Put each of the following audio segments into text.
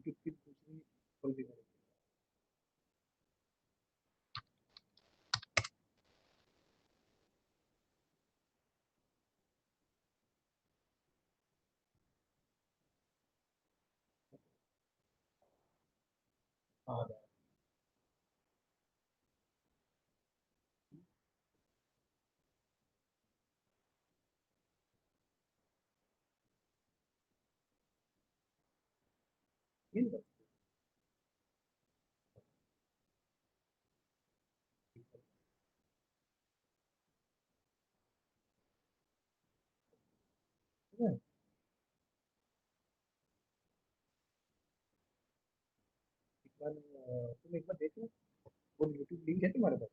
YouTube की दूसरी खोल दी मैंने। हाँ ये नहीं पता है। एक बार तुम एक बार देखो, वो यूट्यूब लिंक है तुम्हारे पास?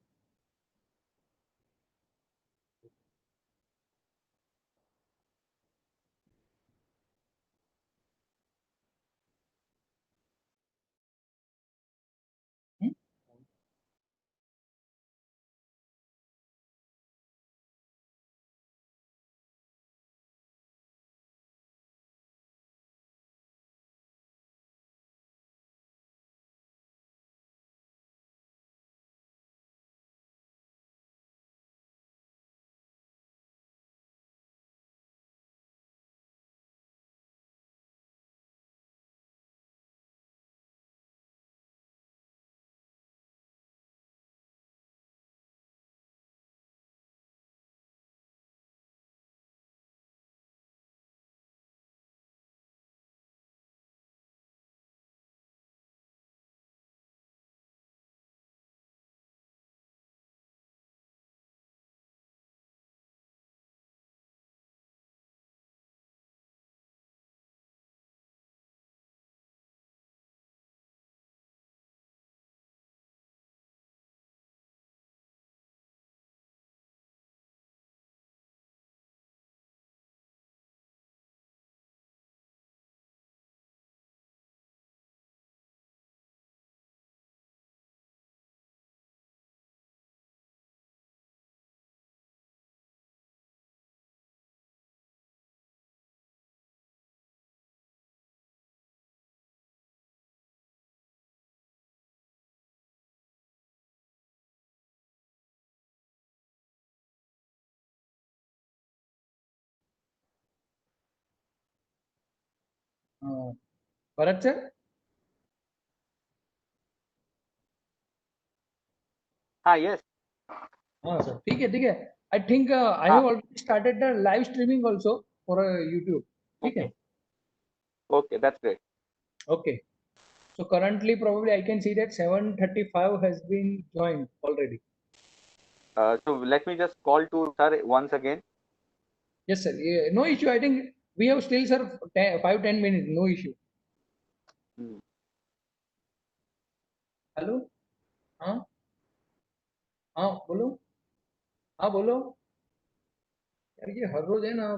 हम्म? हाँ, भरत सर। हाँ, यस। हाँ सर, ठीक है ठीक है। आई थिंक आई हाँ, have already started the live streaming also for YouTube. ठीक ओके, है। Okay, that's great. Okay. So currently probably I can see that 735 has been joined already. So let me just call to sir once again. Yes sir, yeah, no issue. I think we have still sir 10, 5-10 minutes, no issue. Hmm. Hello. हाँ। हाँ बोलो। हाँ बोलो। यार ये हर रोज है ना।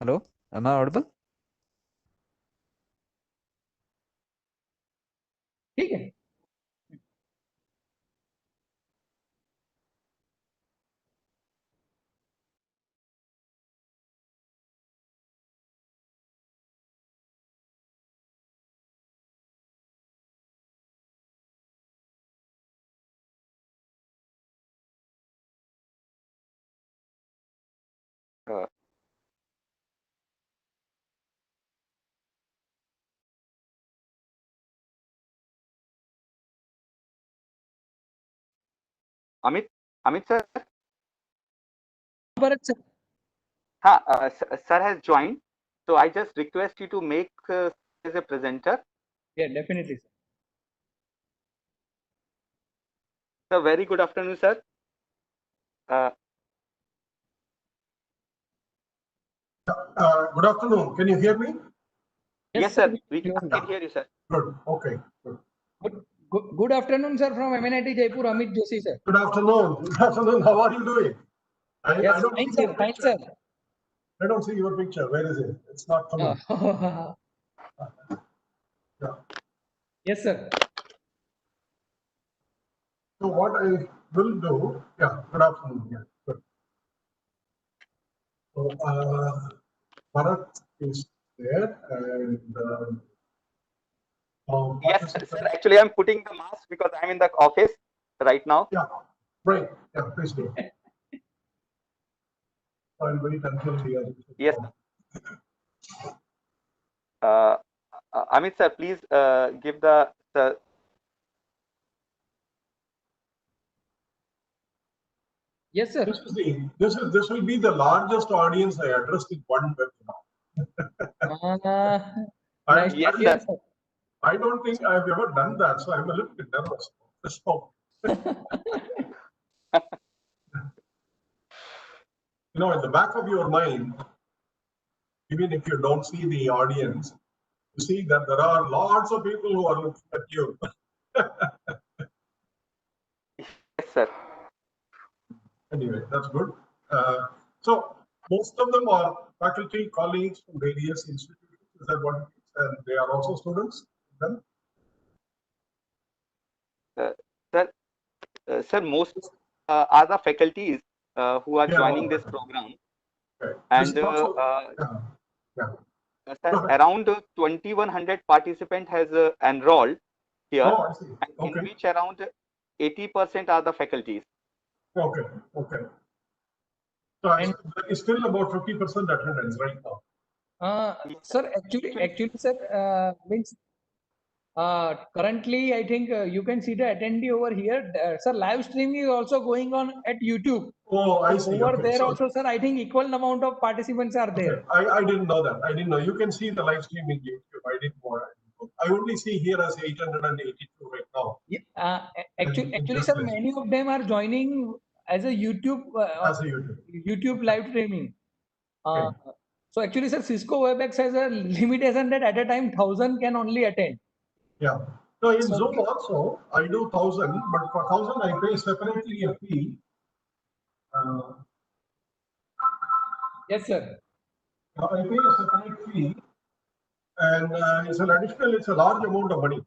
Hello, am I audible? ठीक है. Uh, Amit, Amit sir, Bharat sir. sir has joined. So I just request you to make as a presenter. Yeah, definitely sir. So very good afternoon, sir. Uh, Good afternoon. Can you hear me? yes, Sir, sir. We we I can hear you, sir. Good. Okay. Good. good afternoon sir from MNIT Jaipur, Amit Joshi sir. Good afternoon. Good afternoon. How are you doing? I Yes, don't fine see sir, your fine picture. sir. I don't see your picture. Where is it? It's not coming. Yeah. Yes sir. So what I will do? Yeah. Good afternoon. Yeah. Good. So Bharat is there, and Yes, sir. participant. Actually, I'm putting the mask because I'm in the office right now. Yeah. Right. Yeah. Please do. I'll wait until the other. Yes, sir. Uh, Amit sir, please give the Yes sir. This will be the largest audience I addressed in one webinar. Nice to yes, hear sir. sir. I don't think I've ever done that, so I'm a little bit nervous. So, in the back of your mind, even if you don't see the audience, you see that there are lots of people who are looking at you. Yes, sir. Anyway, that's good. So, most of them are faculty, colleagues from various institutions. Is that what it is? And they are also students? Then? Uh, sir, sir, most are the faculties who are Yeah, joining all this right. program, Okay. This and is also, yeah, yeah. sir, Go ahead. around 2100 participant has enrolled here, Oh, I see. and in Okay. which around 80% are the faculties. Okay. Okay. So And there is still about 50% attendance right now. sir, actually sir, means currently I think you can see the attendee over here. Sir, live streaming is also going on at YouTube. Oh, I So see. over Okay. there So, also, sir, I think equal amount of participants are okay. there. I didn't know that. I didn't know. You can see the live stream in YouTube. I didn't know. I only see here as 882 right now. Yeah, In actually, this sir, list many of them are joining as a YouTube as a YouTube. YouTube live streaming. Okay. So actually, sir, Cisco WebEx has a limitation that at a time 1,000 can only attend. Yeah. So in So Zoom also, I do 1,000, but for 1,000 I pay separately a fee. Uh, yes, sir. I pay a separate fee, and it's a large amount of money.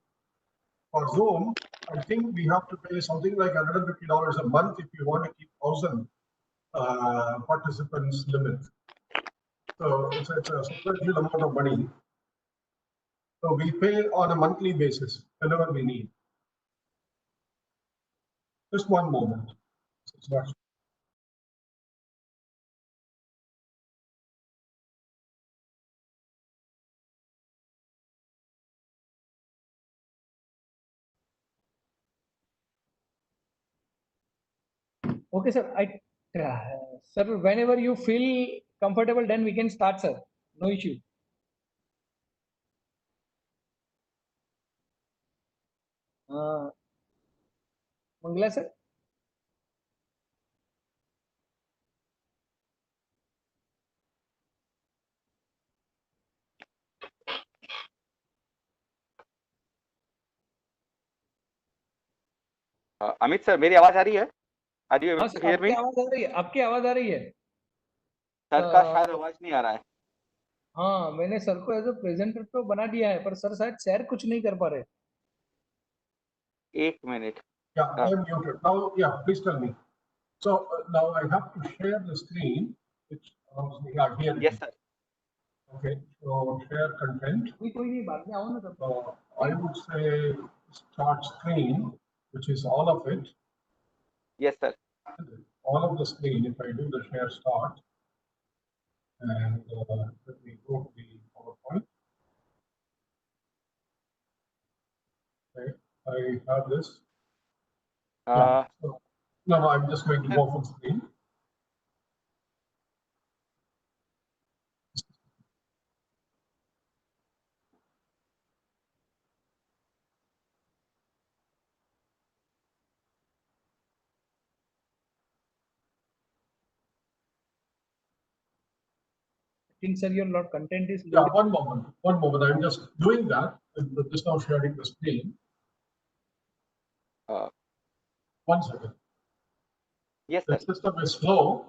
For Zoom, I think we have to pay something like $150 a month if you want to keep 1,000 participants limit. So it's a substantial amount of money. So we pay on a monthly basis whenever we need. Just one moment. It's not- Okay, sir. Sir, whenever you feel comfortable, then we can start, sir. No issue. Mangala, sir. Amit sir, मेरी आवाज आ रही है? Are you able हाँ to sir, here आपकी मी? आवाज आ रही है. आपकी आवाज आ रही है. सर का शायद आवाज नहीं आ रहा है. हाँ, मैंने सर को एज अ प्रेजेंटर तो बना दिया है, पर सर शायद शेयर कुछ नहीं कर पा रहे। एक minute. Yeah, I am muted. Now, yeah, please tell me. So now I have to share the screen, which yeah, here it yes is. Sir. Okay, so share content. कोई नहीं, बाद में आओ ना तब। I would say start screen, which is all of it. Yes sir. All of the screen, if I do the share start, and let me go to the PowerPoint. Okay, I have this. Yeah. So, no, I'm just going to go full screen. I think sir, your lot content is Yeah, loaded. one moment. One moment. I'm just doing that. I'm just now sharing the screen. One second. Yes, The sir. system is slow.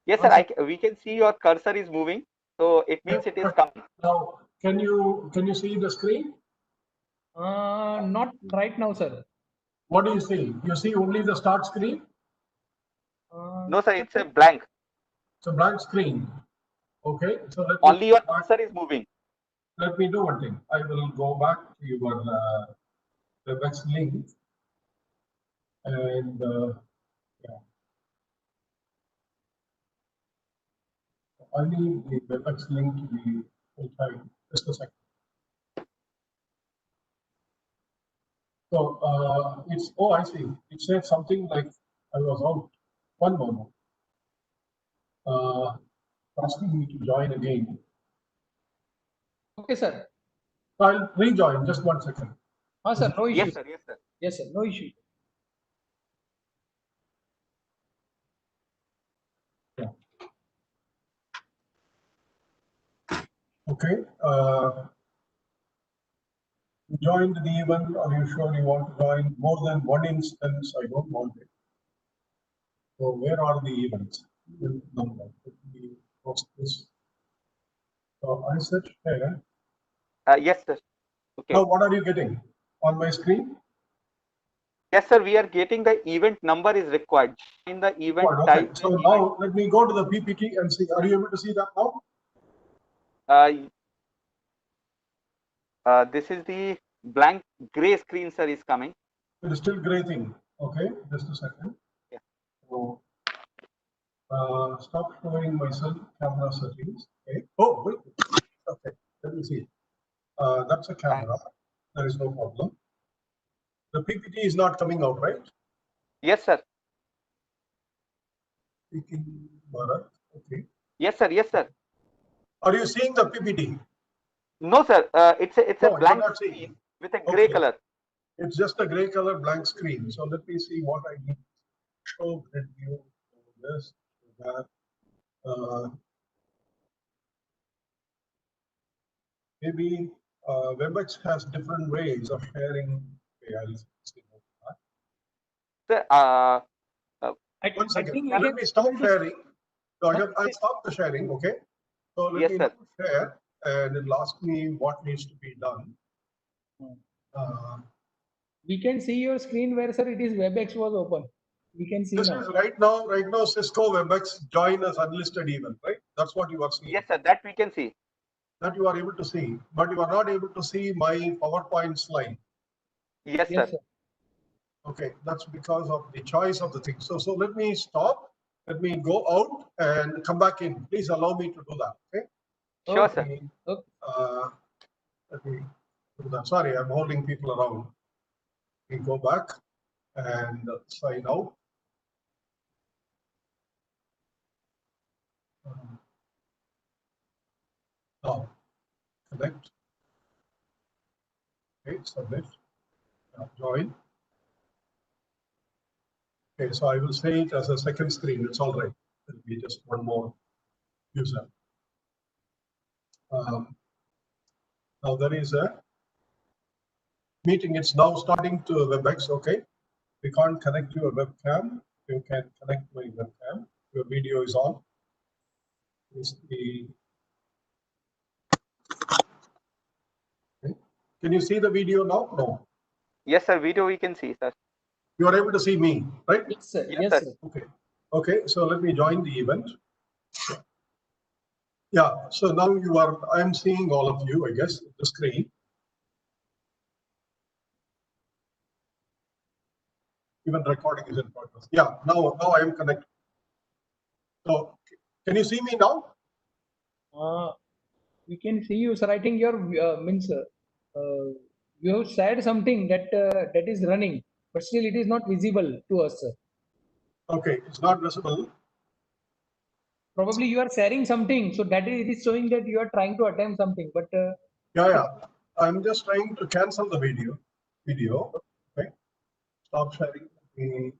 Yes, sir. We can see your cursor is moving, so it means it is coming. Now, can you see the screen? Not right now, sir. What do you see? You see only the start screen? No, sir. It's a blank. It's a blank screen. Okay. So let me Only your cursor is moving. let me do one thing. I will go back to your WebEx link and yeah. I need the WebEx link to be full time. Just a second. So it's, oh, I see. It said something like I was out. One moment. Asking me to join again. Okay, sir. I'll rejoin. Just 1 second. Sir, no issue. Yes, sir. Yes, sir. Yes, sir, no issue. Yeah. Okay. Join the event. Are you sure you want to join more than one instance? I don't want it. So where are the events? Number. Let me post this. So I said share. Yes, sir. Okay. Now what are you getting on my screen? Yes, sir. We are getting the event number is required. In the event Okay. type. So now let me go to the PPT and see. Are you able to see that now? This is the blank gray screen, sir, is coming. It is still gray thing. Okay. Just a second. Yeah. So stop showing myself camera settings. Okay. Oh, wait. Okay. Let me see. That's a camera. There is no problem. The PPT is not coming out, right? Yes, sir. Okay. Yes, sir. Yes, sir. Are you seeing the PPT? No, sir. It's a No, blank you're not screen seeing. with a gray color. It's just a gray color blank screen. So let me see what I need. Show grid view. This, that. Maybe WebEx has different ways of sharing. Okay, I'll see Sir, one second. I Let me stop sharing. So I'll stop the sharing. Okay. So let yes, me sir. share, and it'll ask me what needs to be done. We can see your screen where, sir, it is WebEx was open. We can see This now. is right now Cisco WebEx join as unlisted event, right? That's what you are seeing. Yes, sir. That we can see. That you are able to see, but you are not able to see my PowerPoint slide. Yes, sir. Okay, that's because of the choice of the thing. So let me stop. Let me go out and come back in. Please allow me to do that. Okay. Sure, sir. Let me do that. Sorry, I'm holding people around. We go back and sign out. Now, connect. Okay, submit. Join. Okay, so I will say it as a second screen. It's all right. It'll be just one more user. Now there is a meeting. It's now starting to WebEx. Okay, we can't connect your webcam. You can connect my webcam. Your video is on. Is the Can you see the video now? No. Yes, sir. Video we can see, sir. You are able to see me, right? Yes, sir. Yes, Yes, sir. sir. Okay. Okay. So let me join the event. Yeah. So now you are. I am seeing all of you. I guess the screen. Even recording is in progress. Yeah. Now I am connected. So can you see me now? We can see you, sir. I think your means you have said something that that is running, but still it is not visible to us, sir. Okay. It's not visible. Probably you are sharing something, so that is, it is showing that you are trying to attempt something, but Yeah. I'm just trying to cancel the video. Okay. Stop sharing. Okay.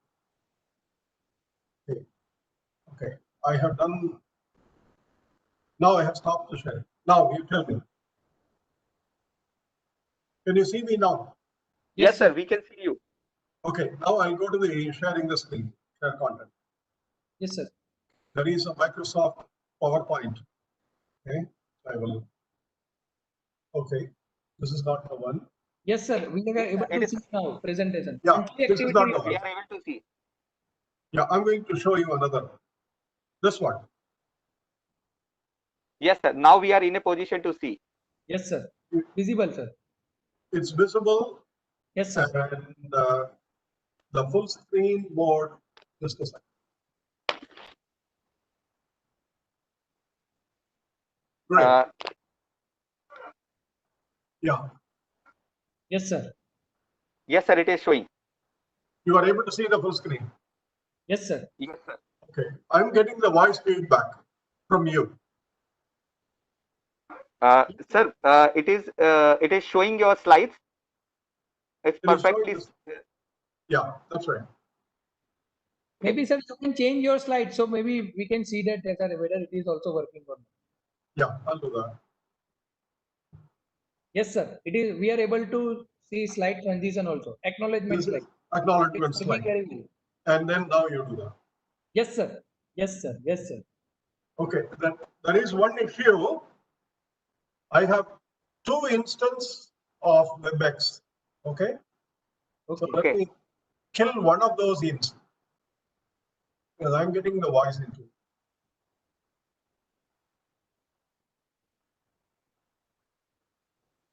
Okay. I have done. Now I have stopped the sharing. Now you tell me. Can you see me now? yes, Yes, sir. sir. We can see you. Okay. Now I'll go to the sharing the screen, share content. Yes, sir. There is a Microsoft PowerPoint. Okay. I will. Okay. This is not the one. Yes, sir. We are able It to is. see now presentation. Yeah. Monthly This is activity not the We one. report. are able to see. Yeah. I'm going to show you another. This one. Yes, sir. Now we are in a position to see. Yes, sir. Visible, sir. It's visible Yes, sir. and the full screen mode. Just a second. Great. Uh, Yeah. Yes, sir. yes, sir. It is showing. You are able to see the full screen. Yes, sir. Yes, sir. Okay. I'm getting the voice feedback from you. Sir, it is showing your slides. It's It is showing perfectly. this. Yeah, that's right. Maybe, sir, you can change your slide, so maybe we can see that whether it is also working or not. Yeah, I'll do that. Yes, sir. It is. We are able to see slide transition also. Acknowledgement This slide. is It's acknowledgement working slide. very well. And then now you do that. Yes, sir. Yes, sir. Yes, sir. Okay, then there is one issue. I have two instances of WebEx. Okay, so Okay. let Okay. me kill one of those instances because I'm getting the voice into it.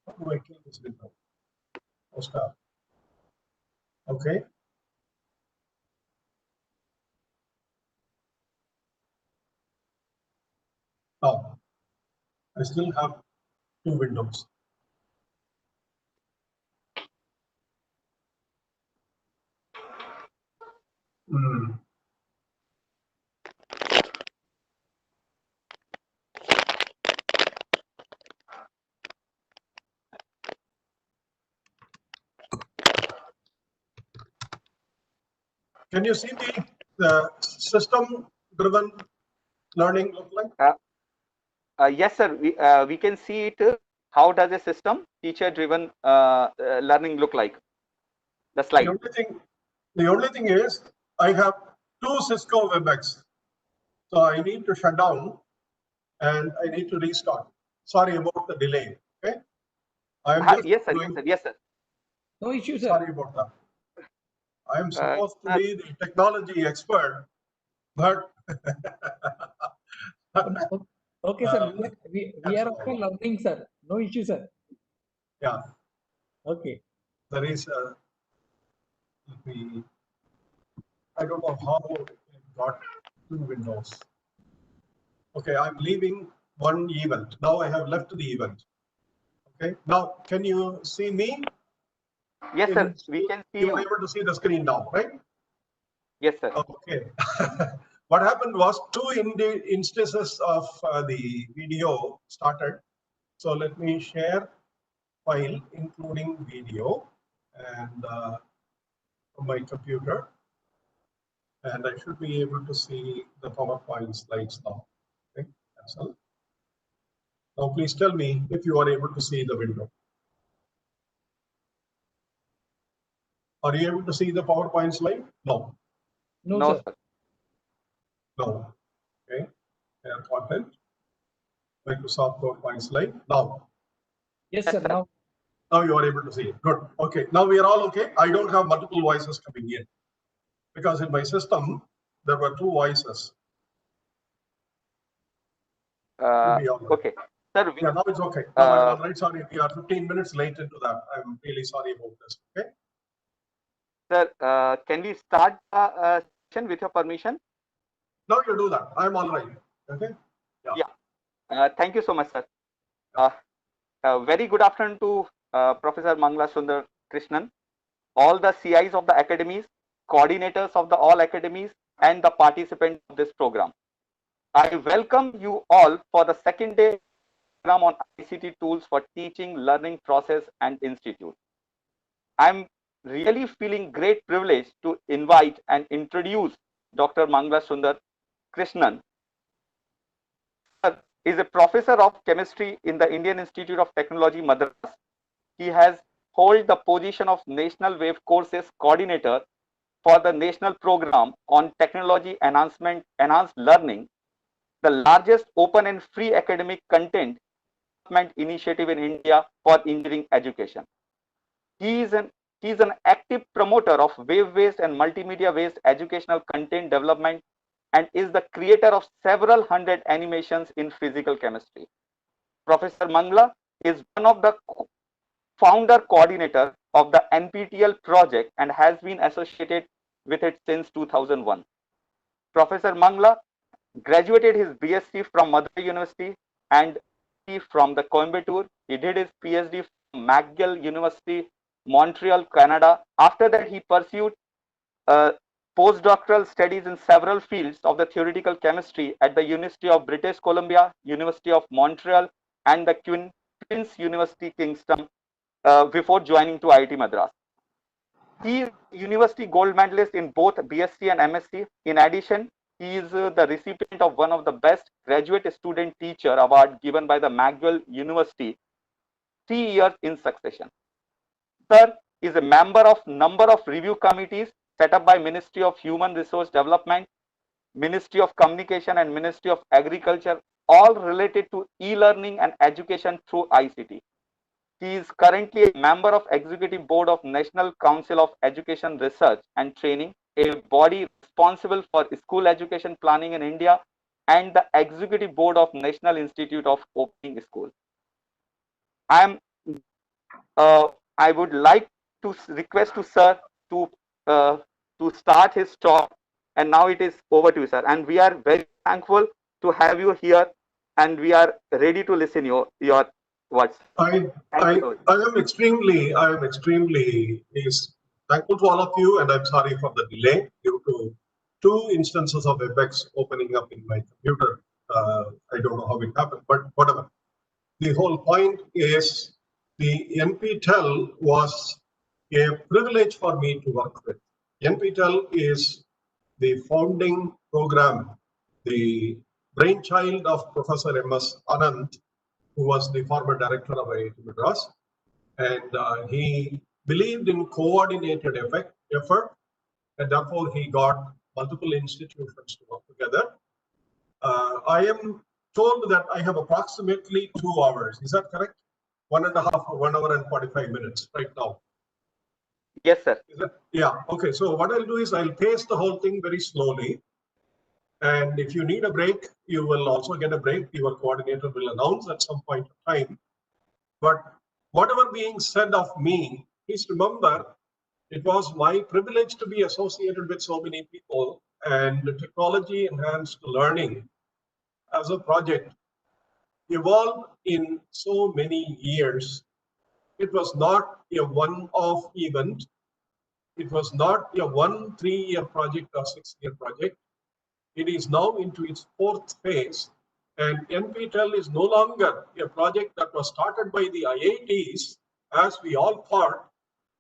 How do I kill this window? Oh, stop. Okay. Now I still have two windows. Hmm. Can you see the system-driven learning look like? Yes, sir. We can see it. How does a system teacher-driven learning look like? The The slide. only thing is I have two Cisco WebEx. So I need to shut down and I need to restart. Sorry about the delay. Okay. I am just Yes, sir. Yes, doing, sir. Yes, sir. No issue, sir. sorry about that. I am Uh, supposed to sir, be the technology expert, but Okay, sir. We that's are all. also learning, sir. No issue, sir. Yeah, Okay. there is I don't know how it got two windows. Okay, I'm leaving one event. Now I have left the event. Okay, now can you see me? yes, sir. In, We can see you are you. able to see the screen now, right? Yes, sir. Okay. What happened was two instances of the video started. So let me share file including video and from my computer, and I should be able to see the PowerPoint slides now. Okay, cancel. Now please tell me if you are able to see the window. Are you able to see the PowerPoint slide? No. No, No, sir. sir. No. Okay. Share content. Microsoft PowerPoint slide. Now. Yes, Yes, sir. sir. Now, Now you are able to see it. Good. Okay. Now we are all okay. I don't have multiple voices coming in because in my system there were 2 voices. Okay, sir. Yeah, now it's okay. Now I'm all right. Sorry, we are 15 minutes late into that. I'm really sorry about this. Okay. Sir, can we start the session with your permission? Now you do that. I'm all right. Okay. Yeah. Thank you so much, sir. Very good afternoon to Professor Mangla Sundar Krishnan, all the CIs of the academies, coordinators of the all academies, and the participants of this program. I welcome you all for the second day program on ICT tools for teaching, learning process, and institute. I'm really feeling great privilege to invite and introduce Dr. Mangla Sundar Krishnan. Sir is a professor of chemistry in the Indian Institute of Technology, Madras. He has held the position of National Wave Courses Coordinator for the National Program on Technology Enhanced Learning, the largest open and free academic content development initiative in India for engineering education. He is an active promoter of wave-based and multimedia-based educational content development and is the creator of several hundred animations in physical chemistry. Professor Mangla is one of the founder coordinator of the NPTEL project and has been associated with it since 2001. Professor Mangla graduated his BSc from Madras University and from the Coimbatore. He did his PhD from McGill University, Montreal, Canada. After that, he pursued postdoctoral studies in several fields of the theoretical chemistry at the University of British Columbia, University of Montreal, and the Queen's University, Kingston, before joining to IIT Madras. He is university gold medalist in both BSc and MSc. In addition, he is the recipient of one of the best graduate student teacher award given by the McGill University 3 years in succession. Sir is a member of number of review committees set up by Ministry of Human Resource Development, Ministry of Communication, and Ministry of Agriculture, all related to e-learning and education through ICT. He is currently a member of Executive Board of National Council of Education Research and Training, a body responsible for school education planning in India, and the Executive Board of National Institute of Opening Schools. I would like to request to sir to start his talk, and now it is over to you, sir. And we are very thankful to have you here, and we are ready to listen your words. I am extremely thankful to all of you, and I'm sorry for the delay due to 2 instances of WebEx opening up in my computer. I don't know how it happened, but whatever. The whole point is the NPTEL was a privilege for me to work with. NPTEL is the founding program, the brainchild of Professor M.S. Anand, who was the former director of IIT Madras, and he believed in coordinated effort, and therefore he got multiple institutions to work together. I am told that I have approximately 2 hours. Is that correct? 1.5, 1 hour and 45 minutes right now. Yes, sir. Yeah. Okay. So what I'll do is I'll pace the whole thing very slowly. And if you need a break, you will also get a break. Your coordinator will announce at some point of time. But whatever being said of me, please remember, it was my privilege to be associated with so many people, and the technology enhanced learning as a project evolved in so many years. It was not a one-off event. It was not a 1 3-year project or 6-year project. It is now into its 4th phase, and NPTEL is no longer a project that was started by the IITs, as we all thought,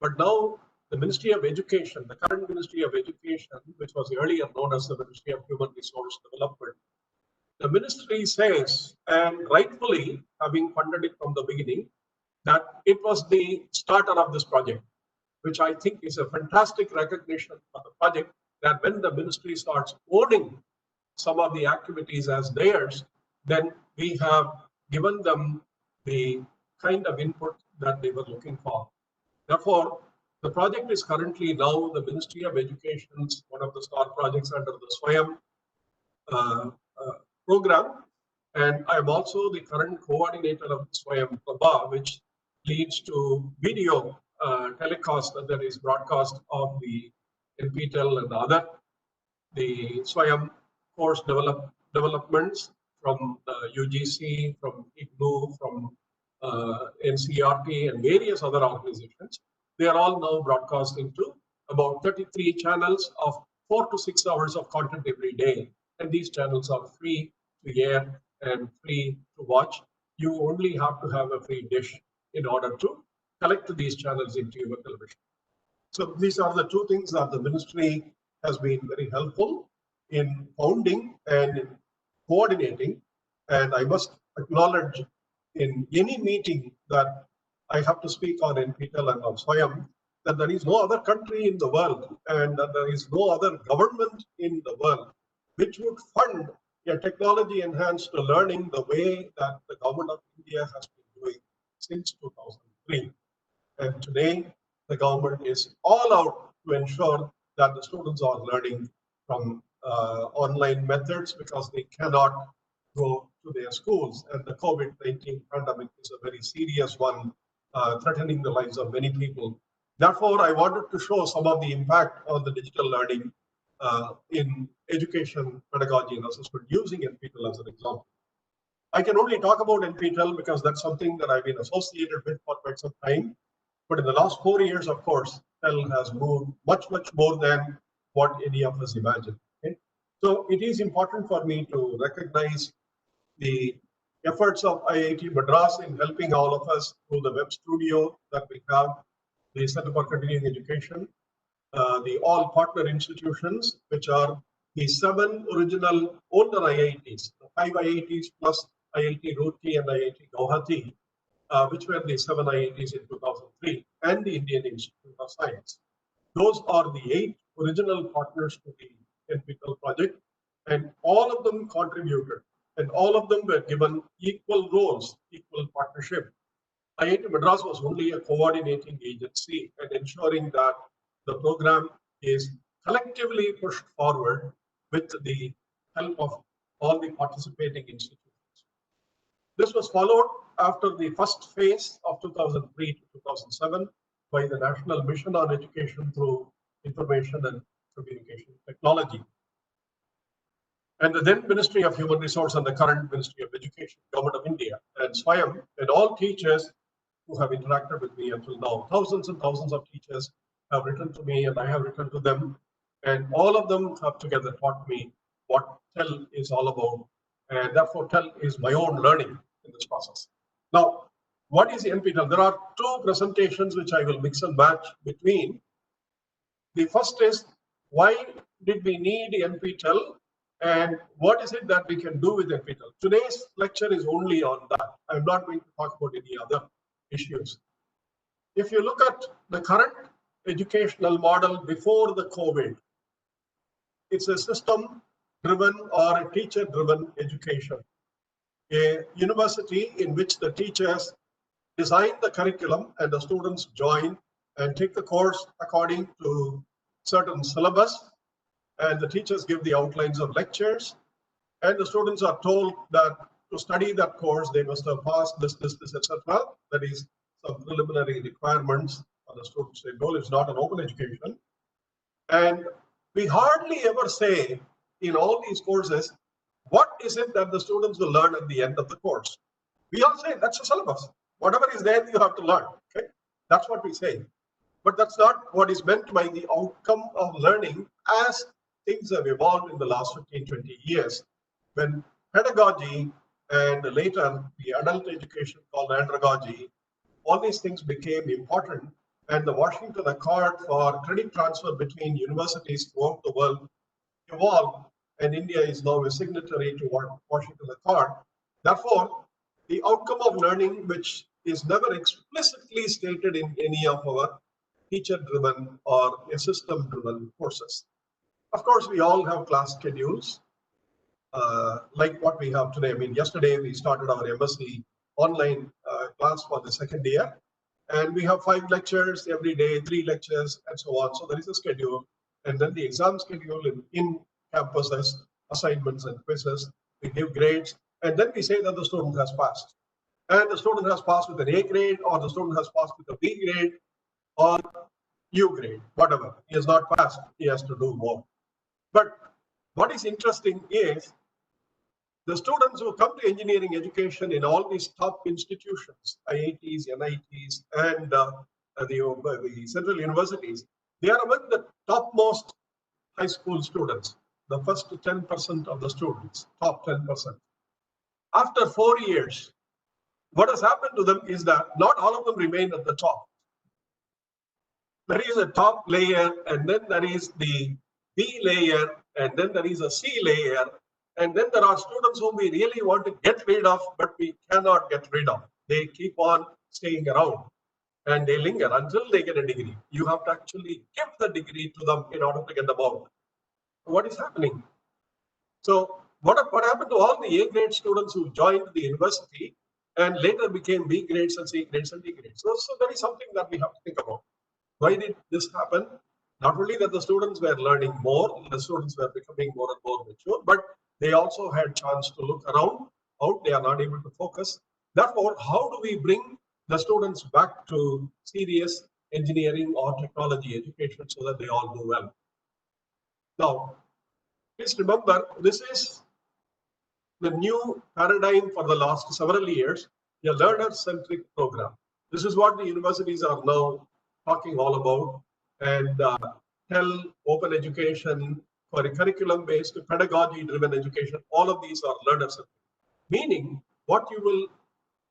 but now the Ministry of Education, the current Ministry of Education, which was earlier known as the Ministry of Human Resource Development, the ministry says, and rightfully having funded it from the beginning, that it was the starter of this project, which I think is a fantastic recognition for the project, that when the ministry starts owning some of the activities as theirs, then we have given them the kind of input that they were looking for. Therefore, the project is currently now the Ministry of Education's one of the star projects under the SWAYAM uh, program. And I'm also the current coordinator of SWAYAM Prabha, which leads to video telecast, that is broadcast of the NPTEL and the SWAYAM course developments from the UGC, from IGNOU, from NCRT, and various other organizations. They are all now broadcasting to about 33 channels of 4 to 6 hours of content every day. And these channels are free to air and free to watch. You only have to have a free dish in order to collect these channels into your television. So these are the two things that the ministry has been very helpful in founding and in coordinating. And I must acknowledge in any meeting that I have to speak on NPTEL and on SWAYAM, that there is no other country in the world and that there is no other government in the world which would fund a technology enhanced learning the way that the government of India has been doing since 2003. And today, the government is all out to ensure that the students are learning from online methods because they cannot go to their schools. And the COVID-19 pandemic is a very serious one, threatening the lives of many people. Therefore, I wanted to show some of the impact on the digital learning in education, pedagogy, and assessment using NPTEL as an example. I can only talk about NPTEL because that's something that I've been associated with for quite some time. But in the last 4 years, of course, TEL has moved much, much more than what any of us imagined. Okay? So it is important for me to recognize the efforts of IIT Madras in helping all of us through the web studio that we have, the Center for Continuing Education, the all partner institutions, which are the 7 original older IITs, the 5 IITs plus IIT Roorkee and IIT Guwahati, which were the 7 IITs in 2003, and the Indian Institute of Science. Those are the 8 original partners to the NPTEL project, and all of them contributed, and all of them were given equal roles, equal partnership. IIT Madras was only a coordinating agency and ensuring that the program is collectively pushed forward with the help of all the participating institutions. This was followed after the first phase of 2003 to 2007 by the National Mission on Education through Information and Communication Technology. And the then Ministry of Human Resource and the current Ministry of Education, Government of India, and SWAYAM, and all teachers who have interacted with me until now. Thousands and thousands of teachers have written to me and I have written to them. And all of them have together taught me what TEL is all about. And therefore, TEL is my own learning in this process. Now, what is NPTEL? There are 2 presentations which I will mix and match between. The first is, why did we need NPTEL? And what is it that we can do with NPTEL? Today's lecture is only on that. I'm not going to talk about any other issues. If you look at the current educational model before the COVID, it's a system-driven or a teacher-driven education. A university in which the teachers design the curriculum and the students join and take the course according to certain syllabus, and the teachers give the outlines of lectures, and the students are told that to study that course they must have passed this, etc. That is some preliminary requirements for the students to enroll. It's not an open education. And we hardly ever say in all these courses, what is it that the students will learn at the end of the course? We all say that's the syllabus. Whatever is there, you have to learn. Okay, that's what we say. But that's not what is meant by the outcome of learning as things have evolved in the last 15, 20 years. When pedagogy and later the adult education called andragogy, all these things became important, and the Washington Accord for credit transfer between universities throughout the world evolved, and India is now a signatory to Washington Accord. Therefore, the outcome of learning, which is never explicitly stated in any of our teacher-driven or a system-driven courses. Of course, we all have class schedules, like what we have today. I mean, yesterday we started our MSc online class for the second year. And we have 5 lectures every day, 3 lectures, and so on. So there is a schedule. And then the exam schedule in campuses, assignments and quizzes. We give grades. And then we say that the student has passed. And the student has passed with an A grade, or the student has passed with a B grade, or U grade, whatever. He has not passed. He has to do more. But what is interesting is the students who come to engineering education in all these top institutions, IITs, NITs, and the central universities, they are among the topmost high school students, the first 10% of the students, top 10%. After 4 years, what has happened to them is that not all of them remain at the top. There is a top layer, and then there is the B layer, and then there is a C layer, and then there are students whom we really want to get rid of, but we cannot get rid of. They keep on staying around and they linger until they get a degree. You have to actually give the degree to them in order to get them out. What is happening? So what happened to all the A grade students who joined the university and later became B grades and C grades and D grades? So that is something that we have to think about. Why did this happen? Not only that the students were learning more, the students were becoming more and more mature, but they also had chance to look around, out, they are not able to focus. Therefore, how do we bring the students back to serious engineering or technology education so that they all do well? Now, please remember, this is the new paradigm for the last several years, a learner-centric program. This is what the universities are now talking all about, and tell open education for a curriculum-based, pedagogy-driven education. All of these are learner-centric. Meaning, what you will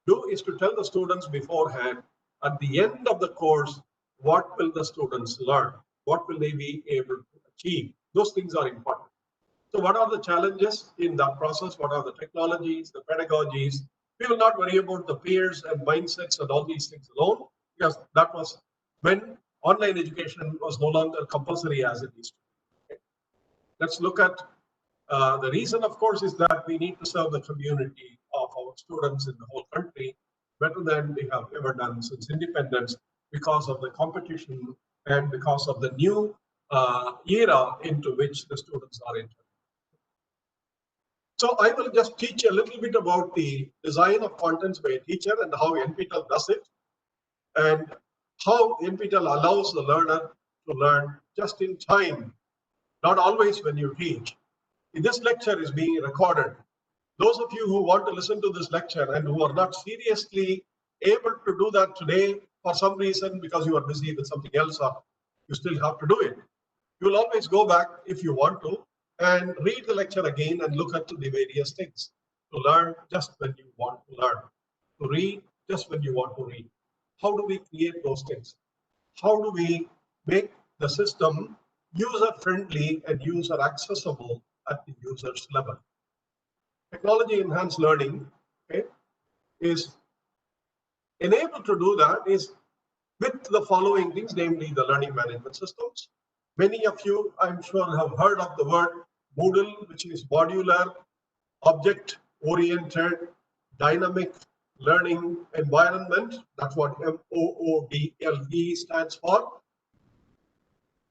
do is to tell the students beforehand, at the end of the course, what will the students learn? What will they be able to achieve? Those things are important. So what are the challenges in that process? What are the technologies, the pedagogies? We will not worry about the peers and mindsets and all these things alone, because that was when online education was no longer compulsory as it is today. Let's look at the reason, of course, is that we need to serve the community of our students in the whole country better than we have ever done since independence, because of the competition and because of the new era into which the students are entering. So I will just teach a little bit about the design of contents by a teacher and how NPTEL does it, and how NPTEL allows the learner to learn just in time, not always when you teach. This lecture is being recorded. Those of you who want to listen to this lecture and who are not seriously able to do that today for some reason because you are busy with something else, or you still have to do it, you will always go back if you want to and read the lecture again and look at the various things, to learn just when you want to learn, to read just when you want to read. How do we create those things? How do we make the system user-friendly and user-accessible at the user's level? Technology-enhanced learning, okay, is enabled to do that is with the following things, namely the learning management systems. Many of you, I'm sure, have heard of the word Moodle, which is modular, object-oriented, dynamic learning environment. That's what MOODLE stands for.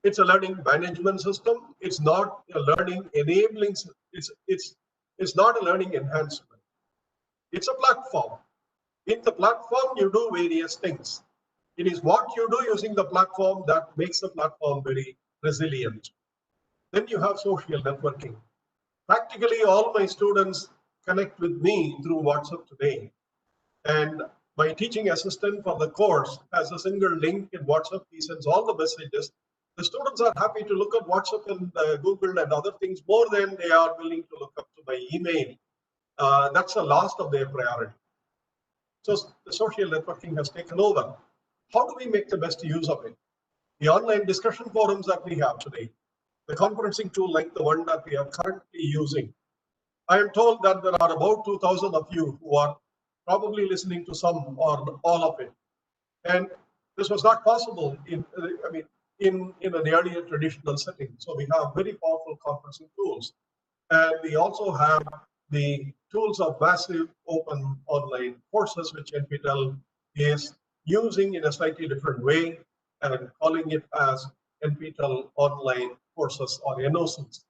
It's a learning management system. It's not a learning enabling. It's not a learning enhancement. It's a platform. In the platform, you do various things. It is what you do using the platform that makes the platform very resilient. Then you have social networking. Practically all my students connect with me through WhatsApp today. And my teaching assistant for the course has a single link in WhatsApp. He sends all the messages. The students are happy to look at WhatsApp and Google and other things more than they are willing to look up to my email. That's the last of their priority. So the social networking has taken over. How do we make the best use of it? The online discussion forums that we have today, the conferencing tool like the one that we are currently using. I am told that there are about 2,000 of you who are probably listening to some or all of it. And this was not possible in an earlier traditional setting. So we have very powerful conferencing tools. And we also have the tools of massive open online courses, which NPTEL is using in a slightly different way and calling it as NPTEL online courses or NOCs.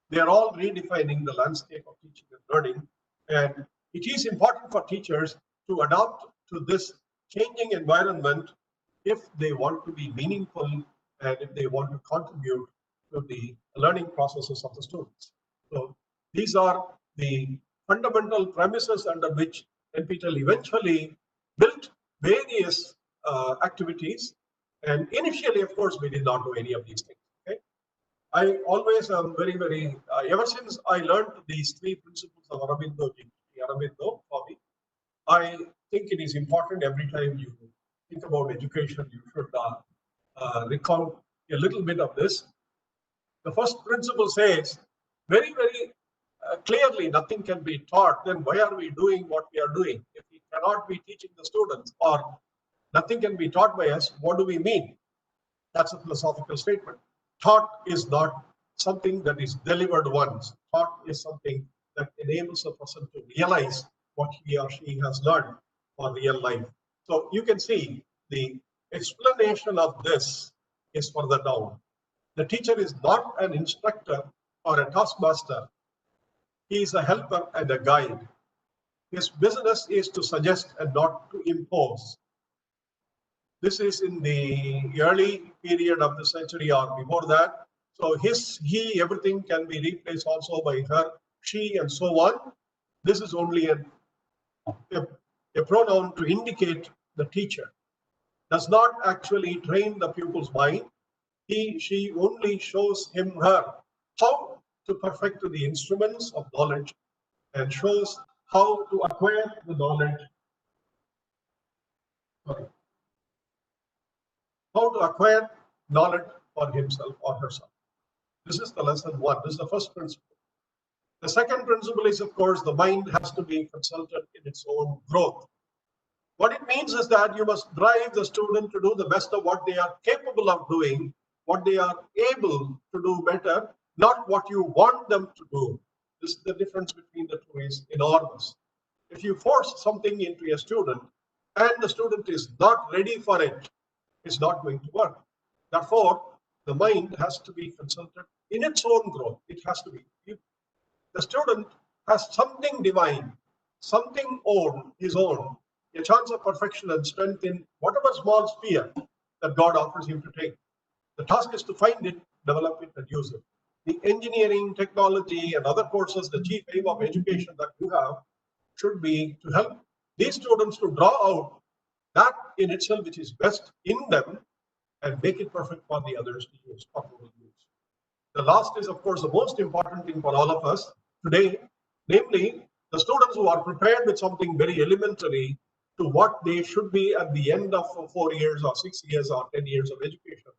They are all redefining the landscape of teaching and learning. And it is important for teachers to adapt to this changing environment if they want to be meaningful and if they want to contribute to the learning processes of the students. So these are the fundamental premises under which NPTEL eventually built various activities. And initially, of course, we did not do any of these things. Okay? I always am very, ever since I learned these three principles of Aurobindo for me, I think it is important every time you think about education, you should recount a little bit of this. The first principle says very clearly nothing can be taught, then why are we doing what we are doing? If we cannot be teaching the students or nothing can be taught by us, what do we mean? That's a philosophical statement. Thought is not something that is delivered once. Thought is something that enables a person to realize what he or she has learned for real life. So you can see the explanation of this is further down. The teacher is not an instructor or a taskmaster. He is a helper and a guide. His business is to suggest and not to impose. This is in the early period of the century or before that. So his, he, everything can be replaced also by her, she, and so on. This is only a pronoun to indicate the teacher. Does not actually train the pupil's mind. He, she only shows him, her how to perfect the instruments of knowledge and shows how to acquire the knowledge. Sorry. How to acquire knowledge for himself or herself. This is the lesson one. This is the first principle. The second principle is, of course, the mind has to be consulted in its own growth. What it means is that you must drive the student to do the best of what they are capable of doing, what they are able to do better, not what you want them to do. This, the difference between the two is enormous. If you force something into a student and the student is not ready for it, it's not going to work. Therefore, the mind has to be consulted in its own growth. It has to be. The student has something divine, something own, his own, a chance of perfection and strength in whatever small sphere that God offers him to take. The task is to find it, develop it, and use it. The engineering, technology, and other courses, the chief aim of education that you have should be to help these students to draw out that in itself which is best in them and make it perfect for the others to use, properly use. The last is, of course, the most important thing for all of us today, namely the students who are prepared with something very elementary to what they should be at the end of 4 years or 6 years or 10 years of education.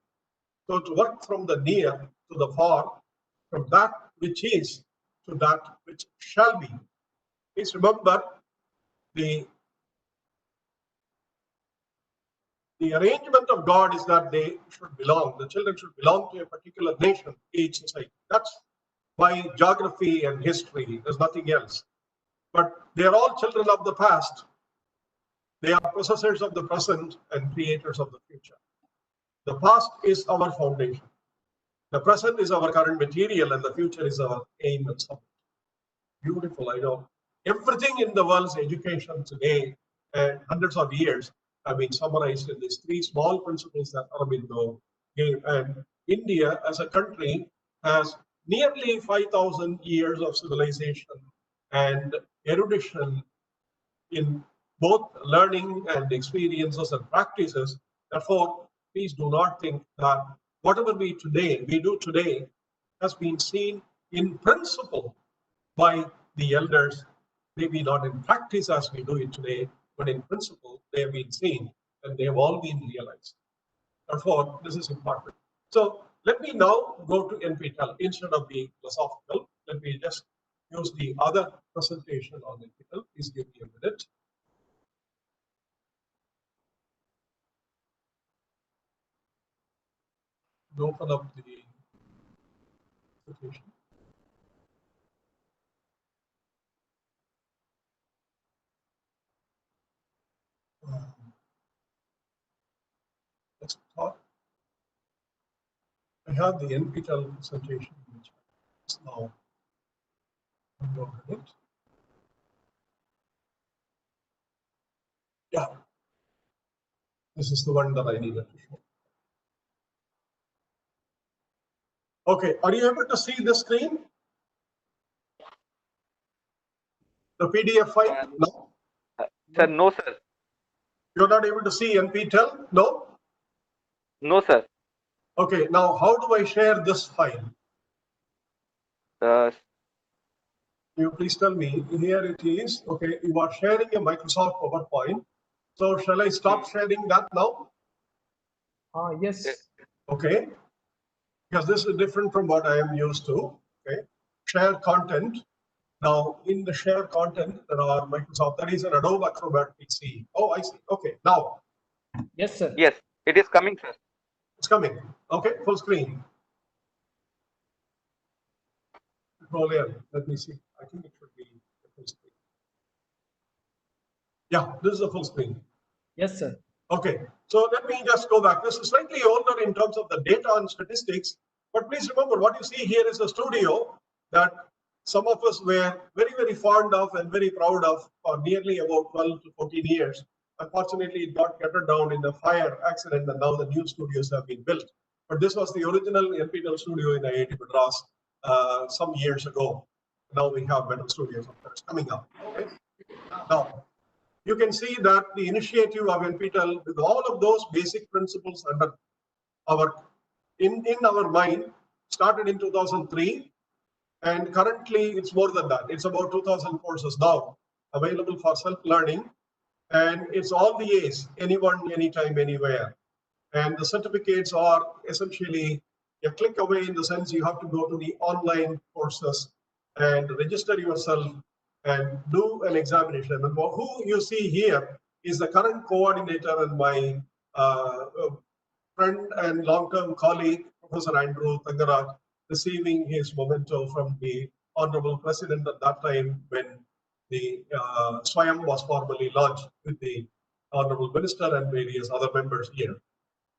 So to work from the near to the far, from that which is to that which shall be. Please remember the arrangement of God is that they should belong, the children should belong to a particular nation, age, society. That's why geography and history, there's nothing else. But they are all children of the past. They are possessors of the present and creators of the future. The past is our foundation. The present is our current material and the future is our aim and summit. Beautiful, I know. Everything in the world's education today and hundreds of years have been summarized in these three small principles that Aurobindo gave. And India as a country has nearly 5,000 years of civilization and erudition in both learning and experiences and practices. Therefore, please do not think that whatever we do today has been seen in principle by the elders, maybe not in practice as we do it today, but in principle, they have been seen and they have all been realized. Therefore, this is important. So let me now go to NPTEL instead of being philosophical. Let me just use the other presentation on NPTEL. Please give me a minute. Open up the presentation. Let's talk. I have the NPTEL presentation, which is now uploaded. Yeah, this is the one that I needed to show. Okay, are you able to see the screen? The PDF file? No? Sir, no, sir. You're not able to see NPTEL? No? No, sir. Okay, now how do I share this file? Uh, You please tell me. Here it is. Okay, you are sharing a Microsoft PowerPoint. So shall I stop sharing that now? Yes. Okay, because this is different from what I am used to. Okay, share content. Now in the share content, there are Microsoft. That is an Adobe Acrobat PC. Oh, I see. Okay, now Yes, sir. yes, it is coming, sir. it's coming. Okay, full screen. Control L. Let me see. I think it should be the full screen. Yeah, this is the full screen. Yes, sir. Okay, so let me just go back. This is slightly older in terms of the data and statistics, but please remember what you see here is a studio that some of us were very, very fond of and very proud of for nearly about 12 to 14 years. Unfortunately, it got gutted down in a fire accident, and now the new studios have been built. But this was the original NPTEL studio in IIT Madras some years ago. Now we have better studios, of course, coming up. Okay? Now, you can see that the initiative of NPTEL with all of those basic principles under our in our mind started in 2003, and currently it's more than that. It's about 2,000 courses now available for self-learning, and it's all the A's, anyone, anytime, anywhere. And the certificates are essentially a click away, in the sense you have to go to the online courses and register yourself and do an examination. And who you see here is the current coordinator and my friend and long-term colleague, Professor Andrew Thangaraj, receiving his memento from the Honorable President at that time when the Swayam was formally launched with the Honorable Minister and various other members here.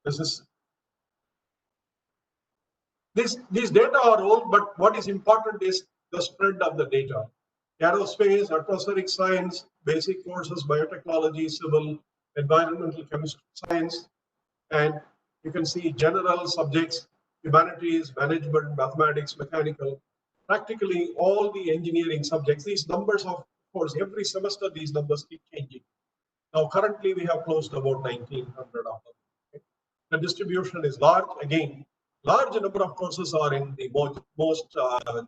This is these data are old, but what is important is the spread of the data. Aerospace, atmospheric science, basic courses, biotechnology, civil, environmental chemistry, science, and you can see general subjects, humanities, management, mathematics, mechanical, practically all the engineering subjects. These numbers, of course, every semester these numbers keep changing. Now, currently we have close to about 1,900 of them. The distribution is large. Again, large number of courses are in the most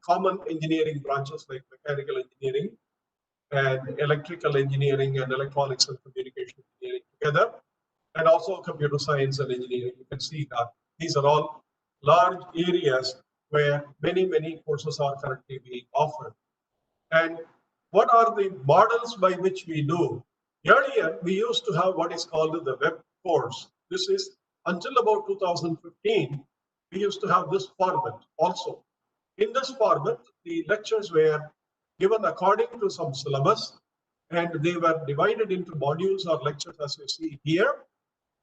common engineering branches like mechanical engineering and electrical engineering and electronics and communication engineering together, and also computer science and engineering. You can see that these are all large areas where many, many courses are currently being offered. And what are the models by which we do? Earlier, we used to have what is called the web course. This is until about 2015, we used to have this format also. In this format, the lectures were given according to some syllabus, and they were divided into modules or lectures as you see here.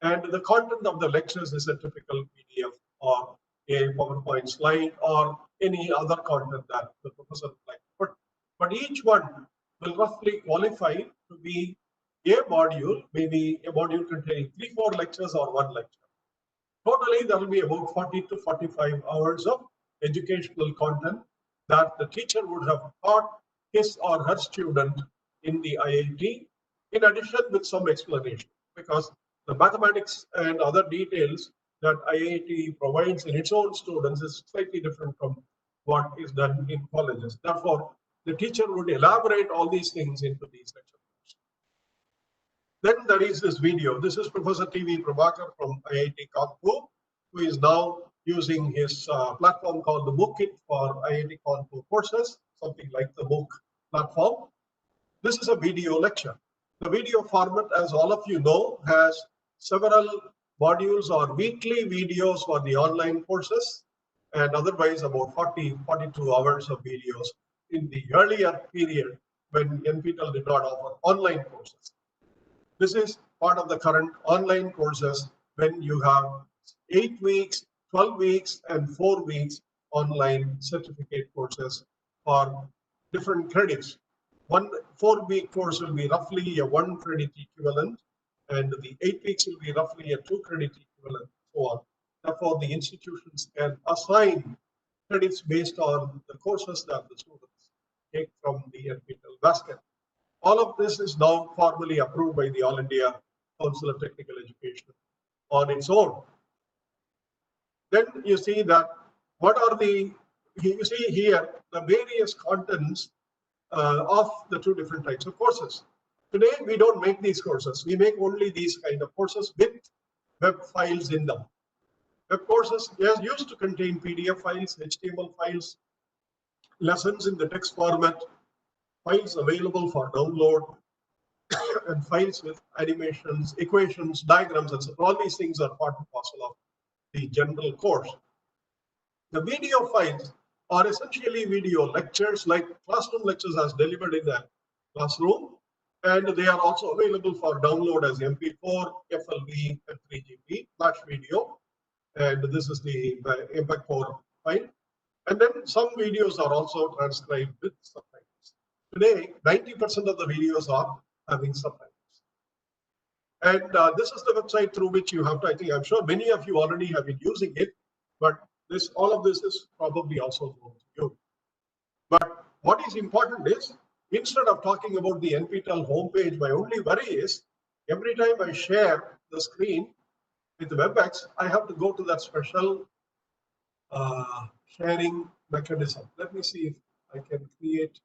And the content of the lectures is a typical PDF or a PowerPoint slide or any other content that the professor would like to put. But each one will roughly qualify to be a module, maybe a module containing 3-4 lectures or 1 lecture. Totally, there will be about 40 to 45 hours of educational content that the teacher would have taught his or her student in the IIT, in addition with some explanation, because the mathematics and other details that IIT provides in its own students is slightly different from what is done in colleges. Therefore, the teacher would elaborate all these things into these lectures. Then there is this video. This is Professor T.V. Prabhakar from IIT Kanpur, who is now using his platform called the MOOC Kit for IIT Kanpur courses, something like the MOOC platform. This is a video lecture. The video format, as all of you know, has several modules or weekly videos for the online courses, and otherwise about 42 hours of videos in the earlier period when NPTEL did not offer online courses. This is part of the current online courses when you have 8 weeks, 12 weeks, and 4 weeks online certificate courses for different credits. One 4-week course will be roughly a 1 credit equivalent, and the 8 weeks will be roughly a 2 credit equivalent, so on. Therefore, the institutions can assign credits based on the courses that the students take from the NPTEL basket. All of this is now formally approved by the All India Council of Technical Education on its own. Then you see that what are you see here the various contents of the 2 different types of courses. Today, we don't make these courses. We make only these kind of courses with web files in them. Web courses used to contain PDF files, HTML files, lessons in the text format, files available for download, and files with animations, equations, diagrams, etc. All these things are part and parcel of the general course. The video files are essentially video lectures, like classroom lectures as delivered in the classroom, and they are also available for download as MP4, FLV, and 3GP flash video. And this is the MPEG 4 file. And then some videos are also transcribed with subtitles. Today, 90% of the videos are having subtitles. And this is the website through which you have to, I'm sure many of you already have been using it, but all of this is probably also known to you. But what is important is, instead of talking about the NPTEL homepage, my only worry is, every time I share the screen with the WebEx, I have to go to that special sharing mechanism. Let me see if I can create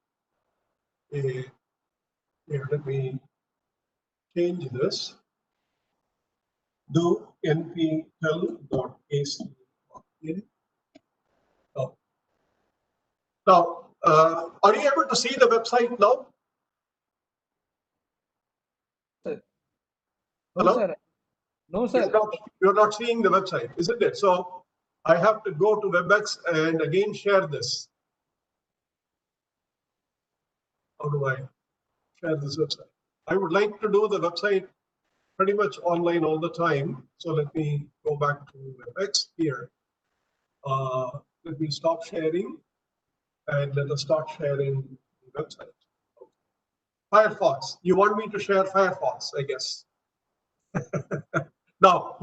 here, let me change this. Do nptel.ac.in. Now, are you able to see the website now? Sir. No, Hello? sir. No, sir. You're not seeing the website, isn't it? So I have to go to WebEx and again share this. How do I share this website? I would like to do the website pretty much online all the time. So let me go back to WebEx here. Let me stop sharing and let us start sharing the website. Firefox. You want me to share Firefox, I guess. Now,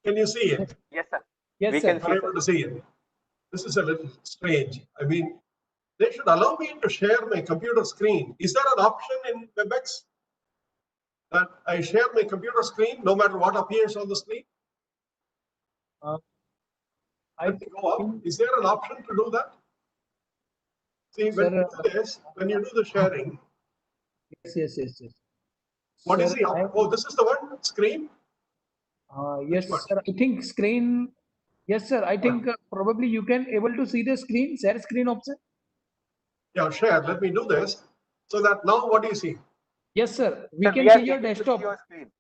can you see it? Yes, sir. Yes, We sir. can Are see, able sir. to see it? This is a little strange. I mean, they should allow me to share my computer screen. Is there an option in WebEx that I share my computer screen no matter what appears on the screen? I Let me go up. think, Is there an option to do that? See, when sir, you do this, when you do the sharing, yes. what is Sir, the option? Oh, this is the one screen? Which yes, one? sir. I think screen. Yes, sir. I think probably you can able to see the screen, share screen option. Yeah, share. Let me do this. So that now what do you see? Yes, sir. We Sir, can we are see your able to desktop. see your screen.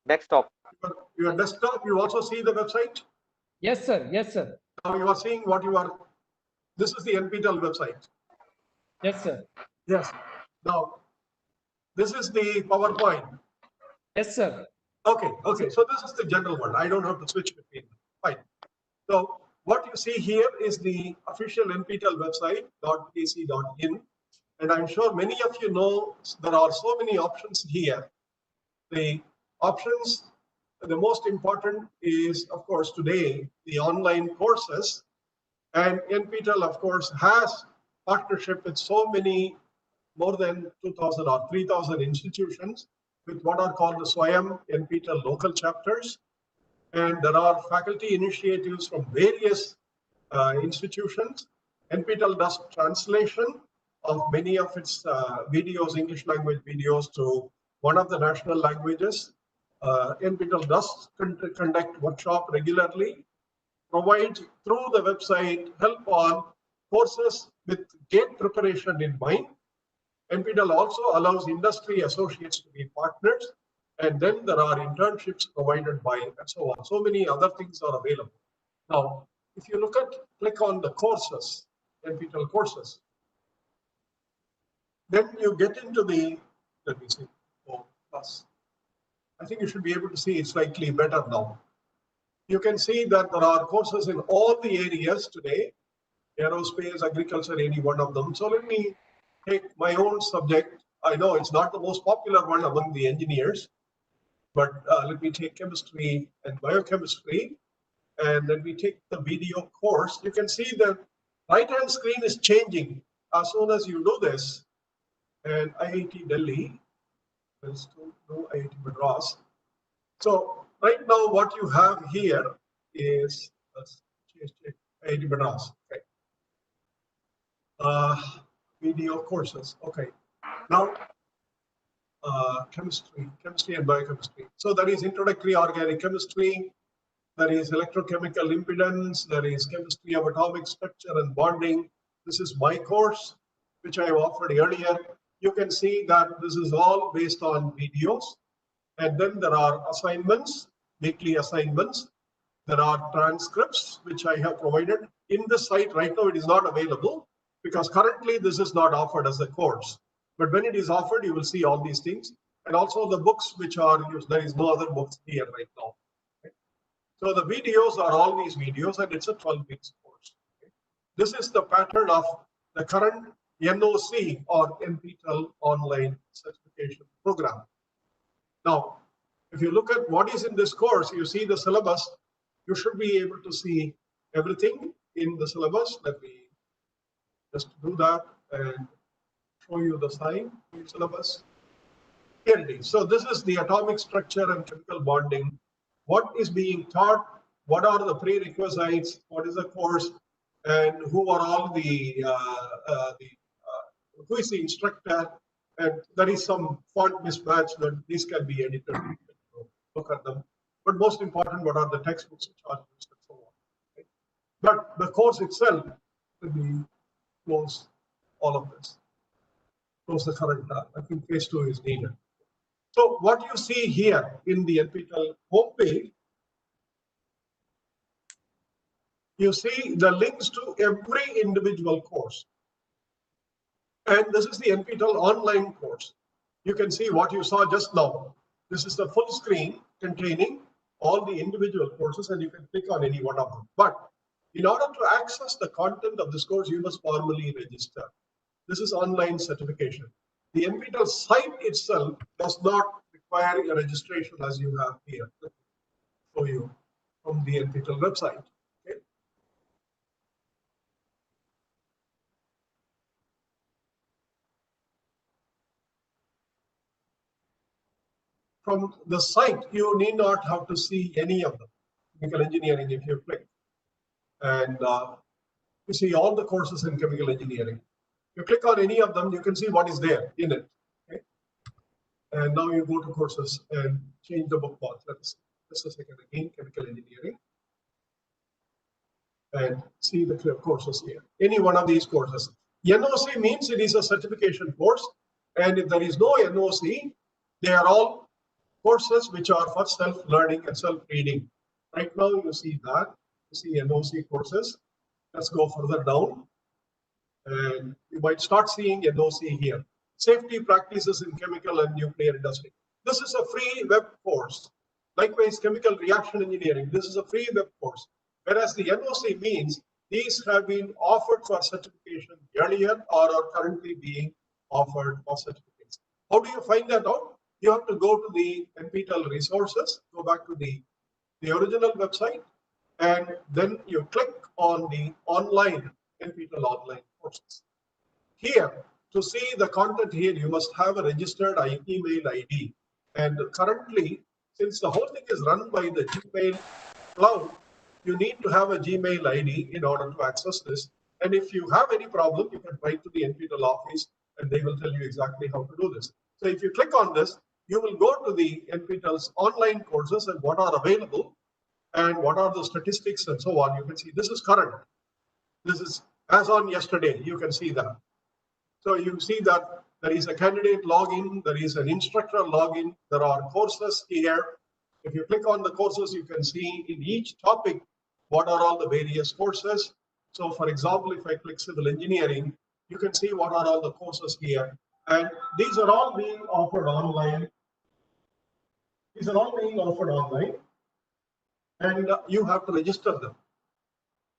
Desktop. Your desktop, you also see the website. Yes, sir. Yes, sir. Now you are seeing what you are. This is the NPTEL website. Yes, sir. Yes. Now, this is the PowerPoint. Yes, sir. Okay. So this is the general one. I don't have to switch between them. Fine. So what you see here is the official NPTEL website .ac.in, and I'm sure many of you know there are so many options here. The options, the most important is, of course, today the online courses, and NPTEL, of course, has partnership with so many, more than 2,000 or 3,000 institutions with what are called the SWAYAM NPTEL local chapters. And there are faculty initiatives from various institutions. NPTEL does translation of many of its videos, English language videos, to one of the national languages. NPTEL does conduct workshop regularly, provides through the website help on courses with GATE preparation in mind. NPTEL also allows industry associates to be partners, and then there are internships provided by, and so on. So many other things are available. Now, if you click on the courses, NPTEL courses, then you get into the, let me see, plus. I think you should be able to see it slightly better now. You can see that there are courses in all the areas today, aerospace, agriculture, any one of them. So let me take my own subject. I know it's not the most popular one among the engineers, but let me take chemistry and biochemistry, and then we take the video course. You can see the right-hand screen is changing as soon as you do this. And IIT Delhi, there's no IIT Madras. So right now what you have here is, let's check IIT Madras. Okay. Video courses. Okay. Now chemistry and biochemistry. So there is introductory organic chemistry, there is electrochemical impedance, there is chemistry of atomic structure and bonding. This is my course, which I offered earlier. You can see that this is all based on videos. And then there are assignments, weekly assignments. There are transcripts, which I have provided. In the site right now, it is not available because currently this is not offered as a course. But when it is offered, you will see all these things. And also the books which are used. There is no other books here right now. Okay. So the videos are all these videos, and it's a 12 weeks course. Okay. This is the pattern of the current NOC or NPTEL online certification program. Now, if you look at what is in this course, you see the syllabus. You should be able to see everything in the syllabus. Let me just do that and show you the syllabus. Here it is. So this is the atomic structure and chemical bonding. What is being taught? What are the prerequisites? What is the course? And who are all who is the instructor? And there is some font mismatch that these can be edited. Look at them. But most important, what are the textbooks which are used and so on. Okay? But the course itself will be close all of this. Close the current tab. I think phase 2 is needed. So what you see here in the NPTEL homepage, you see the links to every individual course. And this is the NPTEL online course. You can see what you saw just now. This is the full screen containing all the individual courses, and you can click on any one of them. But in order to access the content of this course, you must formally register. This is online certification. The NPTEL site itself does not require a registration as you have here. Let me show you from the NPTEL website. Okay. From the site, you need not have to see any of them. Chemical engineering, if you click, and you see all the courses in chemical engineering. You click on any of them, you can see what is there in it. Okay? And now you go to courses and change the book path. Let's just a second again, chemical engineering. And see the courses here. Any one of these courses. NOC means it is a certification course. And if there is no NOC, they are all courses which are for self-learning and self-reading. Right now you see that. You see NOC courses. Let's go further down. And you might start seeing NOC here. Safety practices in chemical and nuclear industry. This is a free web course. Likewise, chemical reaction engineering. This is a free web course. Whereas the NOC means these have been offered for certification earlier or are currently being offered for certificates. How do you find that out? You have to go to the NPTEL resources, go back to the original website, and then you click on the online NPTEL online courses. Here, to see the content here, you must have a registered email ID. And currently, since the whole thing is run by the Gmail cloud, you need to have a Gmail ID in order to access this. And if you have any problem, you can write to the NPTEL office and they will tell you exactly how to do this. So if you click on this, you will go to the NPTEL's online courses and what are available and what are the statistics and so on. You can see this is current. This is as on yesterday, you can see that. So you see that there is a candidate login, there is an instructor login, there are courses here. If you click on the courses, you can see in each topic what are all the various courses. So for example, if I click civil engineering, you can see what are all the courses here. And these are all being offered online These are all being offered online, and you have to register them.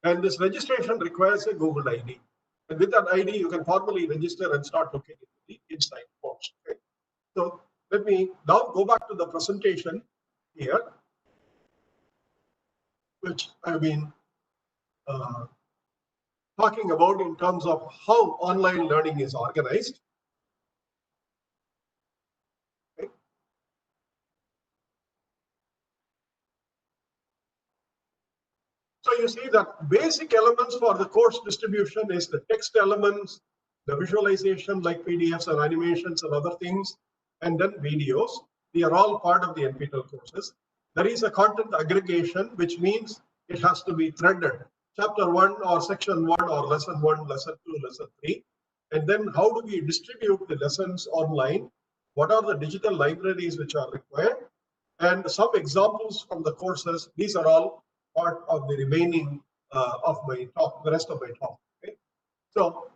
And this registration requires a Google ID. And with that ID, you can formally register and start looking into the inside course. Okay? So let me now go back to the presentation here, which I've been talking about in terms of how online learning is organized. Okay. So you see that basic elements for the course distribution is the text elements, the visualization like PDFs and animations and other things, and then videos. They are all part of the NPTEL courses. There is a content aggregation, which means it has to be threaded. Chapter 1 or section 1 or lesson 1, lesson 2, lesson 3. And then how do we distribute the lessons online? What are the digital libraries which are required? And some examples from the courses. These are all part of the remaining of my talk, the rest of my talk. Okay? So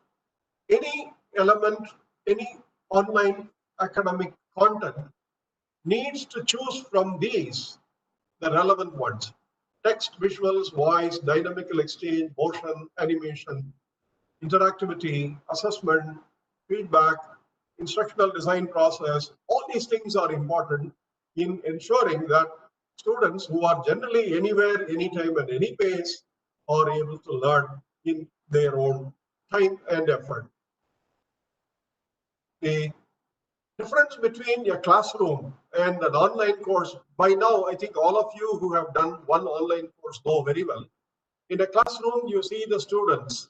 any element, any online academic content needs to choose from these the relevant ones: text, visuals, voice, dynamical exchange, motion, animation, interactivity, assessment, feedback, instructional design process. All these things are important in ensuring that students who are generally anywhere, anytime, and any pace are able to learn in their own time and effort. The difference between a classroom and an online course, by now, I think all of you who have done one online course know very well. In a classroom, you see the students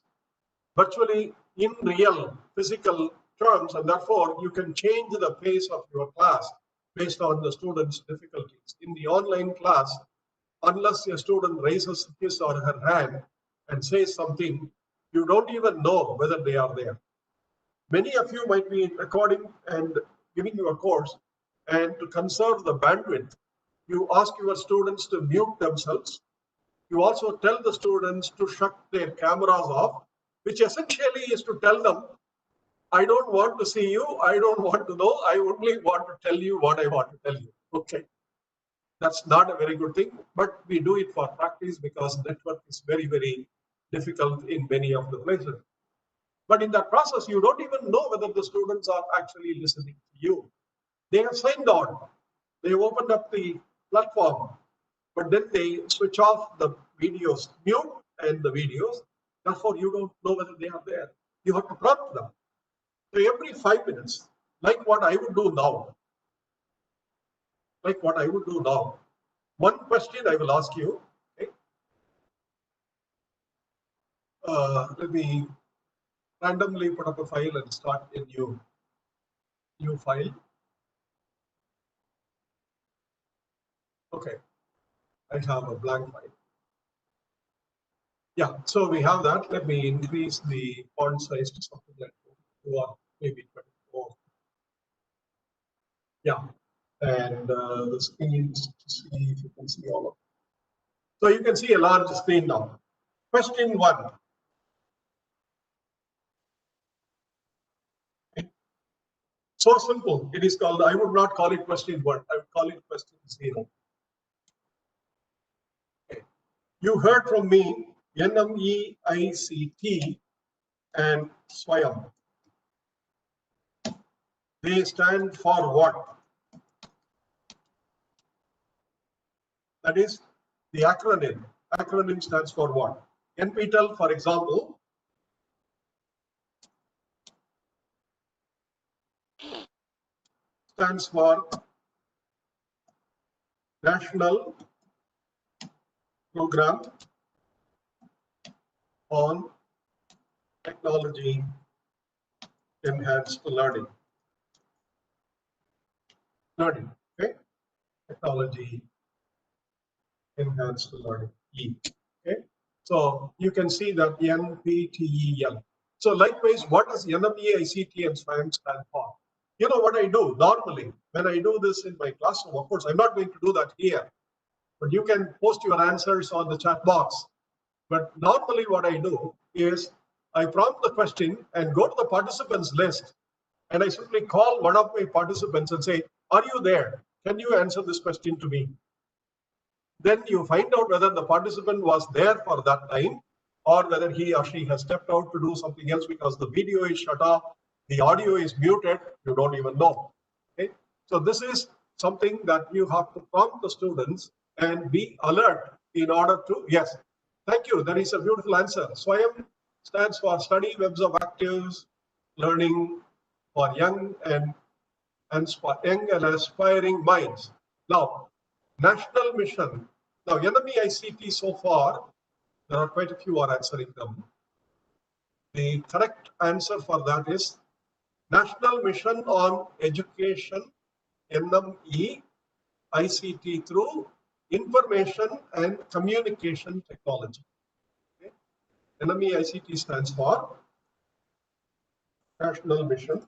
virtually in real physical terms, and therefore you can change the pace of your class based on the student's difficulties. In the online class, unless a student raises his or her hand and says something, you don't even know whether they are there. Many of you might be recording and giving you a course, and to conserve the bandwidth, you ask your students to mute themselves. You also tell the students to shut their cameras off, which essentially is to tell them, I don't want to see you, I don't want to know, I only want to tell you what I want to tell you. Okay. That's not a very good thing, but we do it for practice because network is very, very difficult in many of the places. But in that process, you don't even know whether the students are actually listening to you. They have signed on, they have opened up the platform, but then they switch off the videos, mute and the videos. Therefore, you don't know whether they are there. You have to prompt them. So every 5 minutes, like what I would do now, one question I will ask you. Okay? Let me randomly put up a file and start a new file. Okay, I have a blank file. Yeah, so we have that. Let me increase the font size to something like 2 or maybe 24. Yeah, and the screen, to see if you can see all of it. So you can see a large screen now. Question 1. So simple. It is called, I would not call it question 1. I would call it question 0. Okay. You heard from me NMEICT and SWAYAM. They stand for what? That is the acronym. Acronym stands for what? NPTEL, for example, stands for National Program on Technology Enhanced Learning. Okay? Technology Enhanced Learning, E. Okay? So you can see that NPTEL. So likewise, what does NMEICT and SWAYAM stand for? You know what I do normally when I do this in my classroom? Of course, I'm not going to do that here, but you can post your answers on the chat box. But normally what I do is I prompt the question and go to the participants list, and I simply call one of my participants and say, are you there? can you answer this question to me? Then you find out whether the participant was there for that time or whether he or she has stepped out to do something else because the video is shut off, the audio is muted, you don't even know. Okay? So this is something that you have to prompt the students and be alert in order to, yes, thank you, that is a beautiful answer. SWAYAM stands for Study Webs of Actives Learning for Young and Aspiring Minds. Now, national mission. Now, NMEICT so far, there are quite a few are answering them. The correct answer for that is National Mission on Education, NME ICT through Information and Communication Technology. Okay. NME ICT stands for National Mission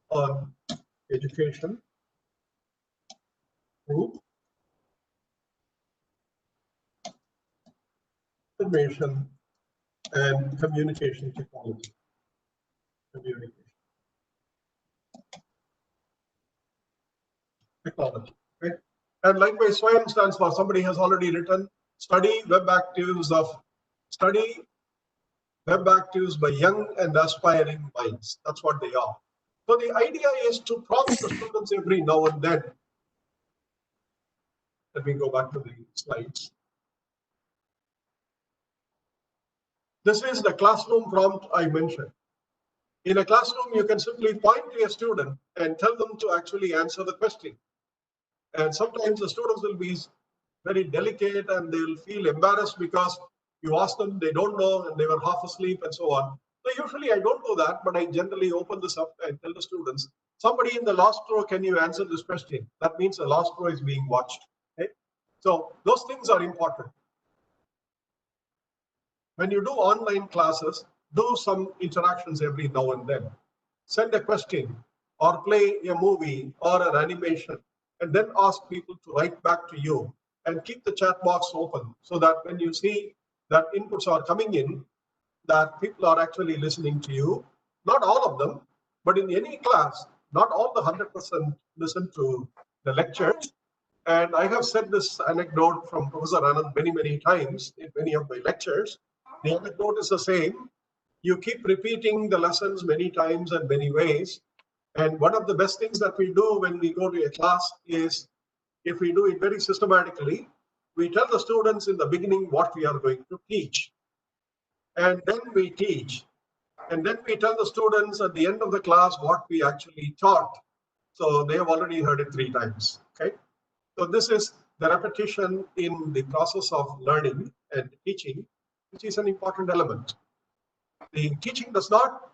on Education through Information and Communication Technology. Technology. Okay? And likewise, SWAYAM stands for somebody has already written study web actives by young and aspiring minds. That's what they are. So the idea is to prompt the students every now and then. Let me go back to the slides. This is the classroom prompt I mentioned. In a classroom, you can simply point to a student and tell them to actually answer the question. And sometimes the students will be very delicate and they will feel embarrassed because you ask them, they don't know, and they were half asleep and so on. So usually I don't do that, but I generally open this up and tell the students, somebody in the last row, can you answer this question? That means the last row is being watched. Okay? So those things are important. When you do online classes, do some interactions every now and then. Send a question or play a movie or an animation and then ask people to write back to you and keep the chat box open so that when you see that inputs are coming in, that people are actually listening to you. Not all of them, but in any class, not all the 100% listen to the lectures. And I have said this anecdote from Professor Anand many, many times in many of my lectures. The anecdote is the same. You keep repeating the lessons many times and many ways. And one of the best things that we do when we go to a class is, if we do it very systematically, we tell the students in the beginning what we are going to teach. And then we teach. And then we tell the students at the end of the class what we actually taught. So they have already heard it 3 times. Okay. So this is the repetition in the process of learning and teaching, which is an important element. The teaching does not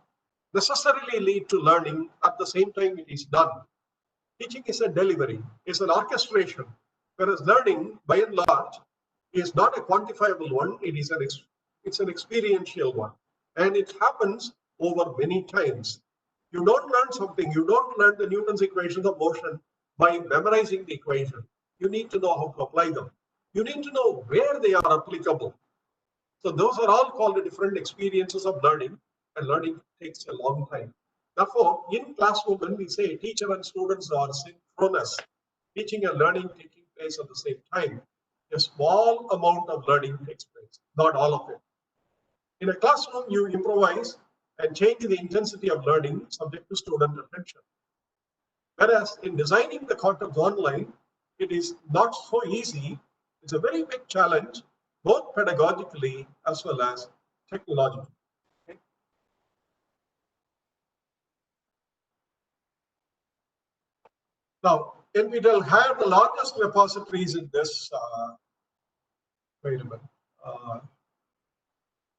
necessarily lead to learning at the same time it is done. Teaching is a delivery, it's an orchestration, whereas learning, by and large, is not a quantifiable one, it's an experiential one. And it happens over many times. You don't learn something, you don't learn the Newton's equations of motion by memorizing the equation. You need to know how to apply them. You need to know where they are applicable. So those are all called different experiences of learning, and learning takes a long time. Therefore, in classroom, when we say teacher and students are synchronous, teaching and learning taking place at the same time, a small amount of learning takes place, not all of it. In a classroom, you improvise and change the intensity of learning subject to student attention. Whereas in designing the content online, it is not so easy. It's a very big challenge, both pedagogically as well as technologically. Okay. Now, NPTEL had the largest repositories in this. Wait a minute.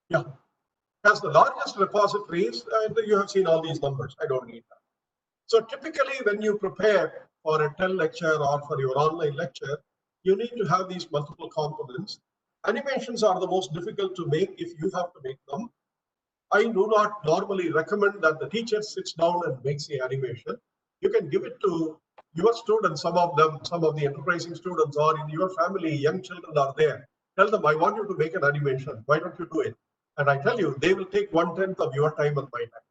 Yeah, has the largest repositories. You have seen all these numbers. I don't need that. So typically, when you prepare for a TEL lecture or for your online lecture, you need to have these multiple components. Animations are the most difficult to make if you have to make them. I do not normally recommend that the teacher sits down and makes the animation. You can give it to your students, some of the enterprising students, or in your family, young children are there. Tell them, I want you to make an animation. Why don't you do it? And I tell you, they will take 1/10 of your time and my time.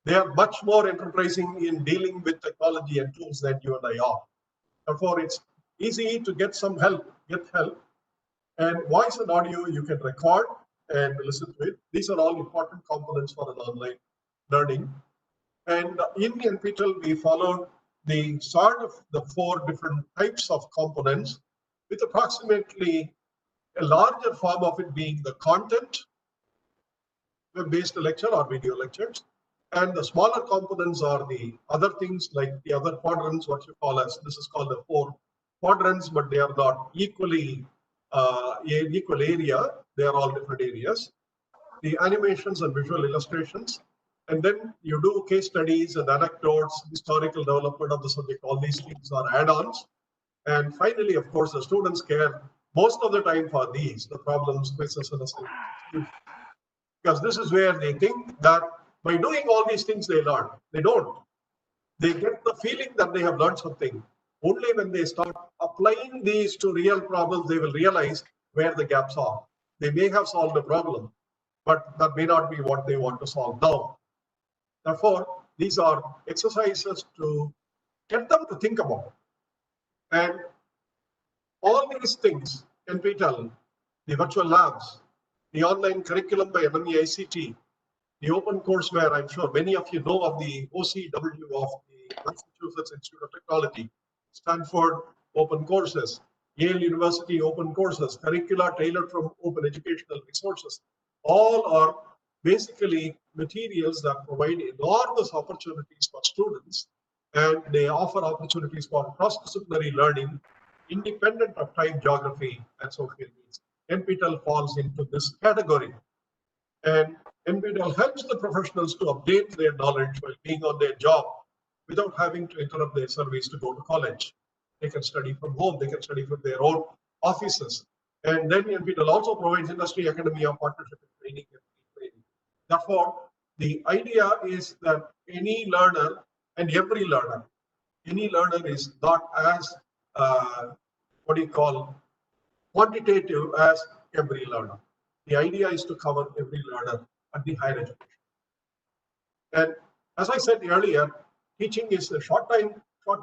They are much more enterprising in dealing with technology and tools than you and I are. Therefore, it's easy to get help. And voice and audio, you can record and listen to it. These are all important components for an online learning. And in NPTEL, we followed the sort of the 4 different types of components, with approximately a larger form of it being the content, web-based lecture or video lectures. And the smaller components are the other things like the other quadrants, what you call as, this is called the 4 quadrants, but they are not equally in equal area. They are all different areas. The animations and visual illustrations. And then you do case studies and anecdotes, historical development of the subject. All these things are add-ons. And finally, of course, the students care most of the time for these, the problems, quizzes, and assignments. Because this is where they think that by doing all these things they learn. They don't. They get the feeling that they have learned something. Only when they start applying these to real problems, they will realize where the gaps are. They may have solved a problem, but that may not be what they want to solve now. Therefore, these are exercises to get them to think about. And all these things can be done. The virtual labs, the online curriculum by MMEICT, the open courseware. I'm sure many of you know of the OCW of the Massachusetts Institute of Technology, Stanford open courses, Yale University open courses, curricula tailored from open educational resources. All are basically materials that provide enormous opportunities for students, and they offer opportunities for cross-disciplinary learning independent of time, geography, and social needs. NPTEL falls into this category. And NPTEL helps the professionals to update their knowledge while being on their job without having to interrupt their service to go to college. They can study from home, they can study from their own offices. And then NPTEL also provides industry, academia, partnership, and training. Therefore, the idea is that any learner and every learner, any learner is not as, quantitative as every learner. The idea is to cover every learner at the higher education. And as I said earlier, teaching is a short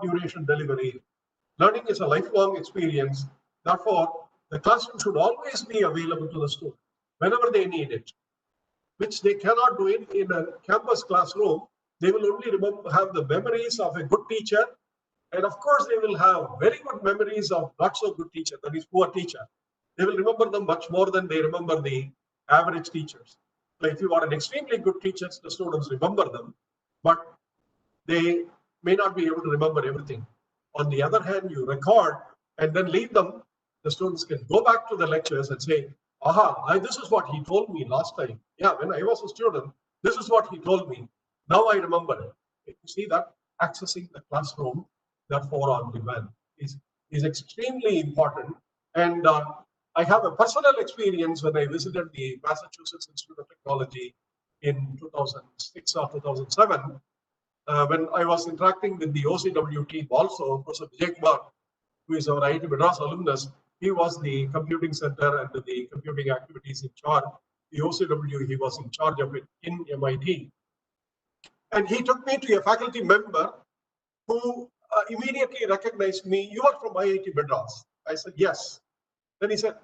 duration delivery. Learning is a lifelong experience. Therefore, the classroom should always be available to the student whenever they need it, which they cannot do it in a campus classroom. They will only have the memories of a good teacher. And of course, they will have very good memories of not so good teacher, that is poor teacher. They will remember them much more than they remember the average teachers. So if you are an extremely good teacher, the students remember them, but they may not be able to remember everything. On the other hand, you record and then leave them. The students can go back to the lectures and say, aha, this is what he told me last time. Yeah, when I was a student, this is what he told me. Now I remember it. You see that accessing the classroom, therefore on demand, is extremely important. And I have a personal experience when I visited the Massachusetts Institute of Technology in 2006 or 2007, when I was interacting with the OCW team also. Professor Vijay Kumar, who is our IIT Madras alumnus, he was the computing center and the computing activities in charge. The OCW, he was in charge of it in MIT. And he took me to a faculty member who immediately recognized me. You are from IIT Madras. I said, yes. Then he said,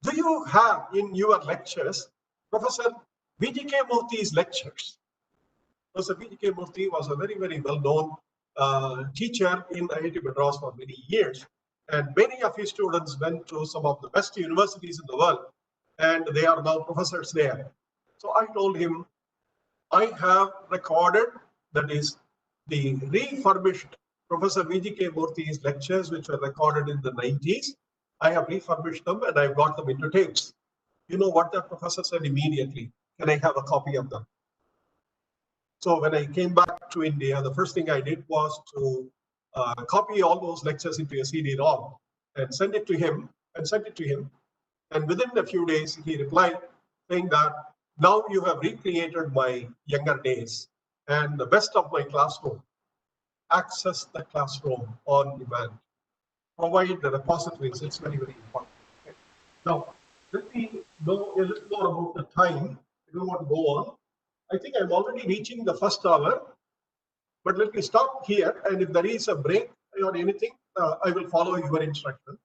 do you have in your lectures Professor V.G.K. Murthy's lectures? Professor V.G.K. Murthy was a very, very well-known teacher in IIT Madras for many years. And many of his students went to some of the best universities in the world, and they are now professors there. So I told him, I have recorded, that is, the refurbished Professor V.G.K. Murthy's lectures, which were recorded in the 90s. I have refurbished them and I've got them into tapes. You know what that professor said immediately? Can I have a copy of them? So when I came back to India, the first thing I did was to copy all those lectures into a CD-ROM and send it to him. And within a few days, he replied saying that now you have recreated my younger days and the best of my classroom. Access the classroom on demand. Provide the repositories. It's very, very important. Okay. Now, let me know a little more about the time. I don't want to go on. I think I'm already reaching the first hour, but let me stop here. And if there is a break or anything, I will follow your instruction.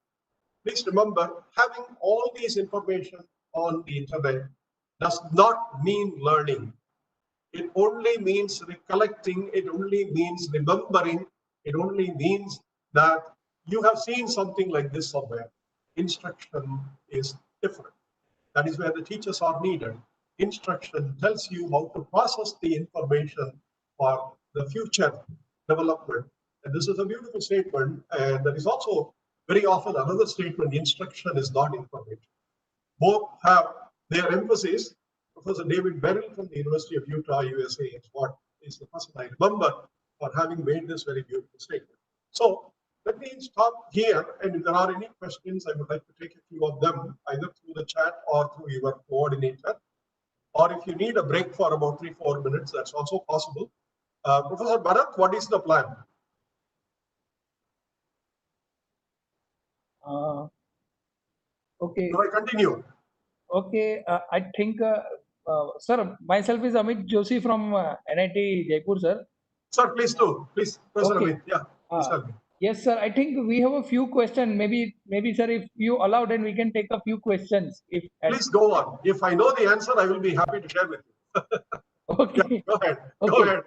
Please remember, having all these information on the internet does not mean learning. It only means recollecting. It only means remembering. It only means that you have seen something like this somewhere. Instruction is different. That is where the teachers are needed. Instruction tells you how to process the information for the future development. And this is a beautiful statement. And there is also very often another statement: instruction is not information. Both have their emphasis. Professor David Merrill from the University of Utah, USA, is the person I remember for having made this very beautiful statement. So let me stop here, and if there are any questions, I would like to take a few of them, either through the chat or through your coordinator. Or if you need a break for about 3-4 minutes, that's also possible. Professor Bharat, what is the plan? Okay. Do I continue? Okay. I think, sir, myself is Amit Joshi from NIT Jaipur, sir. Sir, please do. Please, Professor Okay. Amit. Yeah, please tell me. Yes, sir. I think we have a few questions. Maybe, sir, if you allow, then we can take a few questions. Please go on. If I know the answer, I will be happy to share with you. Okay. Yeah, go ahead. Okay. Go ahead.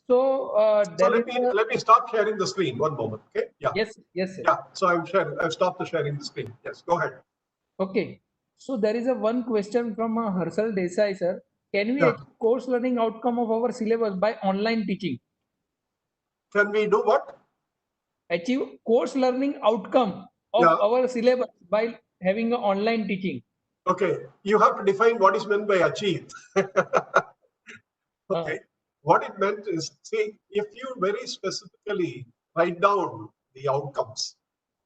So So let me stop sharing the screen. One moment. Okay. Yeah. Yes, yes, sir. Yeah. So I'm sharing. I've stopped the sharing the screen. Yes. Go ahead. Okay. So there is a one question from Harshal Desai, sir. Can we Yeah. achieve course learning outcome of our syllabus by online teaching? Can we do what? Achieve course learning outcome of Yeah. our syllabus by having a online teaching. Okay. You have to define what is meant by achieve. Okay. What it meant is, see, if you very specifically write down the outcomes,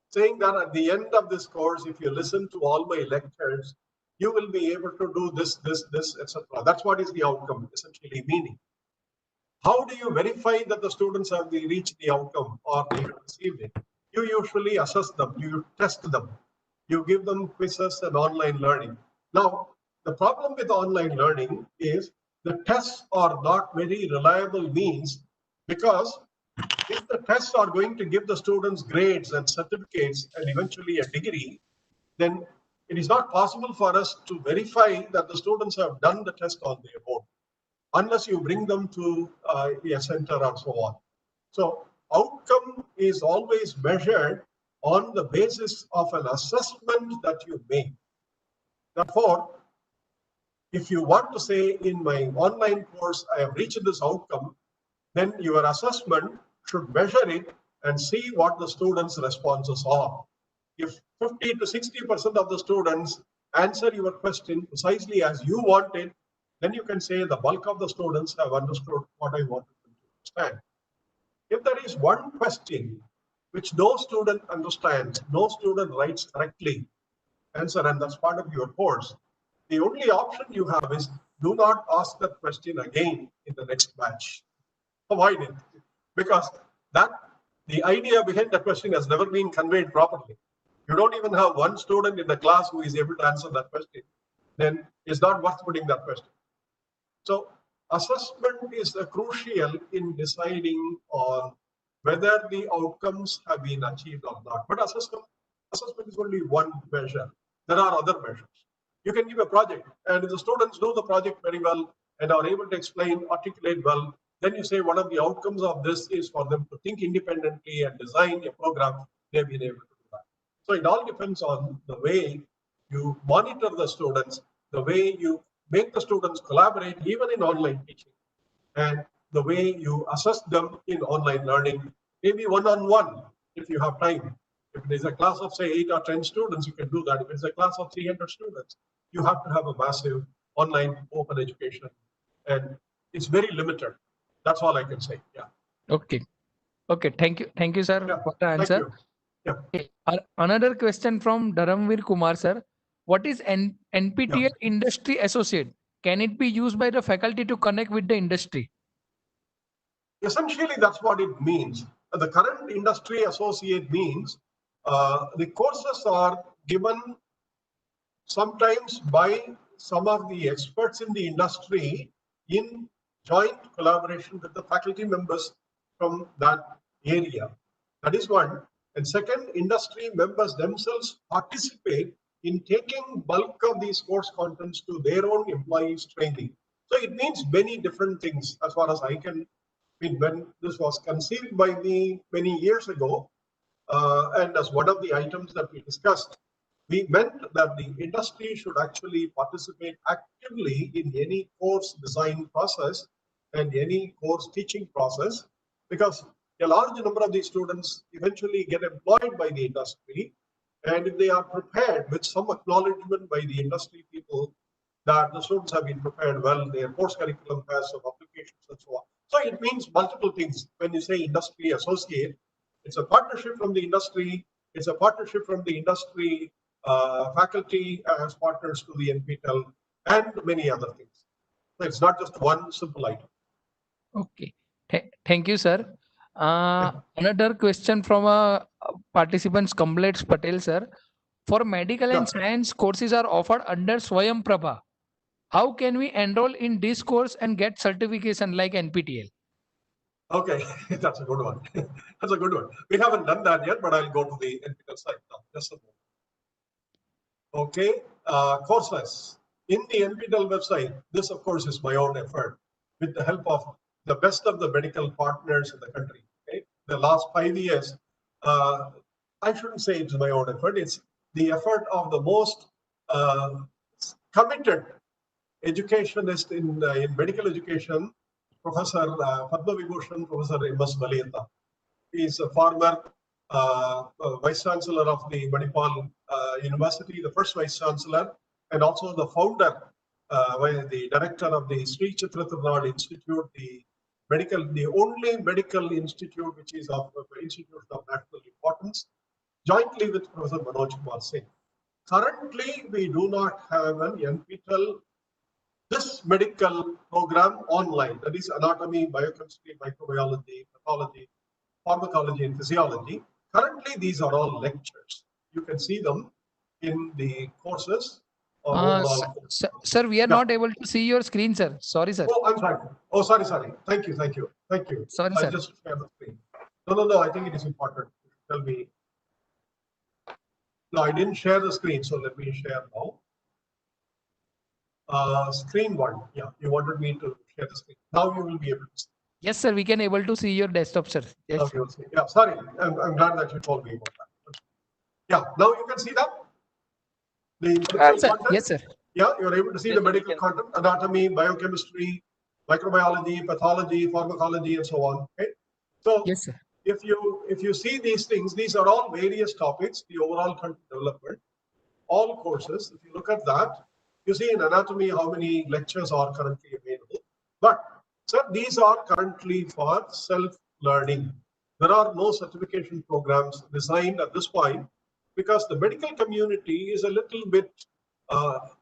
saying that at the end of this course, if you listen to all my lectures, you will be able to do this, etc. That's what is the outcome, essentially meaning. How do you verify that the students have reached the outcome or they have received it? You usually assess them, you test them, you give them quizzes and online learning. Now, the problem with online learning is the tests are not very reliable means, because if the tests are going to give the students grades and certificates and eventually a degree, then it is not possible for us to verify that the students have done the test on their own, unless you bring them to a center or so on. So outcome is always measured on the basis of an assessment that you make. Therefore, if you want to say in my online course, I have reached this outcome, then your assessment should measure it and see what the students' responses are. If 50 to 60% of the students answer your question precisely as you want it, then you can say the bulk of the students have understood what I wanted them to understand. If there is one question which no student understands, no student writes correctly answer, and that's part of your course, the only option you have is do not ask that question again in the next batch. Avoid it, because that the idea behind the question has never been conveyed properly. You don't even have one student in the class who is able to answer that question, then it's not worth putting that question. So assessment is crucial in deciding on whether the outcomes have been achieved or not. But assessment is only one measure. There are other measures. You can give a project, and if the students do the project very well and are able to explain, articulate well, then you say one of the outcomes of this is for them to think independently and design a program. They've been able to do that. So it all depends on the way you monitor the students, the way you make the students collaborate, even in online teaching, and the way you assess them in online learning, maybe one-on-one if you have time. If it is a class of, say, 8 or 10 students, you can do that. If it's a class of 300 students, you have to have a massive online open education, and it's very limited. That's all I can say. Yeah. Okay. Okay. Thank you, sir, Yeah. for the Thank answer. you. Yeah. Okay. Another question from Dharamvir Kumar, sir. What is NPTEL Yeah. Industry Associate? Can it be used by the faculty to connect with the industry? Essentially, that's what it means. The current industry associate means the courses are given sometimes by some of the experts in the industry in joint collaboration with the faculty members from that area. That is one. And second, industry members themselves participate in taking bulk of these course contents to their own employees' training. So it means many different things as far as I can. I mean, when this was conceived by me many years ago, and as one of the items that we discussed, we meant that the industry should actually participate actively in any course design process and any course teaching process, because a large number of these students eventually get employed by the industry, and if they are prepared with some acknowledgement by the industry people that the students have been prepared well, their course curriculum has some applications and so on. So it means multiple things. When you say industry associate, it's a partnership from the industry, it's a partnership from the industry faculty as partners to the NPTEL, and many other things. So it's not just one simple item. Okay. Thank you, sir. Another question from a participant, Kamlesh Patel, sir. For medical and science courses are offered under Swayam Prabha. How can we enroll in this course and get certification like NPTEL? Okay, that's a good one. That's a good one. We haven't done that yet, but I'll go to the NPTEL site now. Just a moment. Okay, courses. In the NPTEL website, this of course is my own effort with the help of the best of the medical partners in the country. Okay? The last 5 years, I shouldn't say it's my own effort, it's the effort of the most committed educationist in medical education, Professor Padma Vibhushan, Professor M.S. Valiyanda. He is a former Vice Chancellor of the Manipal University, the first Vice Chancellor, and also the founder, the director of the Sri Chitrathirunal Institute, the only medical institute which is of institute of national importance, jointly with Professor Manoj Kumar Singh. Currently, we do not have an NPTEL this medical program online, that is anatomy, biochemistry, microbiology, pathology, pharmacology, and physiology. Currently, these are all lectures. You can see them in the courses. Sir, we are not able to see your screen, sir. Sorry, sir. Oh, I'm sorry. Oh, sorry. Thank you. Sorry, I'll sir. just share the screen. No, I think it is important. Tell me. No, I didn't share the screen, so let me share now. Screen one. Yeah, you wanted me to share the screen. Now you will be able to see. Yes, sir. We can able to see your desktop, sir. Yes. Okay, we'll see. Yeah, sorry. I'm glad that you told me about that. Yeah, now you can see that. The medical sir. content. Yes, sir. Yeah, you're able to see the medical content, anatomy, biochemistry, microbiology, pathology, pharmacology, and so on. Okay. So yes, sir. If you see these things, these are all various topics, the overall content development, all courses. If you look at that, you see in anatomy how many lectures are currently available. But sir, these are currently for self-learning. There are no certification programs designed at this point because the medical community is a little bit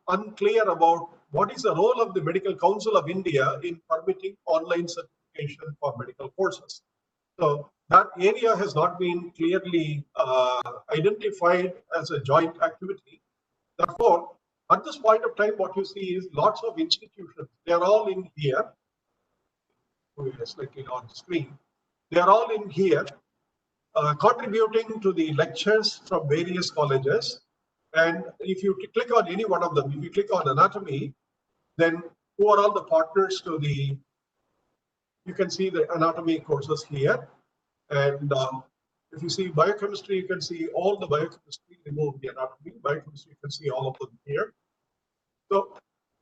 unclear about what is the role of the Medical Council of India in permitting online certification for medical courses. So that area has not been clearly identified as a joint activity. Therefore, at this point of time, what you see is lots of institutions. They are all in here. Slightly on screen. They are all in here, contributing to the lectures from various colleges. And if you click on any one of them, if you click on anatomy, then who are all the partners to the? You can see the anatomy courses here. And if you see biochemistry, you can see all the biochemistry, remove the anatomy. Biochemistry, you can see all of them here. So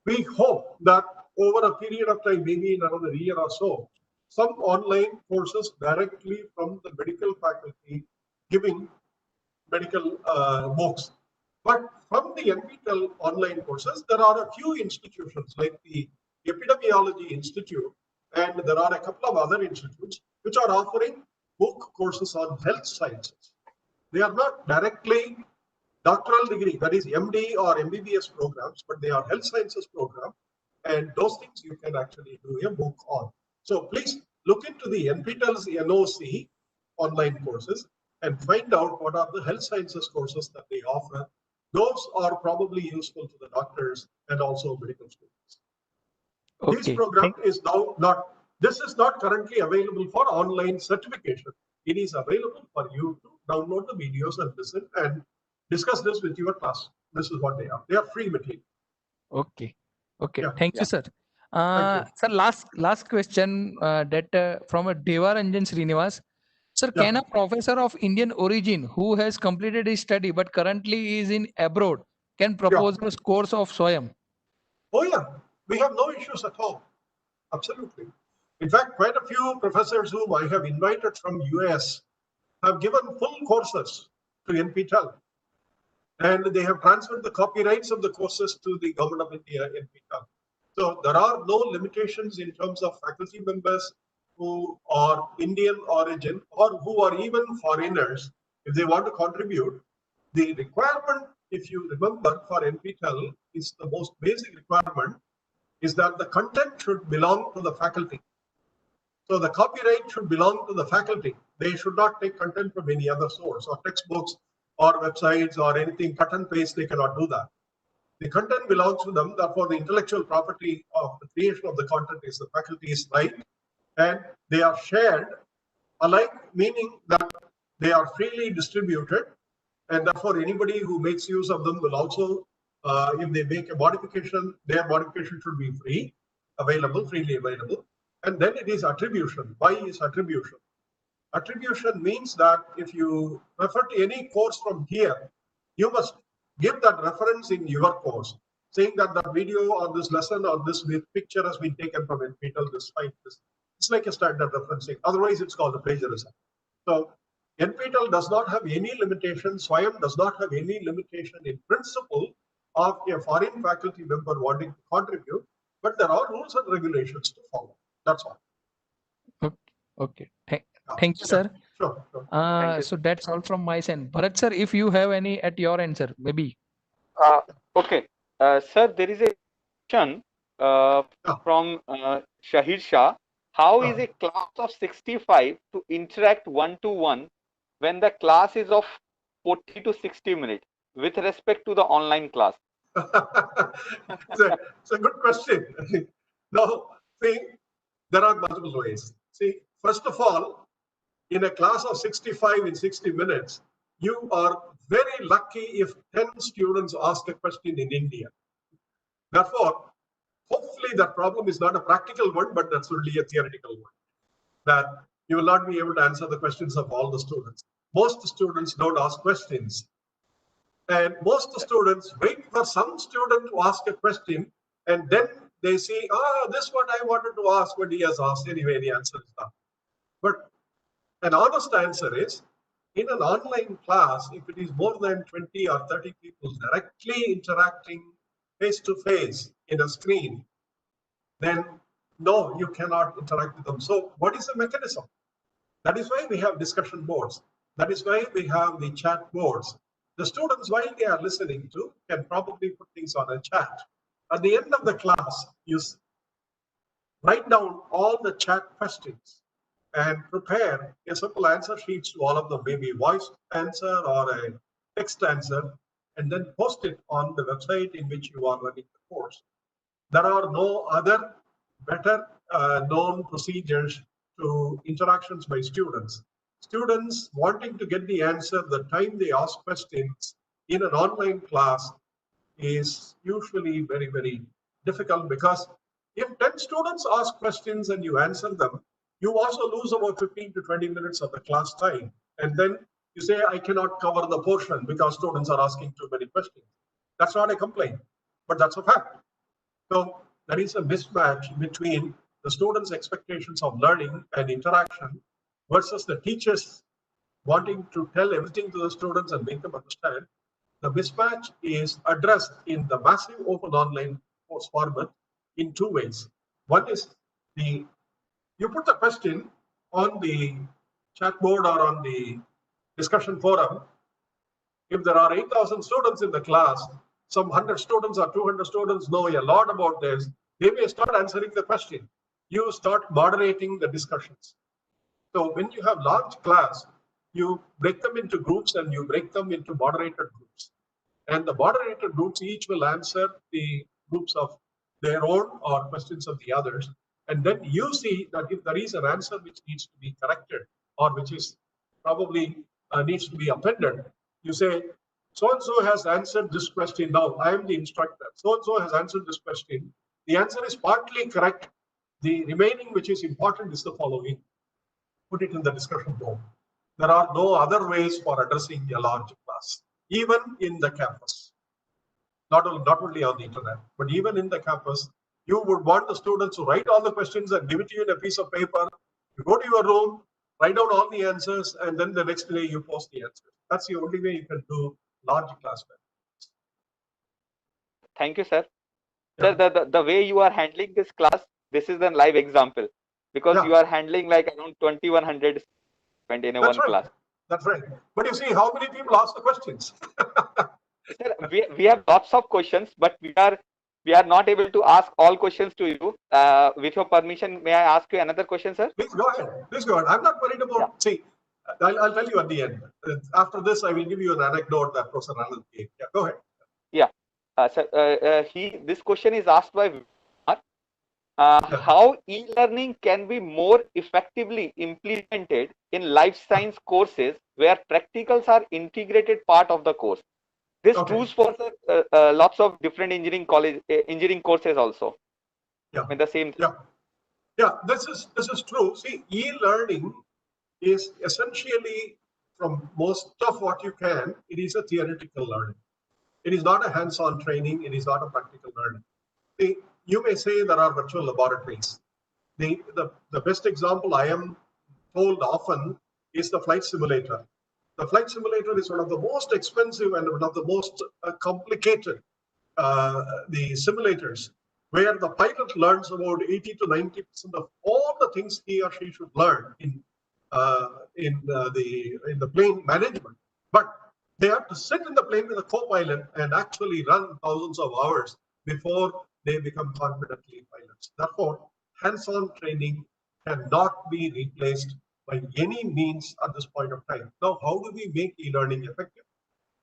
we hope that over a period of time, maybe in another year or so, some online courses directly from the medical faculty giving medical books. But from the NPTEL online courses, there are a few institutions like the Epidemiology Institute, and there are a couple of other institutes which are offering book courses on health sciences. They are not directly doctoral degree, that is MD or MBBS programs, but they are health sciences program, and those things you can actually do a book on. So please look into the NPTEL's NOC online courses and find out what are the health sciences courses that they offer. Those are probably useful to the doctors and also medical students. This Okay. program is now not, this is not currently available for online certification. It is available for you to download the videos and listen and discuss this with your class. This is what they are. They are free material. Okay. Okay. Yeah. Thank you, Yeah. sir. Thank you. Sir, last question that from a Deva Ranjan Srinivas. Sir, Yeah. can a professor of Indian origin who has completed his study but currently is in abroad can Yeah. propose a course of Swayam? Oh, yeah. We have no issues at all. Absolutely. In fact, quite a few professors whom I have invited from US have given full courses to NPTEL, and they have transferred the copyrights of the courses to the Government of India, NPTEL. So there are no limitations in terms of faculty members who are Indian origin or who are even foreigners. If they want to contribute, the requirement, if you remember, for NPTEL is the most basic requirement is that the content should belong to the faculty. So the copyright should belong to the faculty. They should not take content from any other source or textbooks or websites or anything, cut and paste. They cannot do that. The content belongs to them. Therefore, the intellectual property of the creation of the content is the faculty's right, and they are shared alike, meaning that they are freely distributed, and therefore anybody who makes use of them will also, if they make a modification, their modification should be available, freely available. And then it is attribution. Why is attribution? Attribution means that if you refer to any course from here, you must give that reference in your course, saying that the video or this lesson or this picture has been taken from NPTEL, this site. It's like a standard referencing. Otherwise, it's called a plagiarism. So NPTEL does not have any limitation. Swayam does not have any limitation in principle of a foreign faculty member wanting to contribute, but there are rules and regulations to follow. That's all. Okay. Okay. Thank you, Yeah, sir. sure, sure. Thank you. So that's all from my end. Bharat sir, if you have any at your end, sir, maybe. Uh, okay. Sir, there is a question Yeah, from Shahid Shah. How yeah. is a class of 65 to interact one-to-one when the class is of 40 to 60 minutes with respect to the online class? It's a good question. Now, see, there are multiple ways. See, first of all, in a class of 65 in 60 minutes, you are very lucky if 10 students ask a question in India. Therefore, hopefully that problem is not a practical one, but that's only a theoretical one. That you will not be able to answer the questions of all the students. Most students don't ask questions. And most students wait for some student to ask a question, and then they say, this is what I wanted to ask, but he has asked anyway, the answer is that. But an honest answer is, in an online class, if it is more than 20 or 30 people directly interacting face to face in a screen, then no, you cannot interact with them. So what is the mechanism? That is why we have discussion boards. That is why we have the chat boards. The students, while they are listening to, can probably put things on a chat. At the end of the class, you write down all the chat questions and prepare a simple answer sheets to all of them, maybe voice answer or a text answer, and then post it on the website in which you are running the course. There are no other better known procedures to interactions by students. Students wanting to get the answer the time they ask questions in an online class is usually very, very difficult, because if 10 students ask questions and you answer them, you also lose about 15 to 20 minutes of the class time. And then you say, I cannot cover the portion because students are asking too many questions. That's not a complaint, but that's a fact. So there is a mismatch between the students' expectations of learning and interaction versus the teachers wanting to tell everything to the students and make them understand. The mismatch is addressed in the massive open online course format in two ways. One is you put the question on the chat board or on the discussion forum. If there are 8,000 students in the class, some 100 students or 200 students know a lot about this, they may start answering the question. You start moderating the discussions. So when you have large class, you break them into groups and you break them into moderated groups. and the moderator groups each will answer the groups of their own or questions of the others. And then you see that if there is an answer which needs to be corrected or which is probably needs to be appended, you say, so and so has answered this question. Now I am the instructor. So and so has answered this question. The answer is partly correct. The remaining, which is important, is the following. Put it in the discussion board. There are no other ways for addressing a large class, even in the campus. Not only on the internet, but even in the campus, you would want the students to write all the questions and give it to you in a piece of paper. You go to your room, write down all the answers, and then the next day you post the answers. That's the only way you can do large class. Thank you, sir. Yeah. Sir, the way you are handling this class, this is a live example, because Yeah. you are handling like around 2100 in a That's one right. class. That's right. But you see, how many people ask the questions? Sir, we have lots of questions, but we are not able to ask all questions to you. With your permission, may I ask you another question, sir? Please go ahead. Please go ahead. I'm not worried about. Yeah. See, I'll tell you at the end. After this, I will give you an anecdote that Professor Anand gave. Yeah, go ahead. Yeah. Sir, this question is asked by how e-learning can be more effectively implemented in life science courses where practicals are integrated part of the course. This Okay. true for lots of different engineering courses also. Yeah. I mean, the same thing. Yeah. Yeah. This is true. See, e-learning is essentially, from most of what you can, it is a theoretical learning. It is not a hands-on training. It is not a practical learning. See, you may say there are virtual laboratories. The best example I am told often is the flight simulator. The flight simulator is one of the most expensive and one of the most complicated the simulators, where the pilot learns about 80 to 90% of all the things he or she should learn in the plane management. But they have to sit in the plane with a co-pilot and actually run thousands of hours before they become confidently pilots. Therefore, hands-on training cannot be replaced by any means at this point of time. Now, how do we make e-learning effective?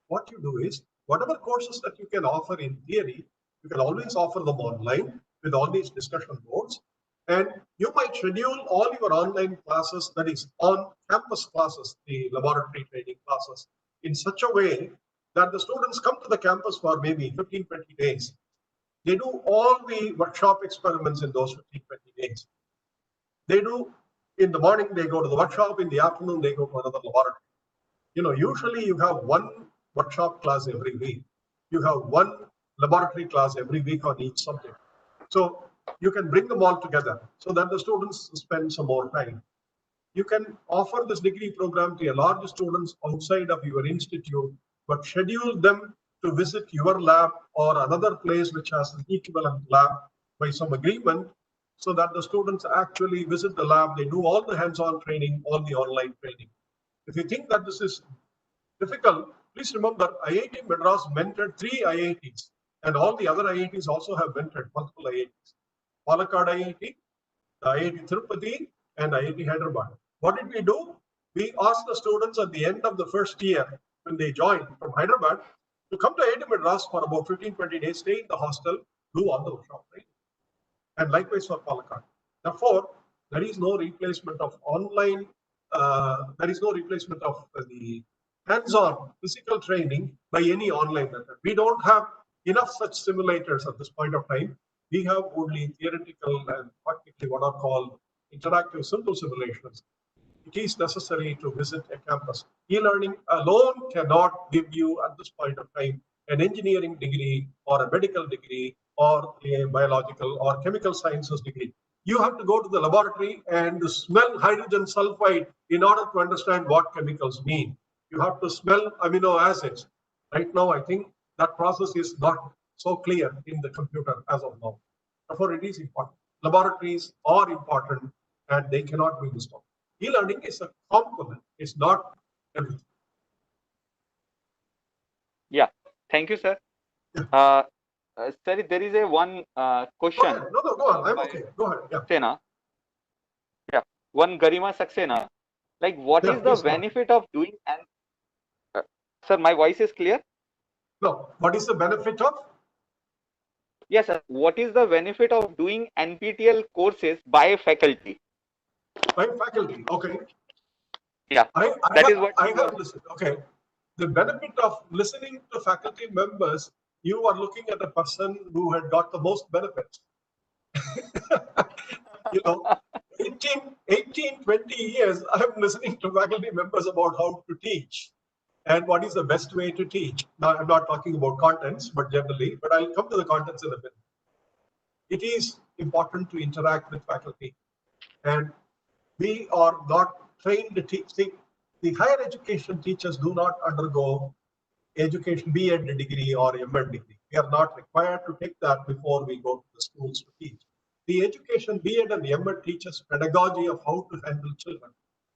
What you do is, whatever courses that you can offer in theory, you can always offer them online with all these discussion boards. And you might schedule all your online classes, that is on campus classes, the laboratory training classes, in such a way that the students come to the campus for maybe 15, 20 days. They do all the workshop experiments in those 15, 20 days. They do, in the morning, they go to the workshop, in the afternoon, they go to another laboratory. Usually you have one workshop class every week. You have one laboratory class every week on each subject. So you can bring them all together so that the students spend some more time. You can offer this degree program to a large students outside of your institute, but schedule them to visit your lab or another place which has an equivalent lab by some agreement, so that the students actually visit the lab, they do all the hands-on training, all the online training. If you think that this is difficult, please remember IIT Madras mentored 3 IITs, and all the other IITs also have mentored multiple IITs. Palakkad IIT, the IIT Tirupati, and IIT Hyderabad. What did we do? We asked the students at the end of the first year, when they joined from Hyderabad, to come to IIT Madras for about 15, 20 days, stay in the hostel, do all the workshop training. And likewise for Palakkad. Therefore, there is no replacement of online, there is no replacement of the hands-on physical training by any online method. We don't have enough such simulators at this point of time. We have only theoretical and practically what are called interactive simple simulations. It is necessary to visit a campus. E-learning alone cannot give you at this point of time an engineering degree or a medical degree or a biological or chemical sciences degree. You have to go to the laboratory and smell hydrogen sulfide in order to understand what chemicals mean. You have to smell amino acids. Right now, I think that process is not so clear in the computer as of now. Therefore, it is important. Laboratories are important and they cannot be missed out. E-learning is a component, it's not everything. Yeah, thank you, sir. Yeah. Sir, there is a one Go question. ahead. No, go on. I'm okay. Go ahead. Yeah. Saxena. Yeah, one Garima Saxena. Like, what Yeah, is the please go on. benefit of doing? And sir, my voice is clear. No, what is the benefit of? Yes, sir. What is the benefit of doing NPTEL courses by faculty? By faculty, okay. Yeah, I that have is what I he have was. listened. Okay, the benefit of listening to faculty members, you are looking at a person who had got the most benefits. You know, 20 years, I'm listening to faculty members about how to teach and what is the best way to teach. Now, I'm not talking about contents, but generally, but I'll come to the contents in a bit. It is important to interact with faculty, and we are not trained to teach. See, the higher education teachers do not undergo education, B.Ed degree or M.Ed degree. We are not required to take that before we go to the schools to teach. The education, B.Ed and M.Ed teaches pedagogy of how to handle children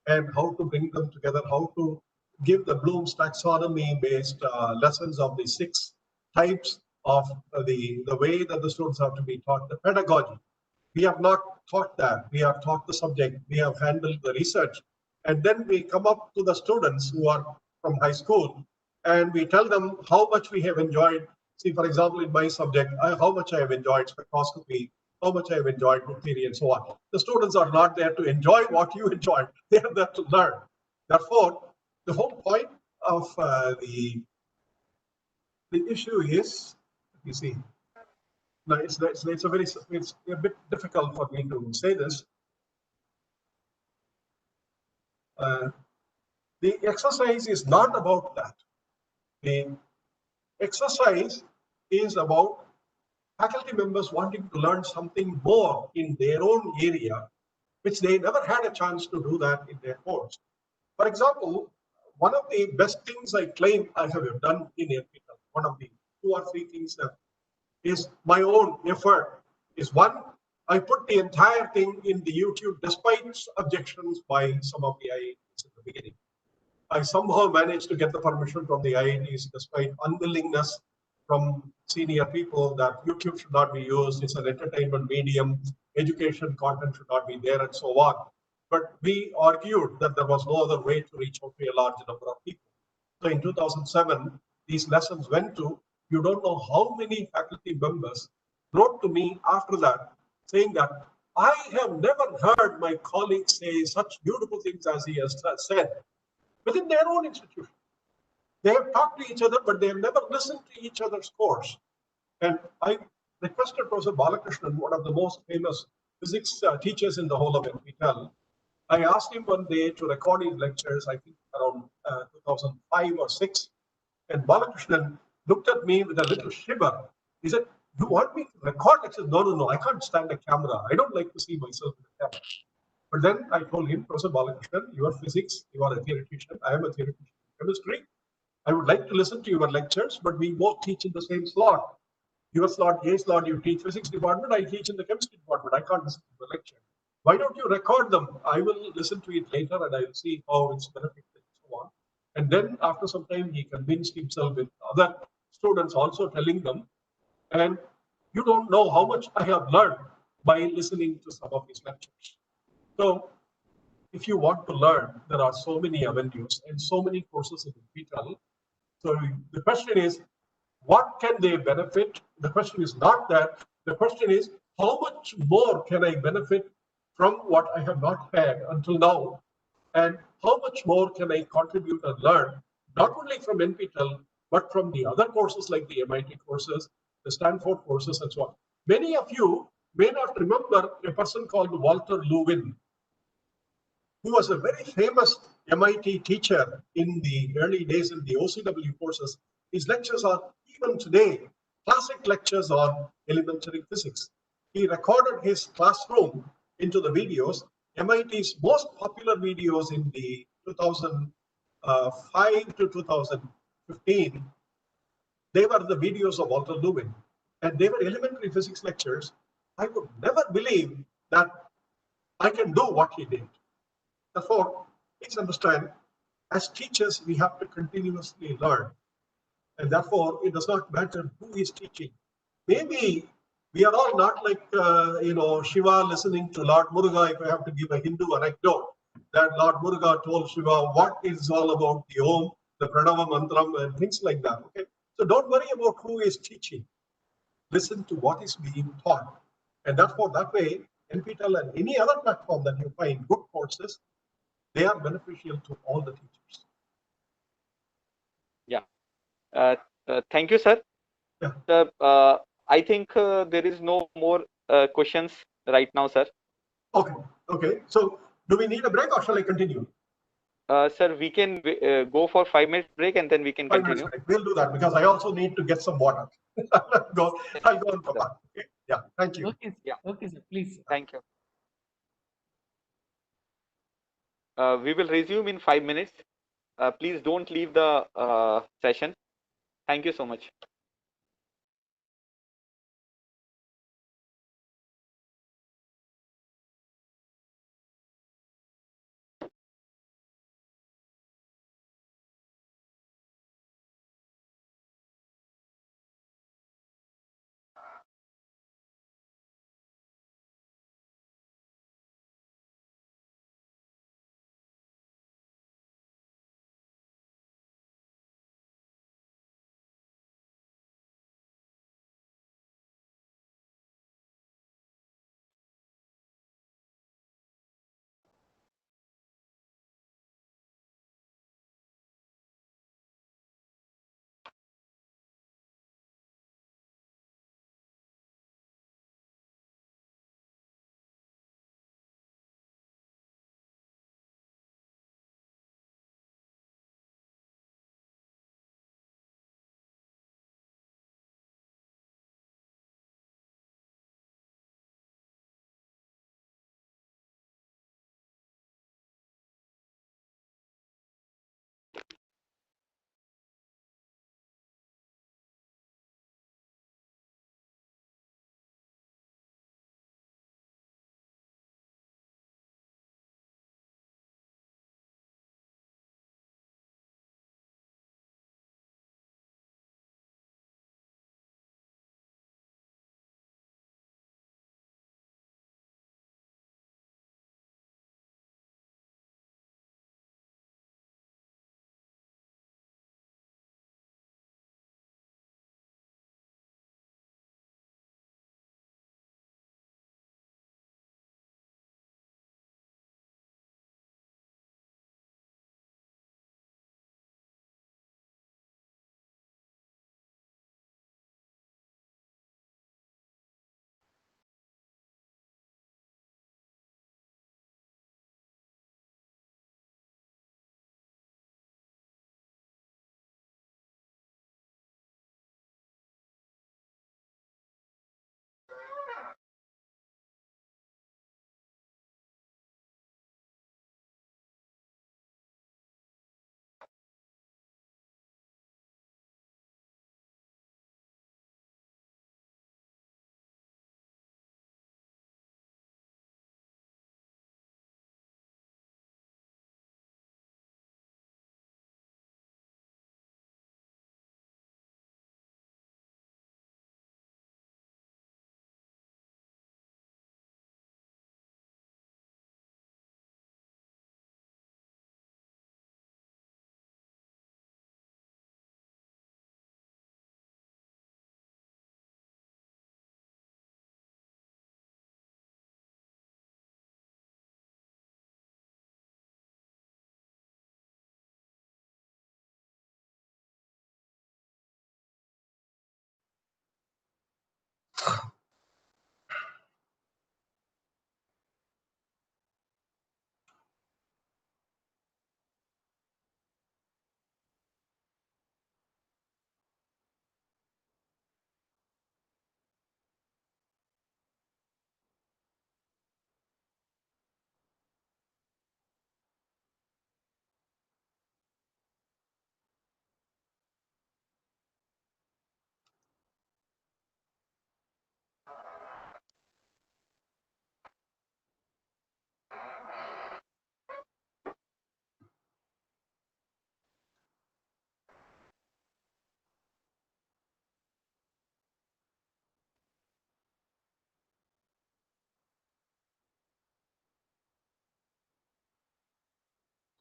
and how to bring them together, how to give the Bloom's taxonomy based lessons of the 6 types of the way that the students have to be taught, the pedagogy. We have not taught that. We have taught the subject. We have handled the research. And then we come up to the students who are from high school and we tell them how much we have enjoyed. See, for example, in my subject, how much I have enjoyed spectroscopy, how much I have enjoyed book theory, and so on. The students are not there to enjoy what you enjoyed. They are there to learn. Therefore, the whole point of the issue is, you see, now it's a bit difficult for me to say this. Uh, the exercise is not about that. The exercise is about faculty members wanting to learn something more in their own area, which they never had a chance to do that in their course. For example, one of the best things I claim I have done in NPTEL, one of the 2 or 3 things that is my own effort, is one, I put the entire thing in the YouTube despite objections by some of the IITs in the beginning. I somehow managed to get the permission from the IITs despite unwillingness from senior people that YouTube should not be used. It's an entertainment medium. Education content should not be there and so on. But we argued that there was no other way to reach out to a large number of people. So in 2007, these lessons went to, you don't know how many faculty members wrote to me after that saying that I have never heard my colleague say such beautiful things as he has said within their own institution. They have talked to each other, but they have never listened to each other's course. And I requested Professor Balakrishnan, one of the most famous physics teachers in the whole of NPTEL. I asked him one day to record his lectures, I think around 2005 or 6. And Balakrishnan looked at me with a little shiver. He said, "You want me to record lectures?" No, no, no, I can't stand a camera. I don't like to see myself in the camera. But then I told him, Professor Balakrishnan, you are physics, you are a theoretician, I am a theoretician in chemistry. I would like to listen to your lectures, but we both teach in the same slot. Your slot, A slot, you teach physics department, I teach in the chemistry department. I can't listen to the lecture. Why don't you record them? I will listen to it later and I will see how it's benefited and so on. And then after some time, he convinced himself with other students also telling them, and you don't know how much I have learned by listening to some of his lectures. So if you want to learn, there are so many avenues and so many courses in NPTEL. So the question is, what can they benefit? The question is not that. The question is, how much more can I benefit from what I have not had until now? And how much more can I contribute and learn, not only from NPTEL, but from the other courses like the MIT courses, the Stanford courses, and so on. Many of you may not remember a person called Walter Lewin, who was a very famous MIT teacher in the early days in the OCW courses. His lectures are even today classic lectures on elementary physics. He recorded his classroom into the videos. MIT's most popular videos in the 2005 to 2015, they were the videos of Walter Lewin, and they were elementary physics lectures. I would never believe that I can do what he did. Therefore, please understand, as teachers, we have to continuously learn. And therefore, it does not matter who is teaching. Maybe we are all not like, Shiva listening to Lord Muruga. If I have to give a Hindu anecdote, that Lord Muruga told Shiva what is all about the Om, the Pranava Mantram, and things like that. Okay. So don't worry about who is teaching. Listen to what is being taught. And therefore, that way, NPTEL and any other platform that you find good courses, they are beneficial to all the teachers. Yeah. Thank you, sir. Yeah. Sir, I think there is no more questions right now, sir. Okay. Okay. So do we need a break or shall I continue? Sir, we can go for 5 minutes break and then we can 5 minutes continue. break. We'll do that because I also need to get some water. I'll go on for that. Okay. Yeah. Thank you. Okay. Yeah. Okay, sir. Please. Thank you. We will resume in 5 minutes. Please don't leave the session. Thank you so much.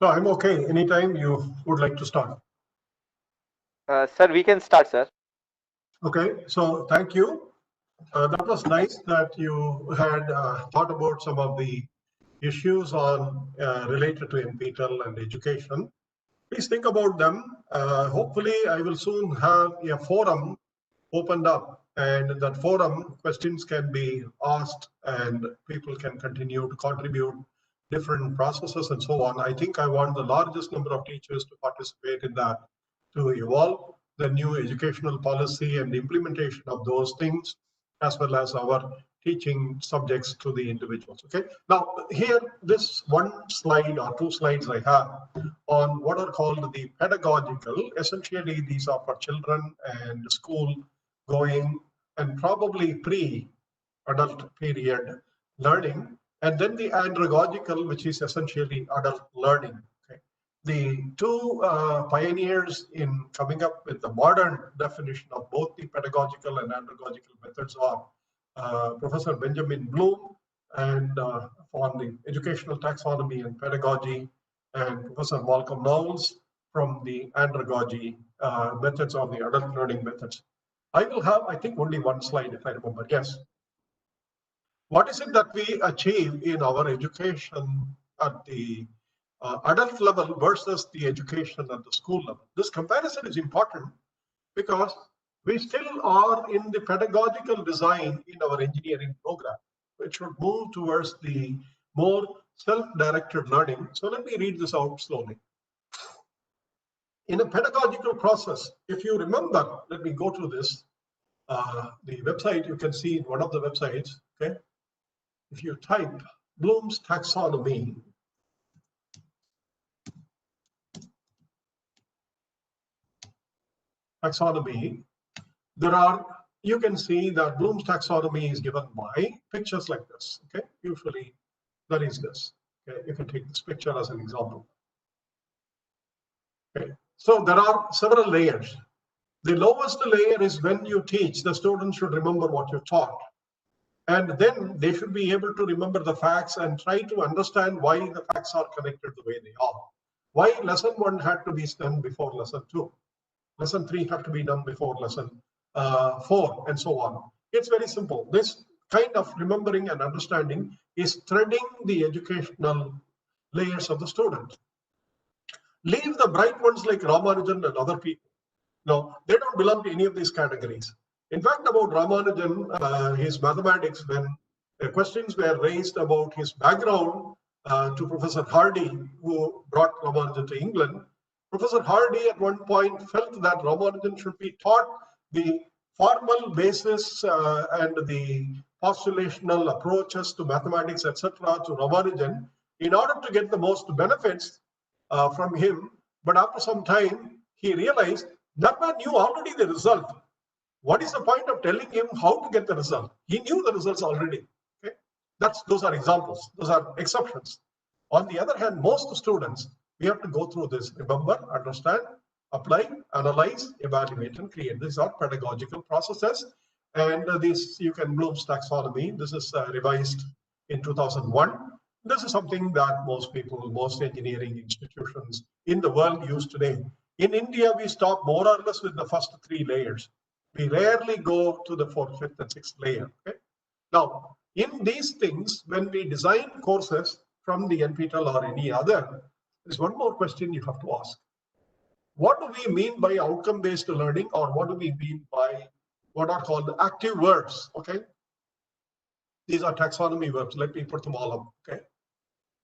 So I'm okay. Anytime you would like to start. Sir, we can start, sir. Okay, so thank you. That was nice that you had thought about some of the issues on related to NPTEL and education. Please think about them. Hopefully, I will soon have a forum opened up, and in that forum, questions can be asked and people can continue to contribute different processes and so on. I think I want the largest number of teachers to participate in that to evolve the new educational policy and the implementation of those things, as well as our teaching subjects to the individuals. Okay. Now, here, this one slide or two slides I have on what are called the pedagogical. Essentially, these are for children and school going and probably pre-adult period learning, and then the andragogical, which is essentially adult learning. Okay. The two pioneers in coming up with the modern definition of both the pedagogical and andragogical methods are Professor Benjamin Bloom and on the educational taxonomy and pedagogy, and Professor Malcolm Knowles from the andragogy methods or the adult learning methods. I will have, I think, only one slide if I remember. Yes. What is it that we achieve in our education at the adult level versus the education at the school level? This comparison is important because we still are in the pedagogical design in our engineering program, which should move towards the more self-directed learning. So let me read this out slowly. In a pedagogical process, if you remember, let me go to this, the website, you can see in one of the websites, okay? If you type Bloom's taxonomy, there are, you can see that Bloom's taxonomy is given by pictures like this, okay? Usually that is this, okay? You can take this picture as an example. Okay, so there are several layers. The lowest layer is when you teach, the students should remember what you taught. And then they should be able to remember the facts and try to understand why the facts are connected the way they are. Why lesson 1 had to be done before lesson 2. Lesson 3 had to be done before lesson 4, and so on. It's very simple. This kind of remembering and understanding is threading the educational layers of the student. Leave the bright ones like Ramanujan and other people. No, they don't belong to any of these categories. In fact, about Ramanujan, his mathematics, when questions were raised about his background to Professor Hardy, who brought Ramanujan to England, Professor Hardy at one point felt that Ramanujan should be taught the formal basis and the postulational approaches to mathematics, etc., to Ramanujan in order to get the most benefits from him. But after some time, he realized that man knew already the result. What is the point of telling him how to get the result? He knew the results already. Okay? Those are examples. Those are exceptions. On the other hand, most students, we have to go through this. Remember, understand, apply, analyze, evaluate, and create. These are pedagogical processes. And this, you can Bloom's taxonomy. This is revised in 2001. This is something that most people, most engineering institutions in the world use today. In India, we stop more or less with the first 3 layers. We rarely go to the 4th, 5th, and 6th layer. Okay? Now, in these things, when we design courses from the NPTEL or any other, there's one more question you have to ask. What do we mean by outcome-based learning, or what do we mean by what are called active verbs? Okay, these are taxonomy verbs. Let me put them all up. Okay,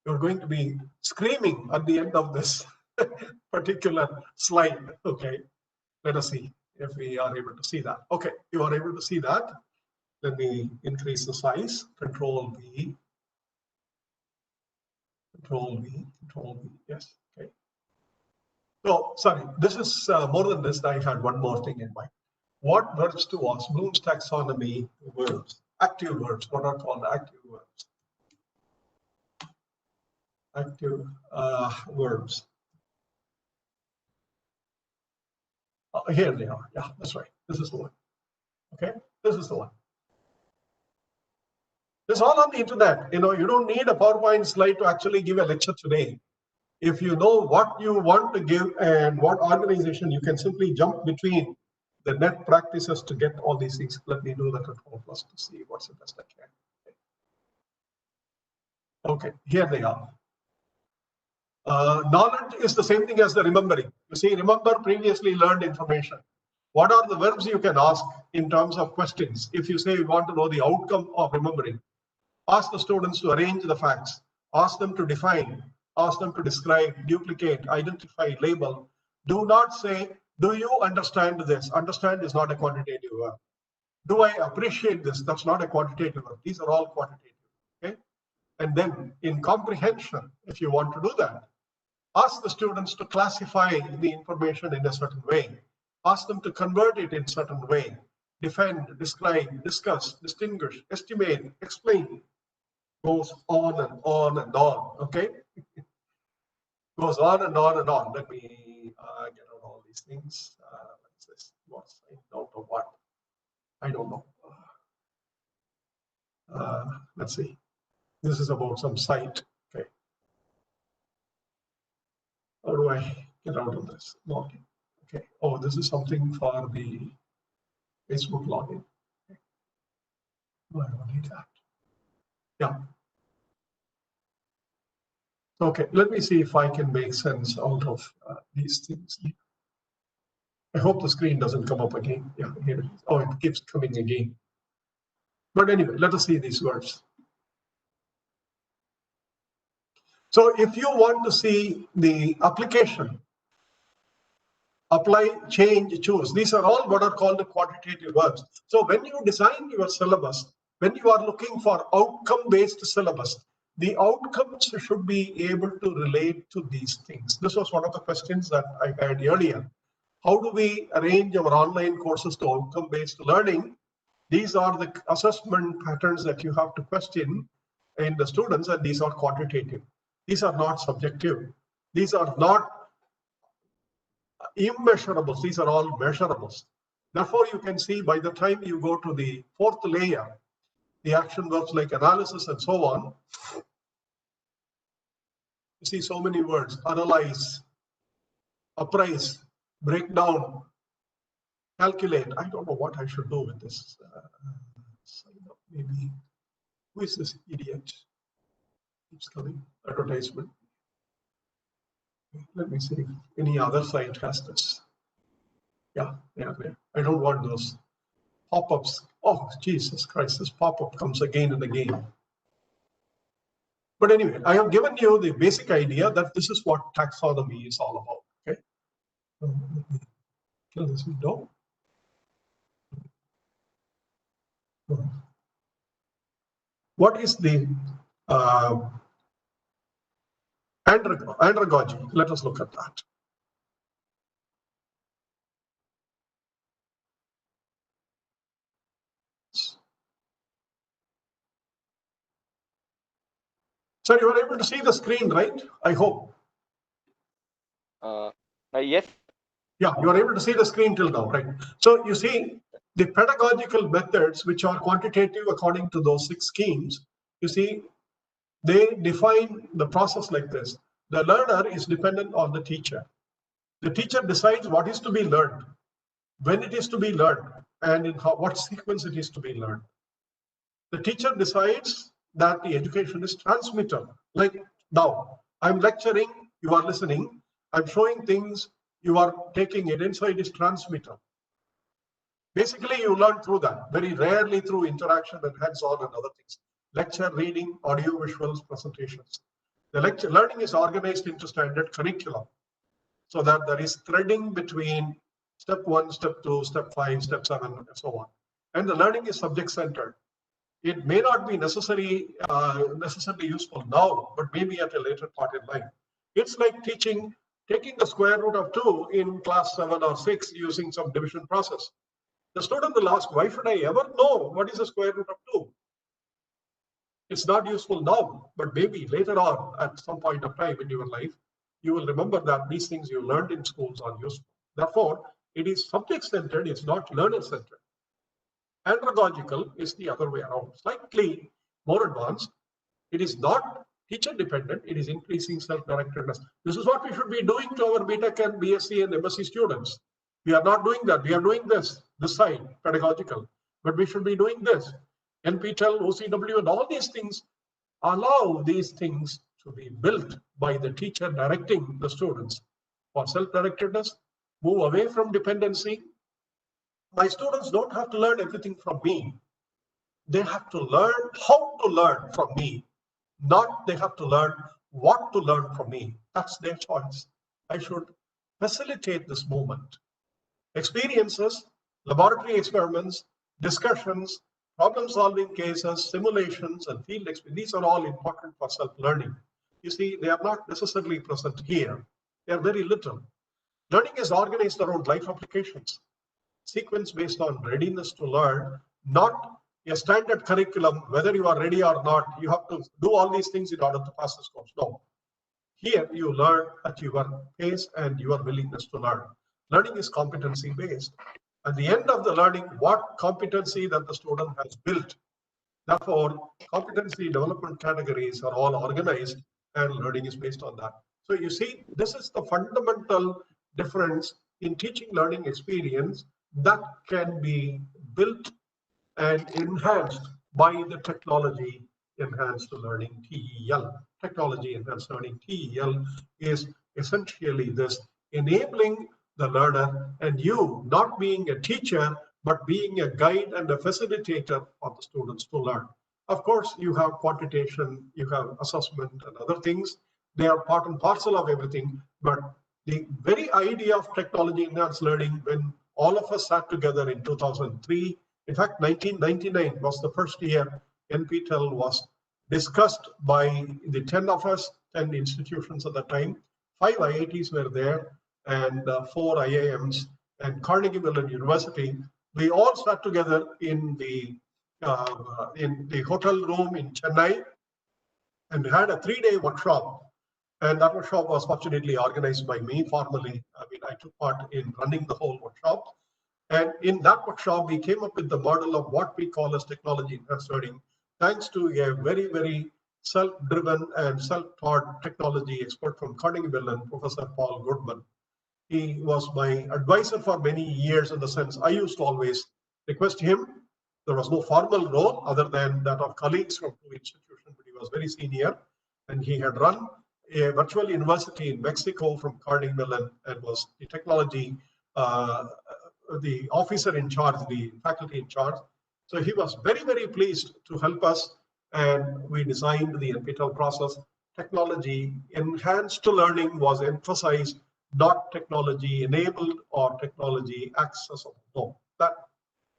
you're going to be screaming at the end of this particular slide. Okay, let us see if we are able to see that. Okay, you are able to see that. Let me increase the size. Control V. Control V. Control V. Yes. Okay. So, sorry, this is more than this. I had one more thing in mind. What verbs to us? Bloom's taxonomy verbs. Active verbs. What are called active verbs? Active verbs. Here they are. Yeah, that's right. This is the one. Okay, this is the one. It's all on the internet. You know, you don't need a PowerPoint slide to actually give a lecture today. If you know what you want to give and what organization, you can simply jump between the net practices to get all these things. Let me do the control plus to see what's the best I can. Okay, here they are. Knowledge is the same thing as the remembering. You see, remember previously learned information. What are the verbs you can ask in terms of questions? If you say you want to know the outcome of remembering, ask the students to arrange the facts, ask them to define, ask them to describe, duplicate, identify, label. Do not say, do you understand this? Understand is not a quantitative verb. Do I appreciate this? That's not a quantitative verb. These are all quantitative. Okay. And then in comprehension, if you want to do that, ask the students to classify the information in a certain way. Ask them to convert it in a certain way. Defend, describe, discuss, distinguish, estimate, explain. Goes on and on and on, okay? Goes on and on and on. Let me get out all these things. What's this? What's out of what? I don't know. Let's see. This is about some site, okay? How do I get out of this? Login. Okay. Oh, this is something for the Facebook login. Okay. Oh, I don't need that. Yeah. Okay, let me see if I can make sense out of these things. I hope the screen doesn't come up again. Yeah, here it is. Oh, it keeps coming again. But anyway, let us see these words. So if you want to see the application, apply, change, choose, these are all what are called the quantitative verbs. So when you design your syllabus, when you are looking for outcome-based syllabus, the outcomes should be able to relate to these things. This was one of the questions that I had earlier. How do we arrange our online courses to outcome-based learning? These are the assessment patterns that you have to question in the students, and these are quantitative. These are not subjective. These are not immeasurables. These are all measurables. Therefore, you can see by the time you go to the fourth layer, the action verbs like analysis and so on, you see so many words: analyze, appraise, break down, calculate. I don't know what I should do with this. Maybe, who is this idiot? Keeps coming. Advertisement. Let me see if any other site has this. Yeah. I don't want those pop-ups. Oh, Jesus Christ, this pop-up comes again and again. But anyway, I have given you the basic idea that this is what taxonomy is all about. Okay. Let me kill this window. What is the andragogy? Let us look at that. So you are able to see the screen, right? I hope. Yes. Yeah, you are able to see the screen till now, right? So you see the pedagogical methods, which are quantitative according to those 6 schemes, you see, they define the process like this. The learner is dependent on the teacher. The teacher decides what is to be learned, when it is to be learned, and in what sequence it is to be learned. The teacher decides that the education is transmittal. Like now, I'm lecturing, you are listening, I'm showing things, you are taking it in, so it is transmittal. Basically, you learn through that, very rarely through interaction and hands-on and other things. Lecture, reading, audio, visuals, presentations. The lecture learning is organized into standard curriculum, so that there is threading between step 1, step 2, step 5, step 7, and so on. And the learning is subject-centered. It may not be necessarily useful now, but maybe at a later part in life. It's like taking the square root of 2 in class 7 or 6 using some division process. The student will ask, why should I ever know what is the square root of 2? It's not useful now, but maybe later on at some point of time in your life, you will remember that these things you learned in schools are useful. Therefore, it is subject-centered, it's not learner-centered. Andragogical is the other way around, slightly more advanced. It is not teacher dependent, it is increasing self-directedness. This is what we should be doing to our BTech and BSc and MSc students. We are not doing that. We are doing this side, pedagogical, but we should be doing this. NPTEL, OCW, and all these things allow these things to be built by the teacher directing the students for self-directedness, move away from dependency. My students don't have to learn everything from me. They have to learn how to learn from me, not they have to learn what to learn from me. That's their choice. I should facilitate this movement. Experiences, laboratory experiments, discussions, problem-solving cases, simulations, and field experience, these are all important for self-learning. You see, they are not necessarily present here. They are very little. Learning is organized around life applications, sequence based on readiness to learn, not a standard curriculum, whether you are ready or not, you have to do all these things in order to pass this course. No. Here you learn at your pace and your willingness to learn. Learning is competency based. At the end of the learning, what competency that the student has built. Therefore, competency development categories are all organized and learning is based on that. So you see, this is the fundamental difference in teaching learning experience that can be built and enhanced by the technology enhanced learning TEL. Technology enhanced learning TEL is essentially this, enabling the learner and you not being a teacher, but being a guide and a facilitator for the students to learn. Of course, you have quantitation, you have assessment and other things. They are part and parcel of everything, but the very idea of technology enhanced learning, when all of us sat together in 2003, in fact, 1999 was the first year NPTEL was discussed by the 10 of us, 10 institutions at the time. 5 IITs were there and 4 IIMs and Carnegie Mellon University. We all sat together in the hotel room in Chennai and had a 3-day workshop. And that workshop was fortunately organized by me formally. I mean, I took part in running the whole workshop. And in that workshop, we came up with the model of what we call as technology enhanced learning, thanks to a very, very self-driven and self-taught technology expert from Carnegie Mellon, Professor Paul Goodman. He was my advisor for many years in the sense I used to always request him. There was no formal role other than that of colleagues from two institutions, but he was very senior. And he had run a virtual university in Mexico from Carnegie Mellon and was the technology the officer in charge, the faculty in charge. So he was very, very pleased to help us. And we designed the NPTEL process. Technology enhanced learning was emphasized, not technology enabled or technology accessible. No, that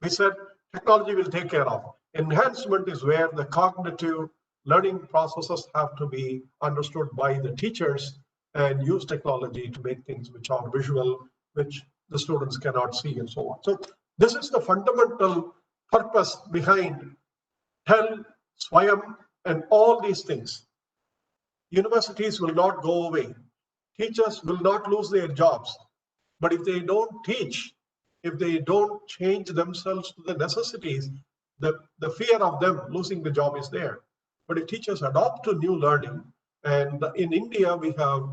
we said technology will take care of. Enhancement is where the cognitive learning processes have to be understood by the teachers and use technology to make things which are visual, which the students cannot see and so on. So this is the fundamental purpose behind TEL, SWAYAM, and all these things. Universities will not go away. Teachers will not lose their jobs. But if they don't teach, if they don't change themselves to the necessities, the fear of them losing the job is there. But if teachers adopt to new learning, and in India, we have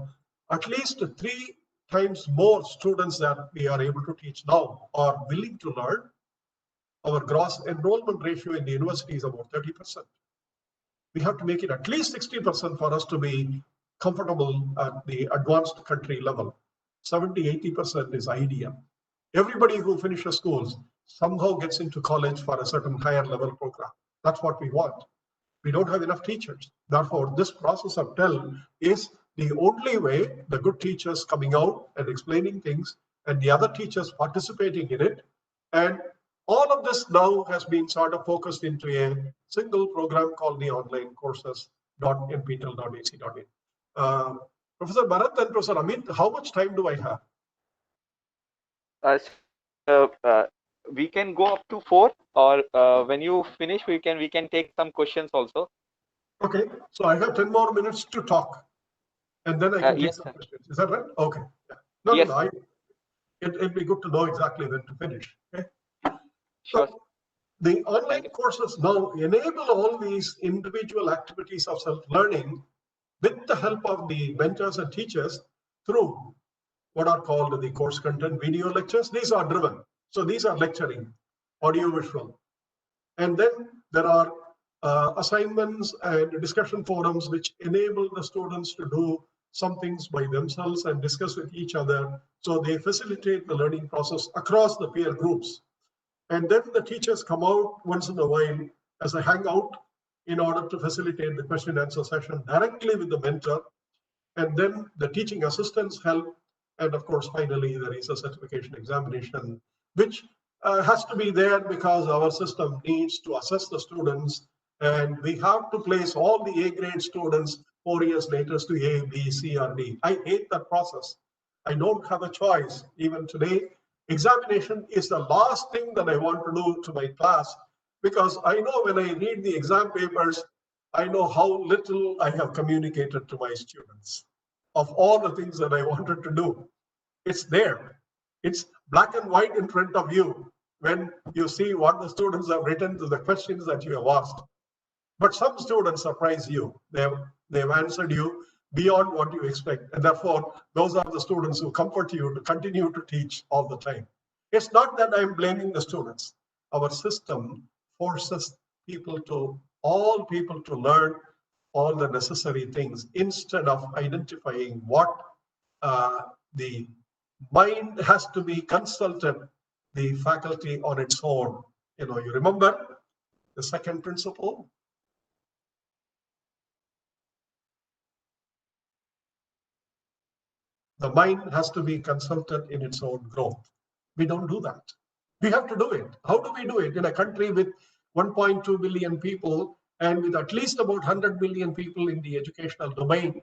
at least 3 times more students that we are able to teach now are willing to learn. Our gross enrollment ratio in the university is about 30%. We have to make it at least 60% for us to be comfortable at the advanced country level. 70-80% is ideal. Everybody who finishes schools somehow gets into college for a certain higher level program. That's what we want. We don't have enough teachers. Therefore, this process of TEL is the only way the good teachers coming out and explaining things and the other teachers participating in it. And all of this now has been sort of focused into a single program called the online courses.nptel.ac.in. Professor Bharat and Professor Amit, how much time do I have? We can go up to 4, or when you finish, we can take some questions also. Okay, so I have 10 more minutes to talk, and then I can take yes, some sir. questions. Is that right? Okay. Yeah. No, yes, no, it'd be good to know exactly when to finish. Okay. sure. So the online courses now enable all these individual activities of self-learning with the help of the mentors and teachers through what are called the course content video lectures. These are driven. So these are lecturing, audio visual. And then there are assignments and discussion forums which enable the students to do some things by themselves and discuss with each other. So they facilitate the learning process across the peer groups. And then the teachers come out once in a while as a hangout in order to facilitate the question and answer session directly with the mentor. And then the teaching assistants help. And of course, finally, there is a certification examination, which has to be there because our system needs to assess the students. And we have to place all the A grade students 4 years later to A, B, C, or D. I hate that process. I don't have a choice. Even today, examination is the last thing that I want to do to my class, because I know when I read the exam papers, I know how little I have communicated to my students of all the things that I wanted to do. It's there. It's black and white in front of you when you see what the students have written to the questions that you have asked. But some students surprise you. They've answered you beyond what you expect. And therefore, those are the students who comfort you to continue to teach all the time. It's not that I'm blaming the students. Our system forces all people to learn all the necessary things instead of identifying what the mind has to be consulted, the faculty on its own. You remember the second principle? The mind has to be consulted in its own growth. We don't do that. We have to do it. How do we do it in a country with 1.2 billion people and with at least about 100 million people in the educational domain?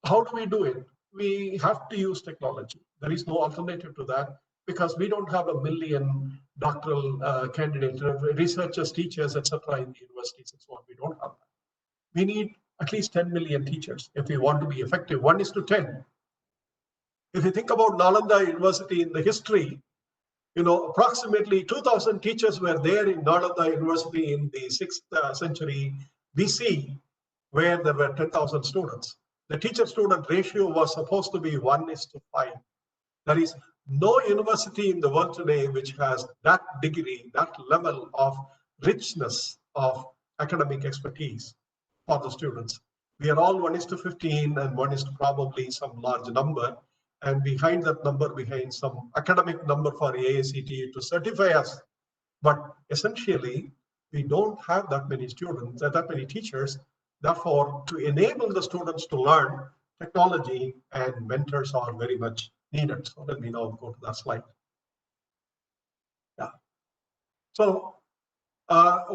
How do we do it? We have to use technology. There is no alternative to that, because we don't have a million doctoral candidates, researchers, teachers, etc. in the universities and so on. We don't have that. We need at least 10 million teachers if we want to be effective. 1:10. If you think about Nalanda University in the history, approximately 2,000 teachers were there in Nalanda University in the 6th century BC, where there were 10,000 students. The teacher-student ratio was supposed to be 1:5. There is no university in the world today which has that degree, that level of richness of academic expertise for the students. We are all 1:15 and 1 is to probably some large number. And behind that number, behind some academic number for AICTE to certify us. But essentially, we don't have that many students, that many teachers. Therefore, to enable the students to learn, technology and mentors are very much needed. So let me now go to that slide. Yeah. So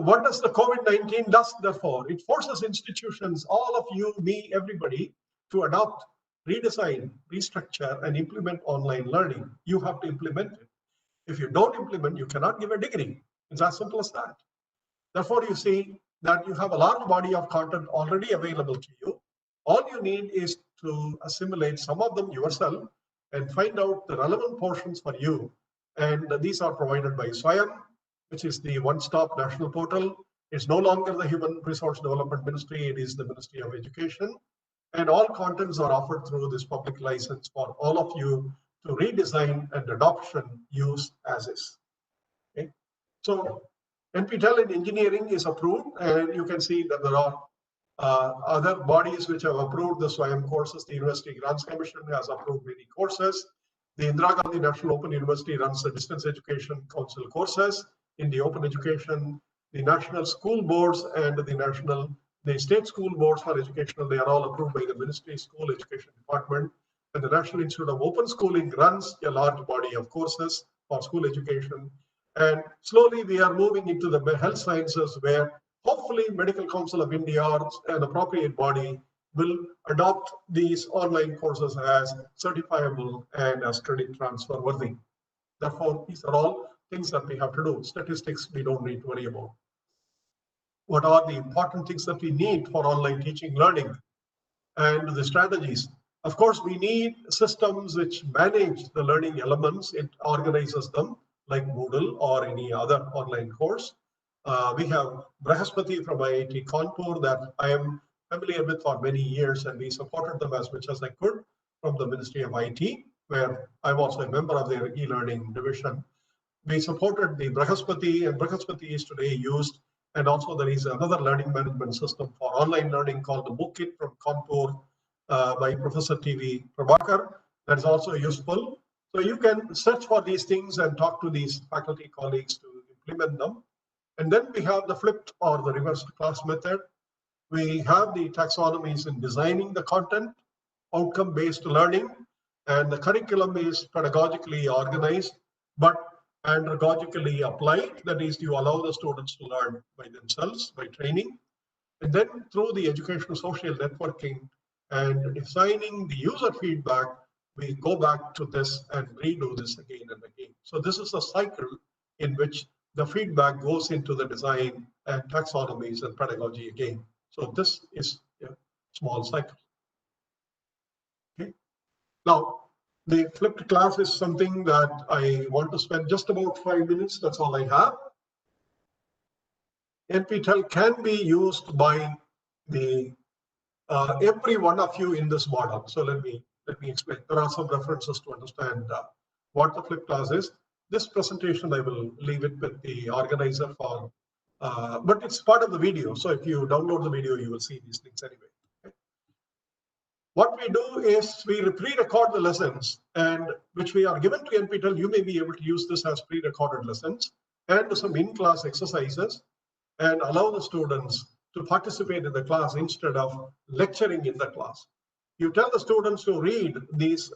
what does the COVID-19 does, therefore? It forces institutions, all of you, me, everybody, to adopt, redesign, restructure, and implement online learning. You have to implement it. If you don't implement, you cannot give a degree. It's as simple as that. Therefore, you see that you have a large body of content already available to you. All you need is to assimilate some of them yourself and find out the relevant portions for you. And these are provided by SWAYAM, which is the one-stop national portal. It's no longer the Human Resource Development Ministry, it is the Ministry of Education. And all contents are offered through this public license for all of you to redesign and adoption use as is. Okay? So NPTEL in engineering is approved, and you can see that there are other bodies which have approved the SWAYAM courses. The University Grants Commission has approved many courses. The Indira Gandhi National Open University runs the Distance Education Council courses in the open education. The national school boards and the state school boards for educational, they are all approved by the Ministry School Education Department. And the National Institute of Open Schooling runs a large body of courses for school education. And slowly we are moving into the health sciences, where hopefully Medical Council of India or an appropriate body will adopt these online courses as certifiable and as credit transfer worthy. Therefore, these are all things that we have to do. Statistics, we don't need to worry about. What are the important things that we need for online teaching learning and the strategies? Of course, we need systems which manage the learning elements. It organizes them like Moodle or any other online course. We have Brahaspati from IIT Kanpur that I am familiar with for many years, and we supported them as much as I could from the Ministry of IT, where I'm also a member of their e-learning division. We supported the Brahaspati, and Brahaspati is today used. And also there is another learning management system for online learning called the Bookit from Kanpur by Professor T.V. Prabhakar. That is also useful. So you can search for these things and talk to these faculty colleagues to implement them. And then we have the flipped or the reversed class method. We have the taxonomies in designing the content, outcome-based learning, and the curriculum is pedagogically organized, but andragogically applied. That is, you allow the students to learn by themselves, by training. And then through the educational social networking and designing the user feedback, we go back to this and redo this again and again. So this is a cycle in which the feedback goes into the design and taxonomies and pedagogy again. So this is a small cycle. Okay. Now, the flipped class is something that I want to spend just about 5 minutes. That's all I have. NPTEL can be used by the every one of you in this model. So let me explain. There are some references to understand what the flipped class is. This presentation, I will leave it with the organizer for, but it's part of the video. So if you download the video, you will see these things anyway. Okay. What we do is we pre-record the lessons, and which we are given to NPTEL. You may be able to use this as pre-recorded lessons and some in-class exercises, and allow the students to participate in the class instead of lecturing in the class. You tell the students to read these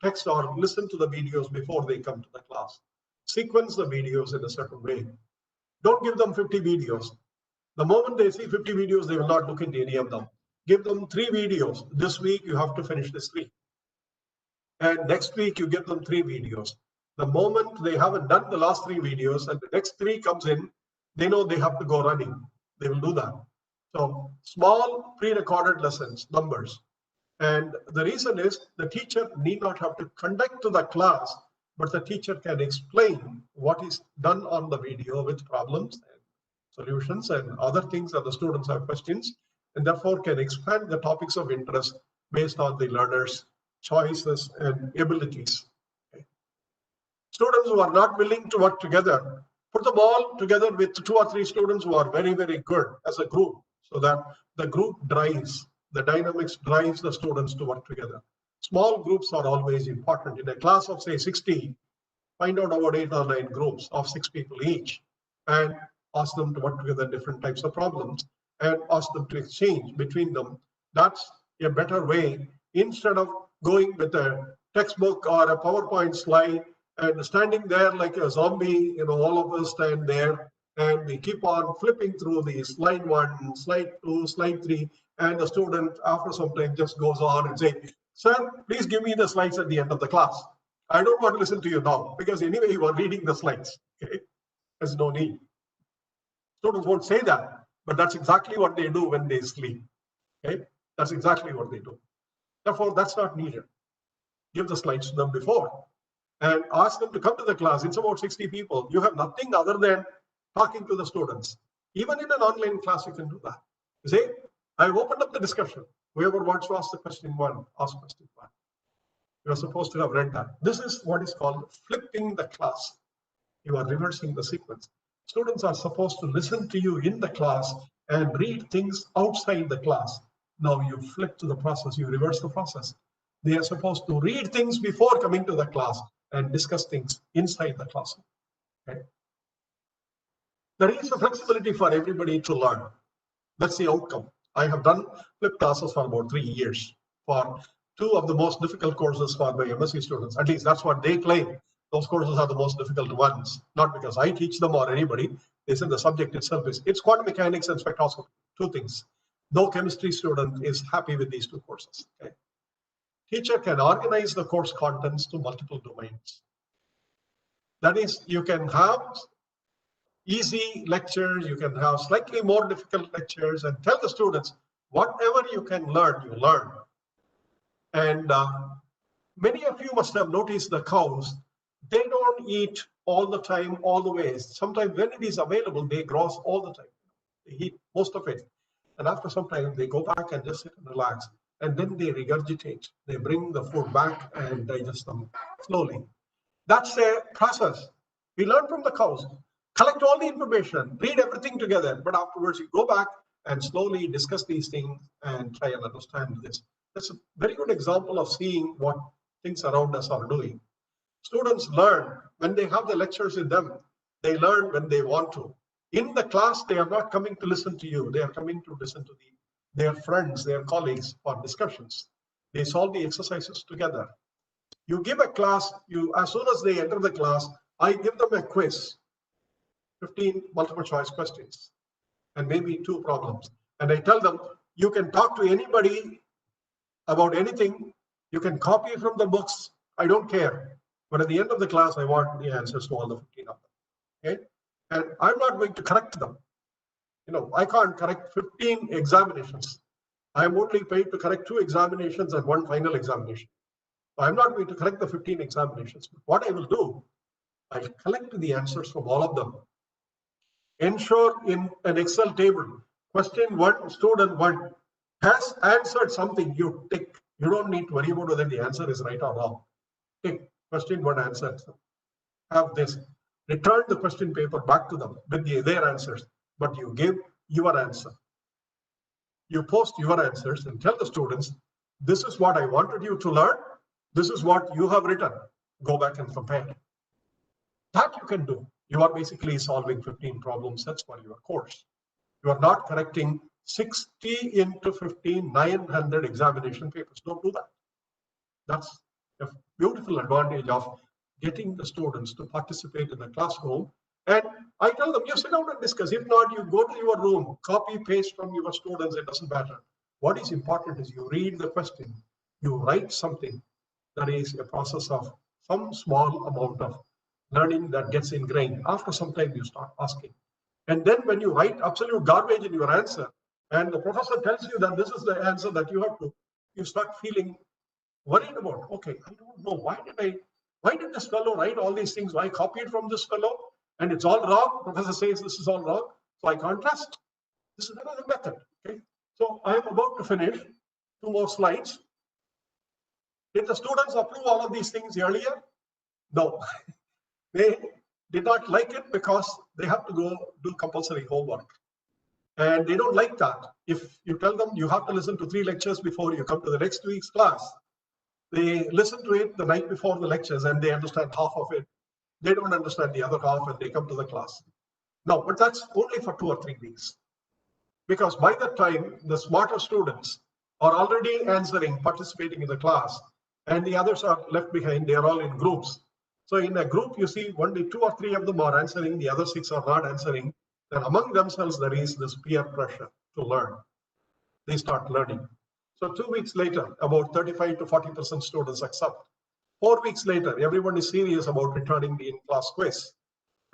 texts or listen to the videos before they come to the class. Sequence the videos in a certain way. Don't give them 50 videos. The moment they see 50 videos, they will not look into any of them. Give them 3 videos. This week, you have to finish this 3. And next week, you give them 3 videos. The moment they haven't done the last 3 videos and the next 3 comes in, they know they have to go running. They will do that. So small pre-recorded lessons, numbers. And the reason is the teacher need not have to conduct to the class, but the teacher can explain what is done on the video with problems and solutions and other things that the students have questions, and therefore can expand the topics of interest based on the learner's choices and abilities. Okay. Students who are not willing to work together, put them all together with 2 or 3 students who are very, very good as a group, so that the group drives, the dynamics drives the students to work together. Small groups are always important. In a class of say 60, find out about 8 or 9 groups of 6 people each and ask them to work together different types of problems and ask them to exchange between them. That's a better way instead of going with a textbook or a PowerPoint slide and standing there like a zombie. All of us stand there and we keep on flipping through the slide 1, slide 2, slide 3, and the student after some time just goes on and say, "Sir, please give me the slides at the end of the class. I don't want to listen to you now because anyway you are reading the slides." Okay? There's no need. Students won't say that, but that's exactly what they do when they sleep. Okay? That's exactly what they do. Therefore, that's not needed. Give the slides to them before and ask them to come to the class. It's about 60 people. You have nothing other than talking to the students. Even in an online class, you can do that. You say, I've opened up the discussion. Whoever wants to ask the question 1, ask question 1. You're supposed to have read that. This is what is called flipping the class. You are reversing the sequence. Students are supposed to listen to you in the class and read things outside the class. Now you flip to the process, you reverse the process. They are supposed to read things before coming to the class and discuss things inside the classroom. Okay? There is a flexibility for everybody to learn. That's the outcome. I have done flipped classes for about 3 years for 2 of the most difficult courses for my MSc students. At least that's what they claim. Those courses are the most difficult ones, not because I teach them or anybody. They said the subject itself it's quantum mechanics and spectroscopy, 2 things. No chemistry student is happy with these 2 courses. Okay? Teacher can organize the course contents to multiple domains. That is, you can have easy lectures, you can have slightly more difficult lectures, and tell the students, whatever you can learn, you learn. And many of you must have noticed the cows. They don't eat all the time, all the way. Sometimes when it is available, they grouse all the time. They eat most of it. And after some time, they go back and just sit and relax. And then they regurgitate. They bring the food back and digest them slowly. That's a process. We learn from the cows, collect all the information, read everything together, but afterwards you go back and slowly discuss these things and try and understand this. That's a very good example of seeing what things around us are doing. Students learn when they have the lectures in them. They learn when they want to. In the class, they are not coming to listen to you. They are coming to listen to their friends, their colleagues for discussions. They solve the exercises together. You give a class, as soon as they enter the class, I give them a quiz, 15 multiple choice questions, and maybe 2 problems. And I tell them, you can talk to anybody about anything. You can copy from the books. I don't care. But at the end of the class, I want the answers to all the 15 of them. Okay? And I'm not going to correct them. I can't correct 15 examinations. I'm only paid to correct 2 examinations and 1 final examination. So I'm not going to correct the 15 examinations. But what I will do, I'll collect the answers from all of them. Ensure in an Excel table, question 1, student 1 has answered something, you tick. You don't need to worry about whether the answer is right or wrong. Tick, question 1 answered. Have this. Return the question paper back to them with their answers, but you give your answer. You post your answers and tell the students, this is what I wanted you to learn. This is what you have written. Go back and compare. That you can do. You are basically solving 15 problem sets for your course. You are not correcting 60 into 15, 900 examination papers. Don't do that. That's a beautiful advantage of getting the students to participate in the classroom. And I tell them, you sit down and discuss. If not, you go to your room, copy, paste from your students. It doesn't matter. What is important is you read the question, you write something. That is a process of some small amount of learning that gets ingrained. After some time, you start asking. And then when you write absolute garbage in your answer, and the professor tells you that this is the answer that you have to, you start feeling worried about, okay, I don't know, why did this fellow write all these things? I copied from this fellow and it's all wrong. Professor says this is all wrong, so I can't trust. This is another method, okay? So I am about to finish, 2 more slides. Did the students approve all of these things earlier? No, they did not like it because they have to go do compulsory homework. And they don't like that. If you tell them you have to listen to 3 lectures before you come to the next week's class, they listen to it the night before the lectures and they understand half of it. They don't understand the other half and they come to the class. No, but that's only for 2 or 3 weeks. Because by that time, the smarter students are already answering, participating in the class, and the others are left behind. They are all in groups. So in a group, you see only 2 or 3 of them are answering, the other 6 are not answering. Then among themselves, there is this peer pressure to learn. They start learning. So 2 weeks later, about 35 to 40% students accept. 4 weeks later, everyone is serious about returning the in-class quiz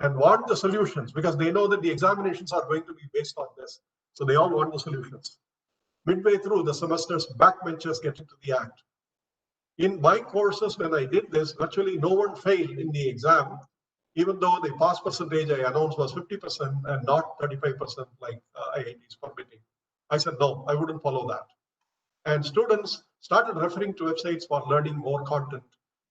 and want the solutions because they know that the examinations are going to be based on this. So they all want the solutions. Midway through the semesters, backbenchers get into the act. In my courses, when I did this, virtually no one failed in the exam, even though the pass percentage I announced was 50% and not 35% like IIT is permitting. I said, no, I wouldn't follow that. And students started referring to websites for learning more content.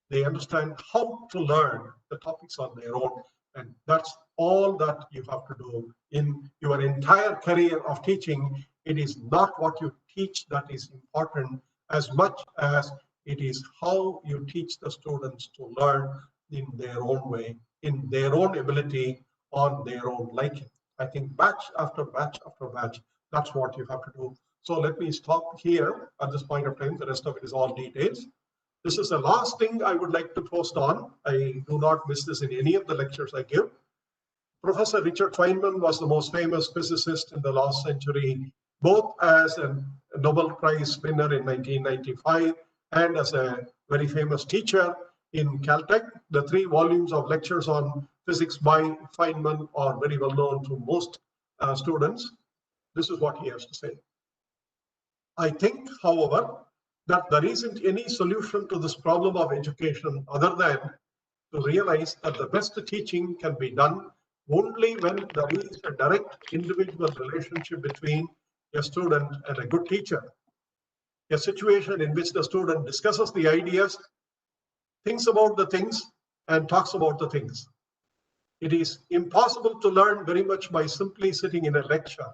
They understand how to learn the topics on their own. And that's all that you have to do in your entire career of teaching. It is not what you teach that is important as much as it is how you teach the students to learn in their own way, in their own ability, on their own liking. I think batch after batch after batch, that's what you have to do. So let me stop here at this point of time. The rest of it is all details. This is the last thing I would like to post on. I do not miss this in any of the lectures I give. Professor Richard Feynman was the most famous physicist in the last century, both as a Nobel Prize winner in 1995 and as a very famous teacher in Caltech. The 3 volumes of lectures on physics by Feynman are very well known to most students. This is what he has to say. I think, however, that there isn't any solution to this problem of education other than to realize that the best teaching can be done only when there is a direct individual relationship between a student and a good teacher. A situation in which the student discusses the ideas, thinks about the things, and talks about the things. It is impossible to learn very much by simply sitting in a lecture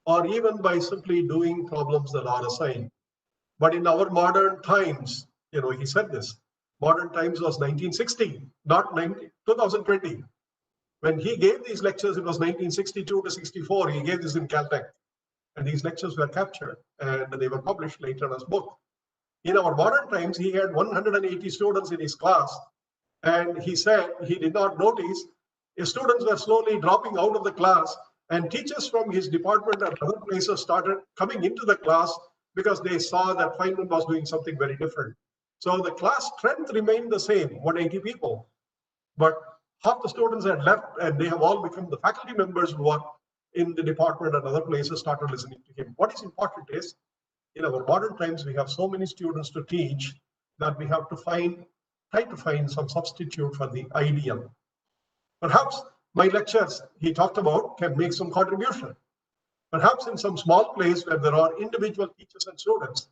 or even by simply doing problems that are assigned. But in our modern times, he said this, modern times was 1960, not 2020. When he gave these lectures, it was 1962 to 64. He gave this in Caltech. And these lectures were captured and they were published later as book. In our modern times, he had 180 students in his class. And he said he did not notice his students were slowly dropping out of the class, and teachers from his department and other places started coming into the class because they saw that Feynman was doing something very different. So the class strength remained the same, 180 people. But half the students had left and they have all become the faculty members who are in the department and other places started listening to him. What is important is, in our modern times, we have so many students to teach that we have to try to find some substitute for the ideal. Perhaps my lectures he talked about can make some contribution. Perhaps in some small place where there are individual teachers and students,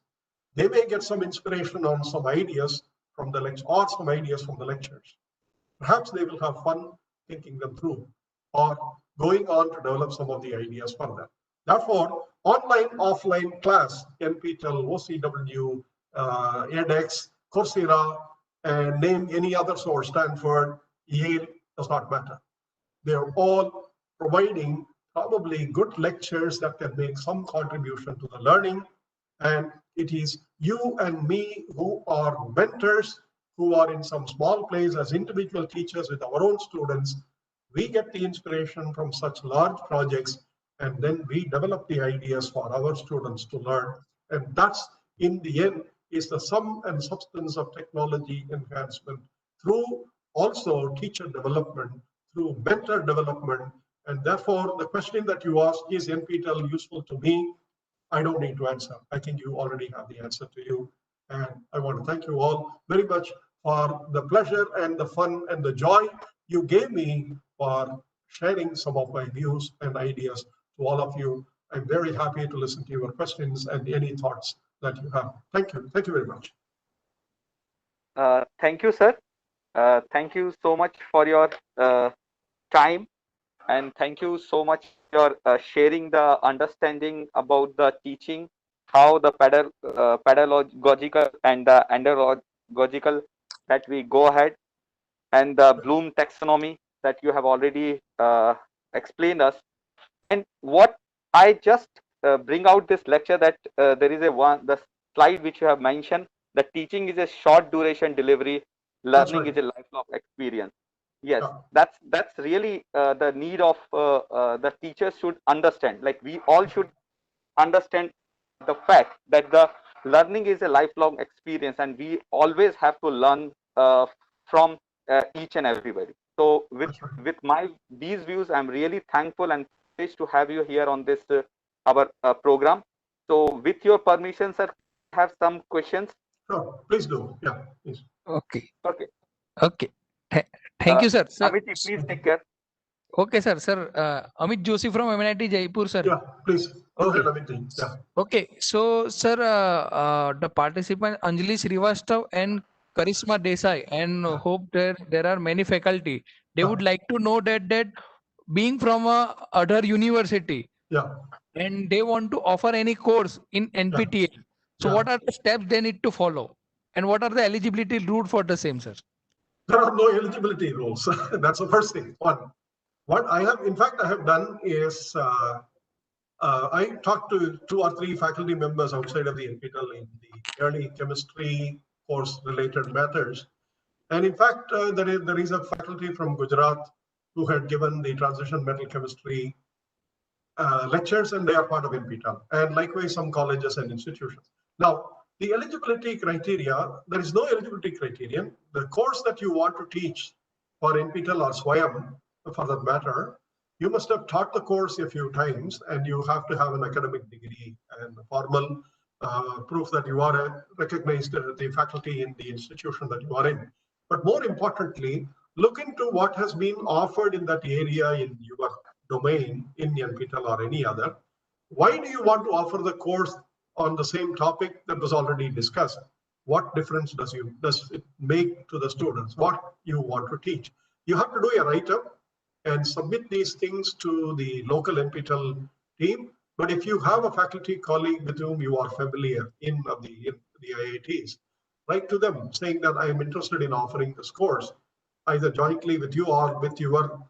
they may get some inspiration on some ideas from the lecture or some ideas from the lectures. Perhaps they will have fun thinking them through or going on to develop some of the ideas further. Therefore, online, offline class, NPTEL, OCW, edX, Coursera, and name any other source, Stanford, Yale, does not matter. They are all providing probably good lectures that can make some contribution to the learning. And it is you and me who are mentors, who are in some small place as individual teachers with our own students. We get the inspiration from such large projects, and then we develop the ideas for our students to learn. And that's, in the end, is the sum and substance of technology enhancement through also teacher development, through mentor development. And therefore, the question that you asked, is NPTEL useful to me? I don't need to answer. I think you already have the answer to you. And I want to thank you all very much for the pleasure and the fun and the joy you gave me for sharing some of my views and ideas to all of you. I'm very happy to listen to your questions and any thoughts that you have. Thank you. Thank you very much. Thank you, sir. Thank you so much for your time, and thank you so much for sharing the understanding about the teaching, how the pedagogical and the andragogical that we go ahead, and the Bloom taxonomy that you have already explained us. And what I just bring out this lecture, that there is the slide which you have mentioned, that teaching is a short duration delivery, learning is a lifelong experience. Yes, that's really the need of the teachers should understand. Like, we all should understand the fact that the learning is a lifelong experience, and we always have to learn from each and everybody. So with my these views, I'm really thankful and pleased to have you here on this our program. So with your permission, sir, I have some questions. Sure, please do. Yeah, please. Okay. Okay. Okay. Thank you, sir. Sir. Amit, please take care. Okay, sir. Sir, Amit Joshi from MNIT Jaipur, sir. Yeah, please. Go Okay. ahead, Amit. Yeah. Okay. So, sir, the participant Anjali Srivastav and Karisma Desai, and hope there are many faculty. They would like to know that being from a other university, Yeah. and they want to offer any course in NPTEL. So, Yeah. what are the steps they need to follow, and what are the eligibility route for the same, sir? There are no eligibility rules. That's the first thing. One. What I have, in fact, I have done is I talked to 2 or 3 faculty members outside of the NPTEL in the early chemistry course related matters. And in fact, there is a faculty from Gujarat who had given the transition metal chemistry lectures, and they are part of NPTEL, and likewise some colleges and institutions. Now, the eligibility criteria, there is no eligibility criterion. The course that you want to teach for NPTEL or SWAYAM, for that matter, you must have taught the course a few times, and you have to have an academic degree and formal proof that you are recognized the faculty in the institution that you are in. But more importantly, look into what has been offered in that area in your domain in NPTEL or any other, Why do you want to offer the course on the same topic that was already discussed? What difference does it make to the students? What you want to teach? You have to do a write-up and submit these things to the local NPTEL team. But if you have a faculty colleague with whom you are familiar in the IITs, write to them saying that I am interested in offering this course, either jointly with you or with your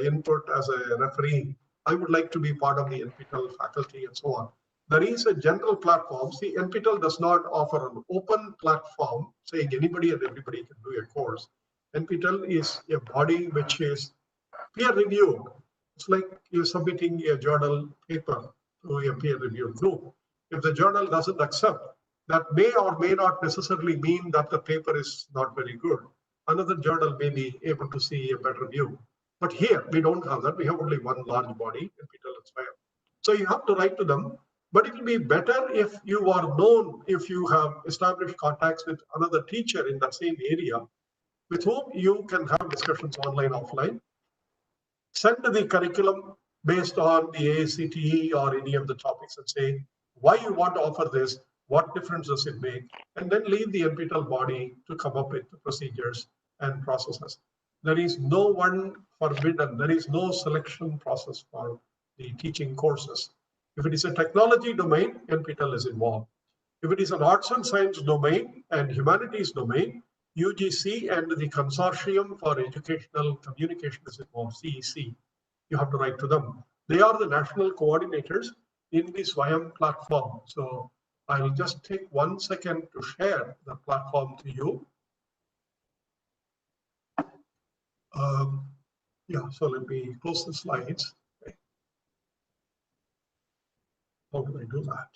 input as a referee. I would like to be part of the NPTEL faculty and so on. There is a general platform. See, NPTEL does not offer an open platform saying anybody and everybody can do a course. NPTEL is a body which is peer reviewed. It's like you're submitting a journal paper to a peer reviewed group. If the journal doesn't accept, that may or may not necessarily mean that the paper is not very good. Another journal may be able to see a better view. But here, we don't have that. We have only one large body, NPTEL and SWAYAM. So you have to write to them. But it will be better if you are known, if you have established contacts with another teacher in that same area, with whom you can have discussions online, offline. Send the curriculum based on the ACTE or any of the topics and say why you want to offer this, what difference does it make, and then leave the NPTEL body to come up with the procedures and processes. There is no one forbidden, there is no selection process for the teaching courses. If it is a technology domain, NPTEL is involved. If it is an arts and science domain and humanities domain, UGC and the Consortium for Educational Communication is involved, CEC. You have to write to them. They are the national coordinators in the SWAYAM platform. So I'll just take 1 second to share the platform to you. Yeah, so let me close the slides. Okay. How do I do that?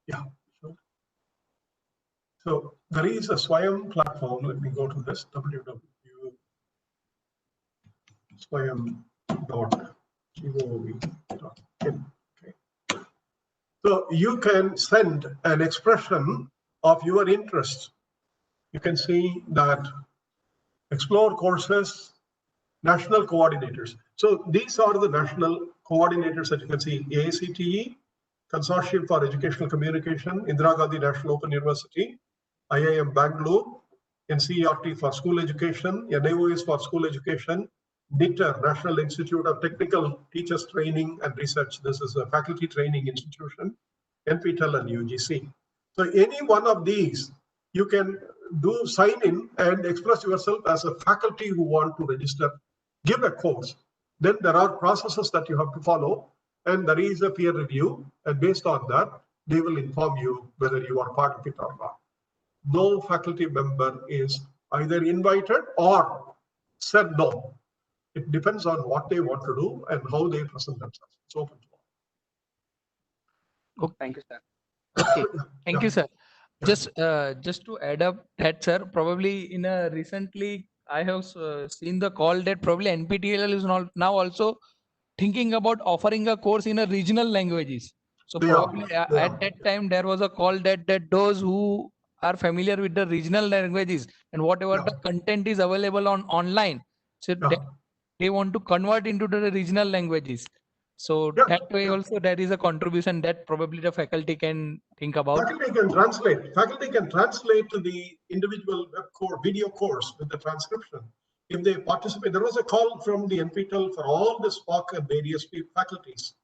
Yeah, sure. So there is a SWAYAM platform. Let me go to this www.swayam.gov.in. Okay. So you can send an expression of your interest. You can see that explore courses, national coordinators. So these are the national coordinators that you can see: AICTE, Consortium for Educational Communication, Indira Gandhi National Open University, IIM Bangalore, NCERT for School Education, NIOS for School Education, NITR, National Institute of Technical Teachers Training and Research. This is a faculty training institution, NPTEL and UGC. So any one of these, you can sign in and express yourself as a faculty who want to register, give a course. Then there are processes that you have to follow, and there is a peer review, and based on that, they will inform you whether you are part of it or not. No faculty member is either invited or said no. It depends on what they want to do and how they present themselves. It's open to all. Okay. Thank you, sir. Okay. Thank you, sir. Yeah. Just to add up that, sir, probably in a recently I have seen the call that probably NPTEL is not now also thinking about offering a course in a regional languages. So They are. probably They at are. that time there was a call that those who are familiar with the regional languages and whatever Yeah. the content is available on online, so Yeah. they want to convert into the regional languages. So Yeah. that way Yeah. also there is a contribution that probably the faculty can think about. Faculty can translate. Faculty can translate the individual web core, video course with the transcription. If they participate, there was a call from the NPTEL for all the SPOC and various faculties.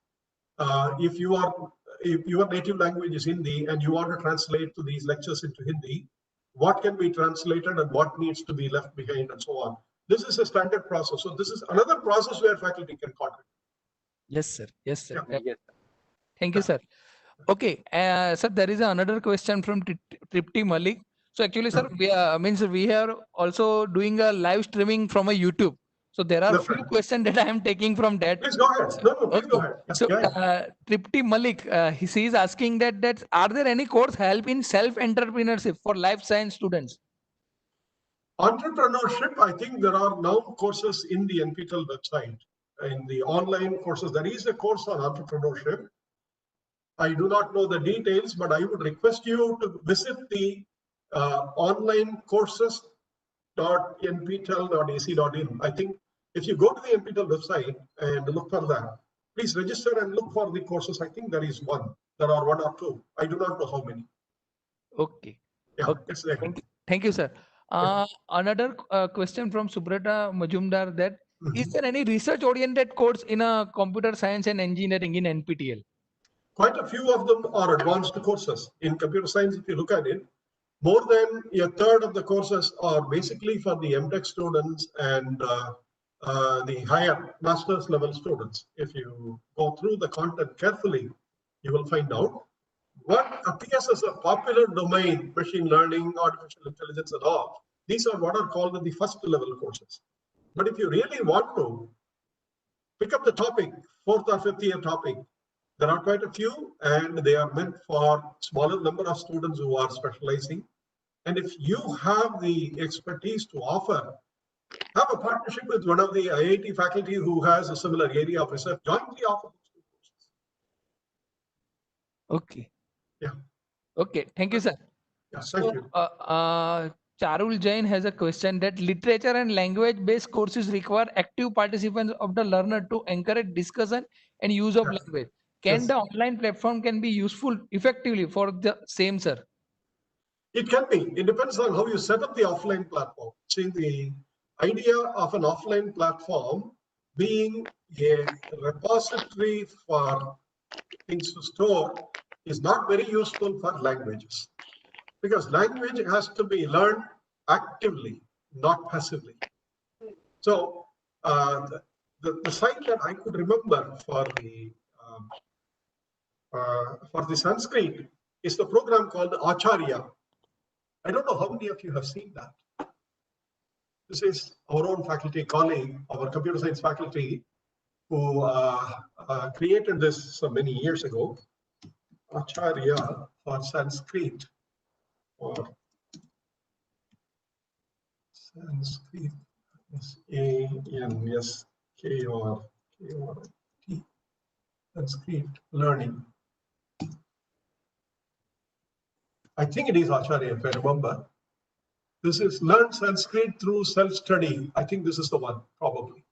If your native language is Hindi and you want to translate to these lectures into Hindi, what can be translated and what needs to be left behind and so on. This is a standard process. So this is another process where faculty can contribute. Yes, sir. Yes, sir. Yeah. Yes, sir. Thank you, sir. Okay, sir, there is another question from Tripti Malik. So actually, sir, we are also doing a live streaming from a YouTube. So there are That's few right. questions that I am taking from that. Please go ahead. No, please go Okay. ahead. So Yeah, yeah. Tripti Malik, he is asking that are there any course help in self entrepreneurship for life science students? Entrepreneurship, I think there are now courses in the NPTEL website. In the online courses, there is a course on entrepreneurship. I do not know the details, but I would request you to visit the online courses.nptel.ac.in. I think if you go to the NPTEL website and look for that, please register and look for the courses. I think there is one. There are one or two. I do not know how many. Okay. Yeah, Okay. it's there. Thank you, sir. Another question from Subrata Majumdar, that is there any research oriented course in a computer science and engineering in NPTEL? Quite a few of them are advanced courses. In computer science, if you look at it, more than a third of the courses are basically for the MTech students and the higher master's level students. If you go through the content carefully, you will find out what appears as a popular domain, machine learning, artificial intelligence, and all. These are what are called the first level courses. But if you really want to pick up the topic, fourth or fifth year topic, there are quite a few, and they are meant for smaller number of students who are specializing. And if you have the expertise to offer, have a partnership with one of the IIT faculty who has a similar area of research, jointly offer those two courses. Okay. Yeah. Okay. Thank you, sir. Yes, thank you. Charul Jain has a question that literature and language-based courses require active participants of the learner to encourage discussion and use of Yes. language. Can Yes. the online platform can be useful effectively for the same, sir? It can be. It depends on how you set up the offline platform. See, the idea of an offline platform being a repository for things to store is not very useful for languages, because language has to be learned actively, not passively. So the site that I could remember for the Sanskrit is the program called Acharya. I don't know how many of you have seen that. This is our own faculty colleague, our computer science faculty, who created this so many years ago. Acharya for Sanskrit, or Sanskrit, S-A-N-S-K-R-K-R-T, Sanskrit learning. I think it is Acharya, if I remember. This is Learn Sanskrit through self-study. I think this is the one, probably.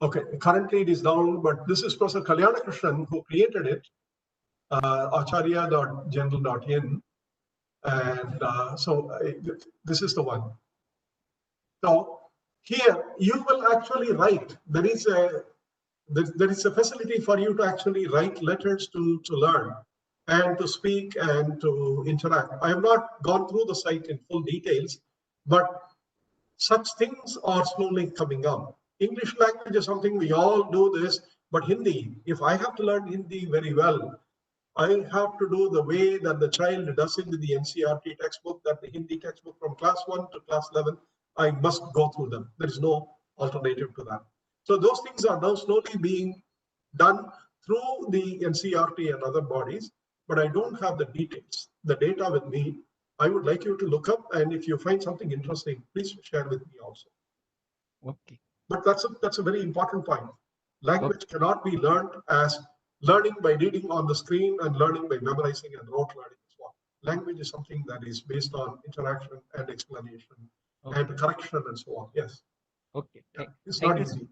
Okay, currently it is down, but this is Professor Kalyanakrishnan who created it, acharya.general.in. And this is the one. So here you will actually write. There is a facility for you to actually write letters to learn and to speak and to interact. I have not gone through the site in full details, but such things are slowly coming up. English language is something we all do this, but Hindi, if I have to learn Hindi very well, I have to do the way that the child does it with the NCERT textbook, that the Hindi textbook from class 1 to class 11, I must go through them. There is no alternative to that. So those things are now slowly being done through the NCERT and other bodies, but I don't have the details, the data with me. I would like you to look up, and if you find something interesting, please share with me also. Okay. But that's a very important point. Language cannot be learned as learning by reading on the screen and learning by memorizing and rote learning as well. Language is something that is based on interaction and explanation and correction and so on. Yes. Okay. It's Thank not you. easy.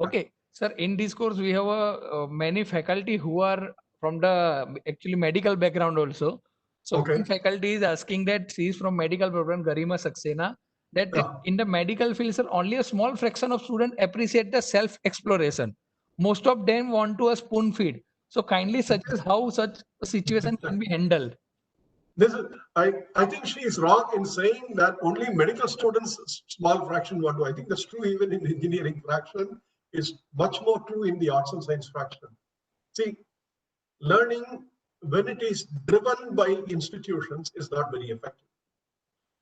Okay, sir. In this course, we have many faculty who are from the actually medical background also. So Okay. one faculty is asking that she is from medical program, Garima Saxena, that Yeah. in the medical field, sir, only a small fraction of students appreciate the self exploration. Most of them want to a spoon feed. So kindly suggest how such a situation can be handled. I think she is wrong in saying that only medical students, small fraction want to. I think that's true even in engineering fraction. Is much more true in the arts and science fraction. See, learning when it is driven by institutions is not very effective.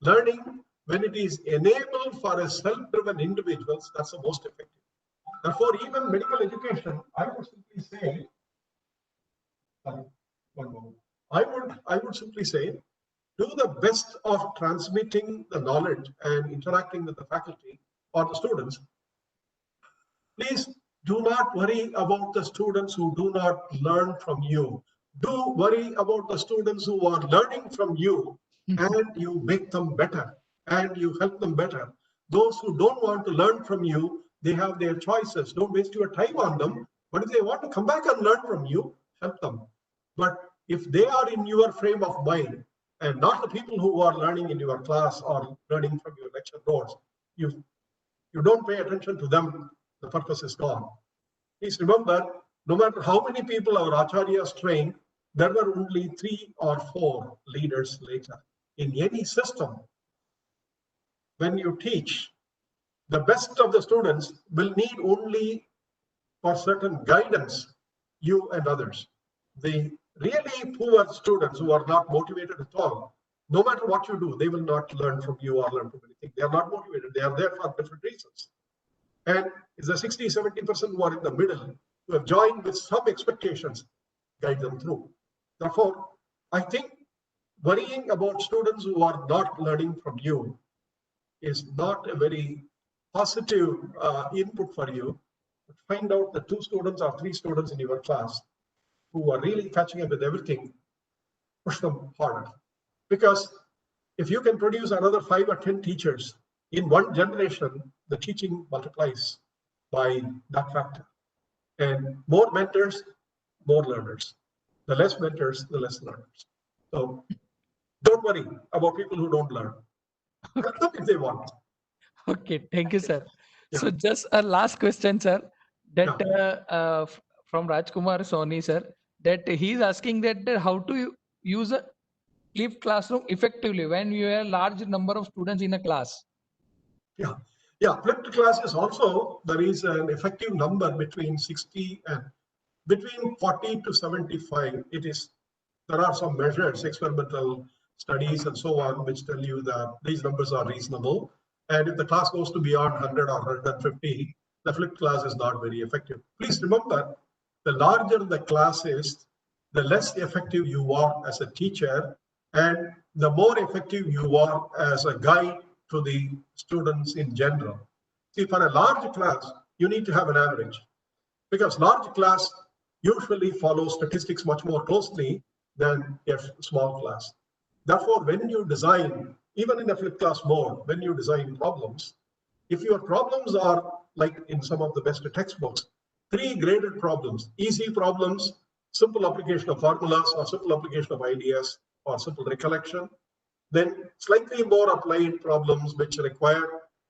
Learning when it is enabled for a self-driven individuals, that's the most effective. Therefore, even medical education, I would simply say, I would simply say, do the best of transmitting the knowledge and interacting with the faculty or the students. Please do not worry about the students who do not learn from you. Do worry about the students who are learning from you, and you make them better and you help them better. Those who don't want to learn from you, they have their choices. Don't waste your time on them. But if they want to come back and learn from you, help them. But if they are in your frame of mind and not the people who are learning in your class or learning from your lecture notes, you don't pay attention to them, the purpose is gone. Please remember, no matter how many people our acharyas trained, there were only 3 or 4 leaders later. In any system, when you teach, the best of the students will need only for certain guidance, you and others. The really poor students who are not motivated at all, no matter what you do, they will not learn from you or learn from anything. They are not motivated. They are there for different reasons. And it's the 60, 70% who are in the middle, who have joined with some expectations, guide them through. Therefore, I think worrying about students who are not learning from you is not a very positive input for you. Find out the 2 students or 3 students in your class who are really catching up with everything, push them harder. Because if you can produce another 5 or 10 teachers in one generation, the teaching multiplies by that factor. And more mentors, more learners. The less mentors, the less learners. So don't worry about people who don't learn. Help them if they want. Okay, thank you, sir. Yeah. So just a last question, sir. That Yeah. from Rajkumar Soni, sir, that he's asking that how to use a flipped classroom effectively when you have a large number of students in a class. Yeah. Flipped classes also, there is an effective number between 60 and between 40 to 75. There are some measures, experimental studies and so on, which tell you that these numbers are reasonable. And if the class goes to beyond 100 or 150, the flipped class is not very effective. Please remember, the larger the class is, the less effective you are as a teacher, and the more effective you are as a guide to the students in general. See, for a large class, you need to have an average, because large class usually follows statistics much more closely than a small class. Therefore, when you design, even in a flipped class mode, when you design problems, if your problems are like in some of the best textbooks, 3 graded problems: easy problems, simple application of formulas or simple application of ideas or simple recollection, then slightly more applied problems which require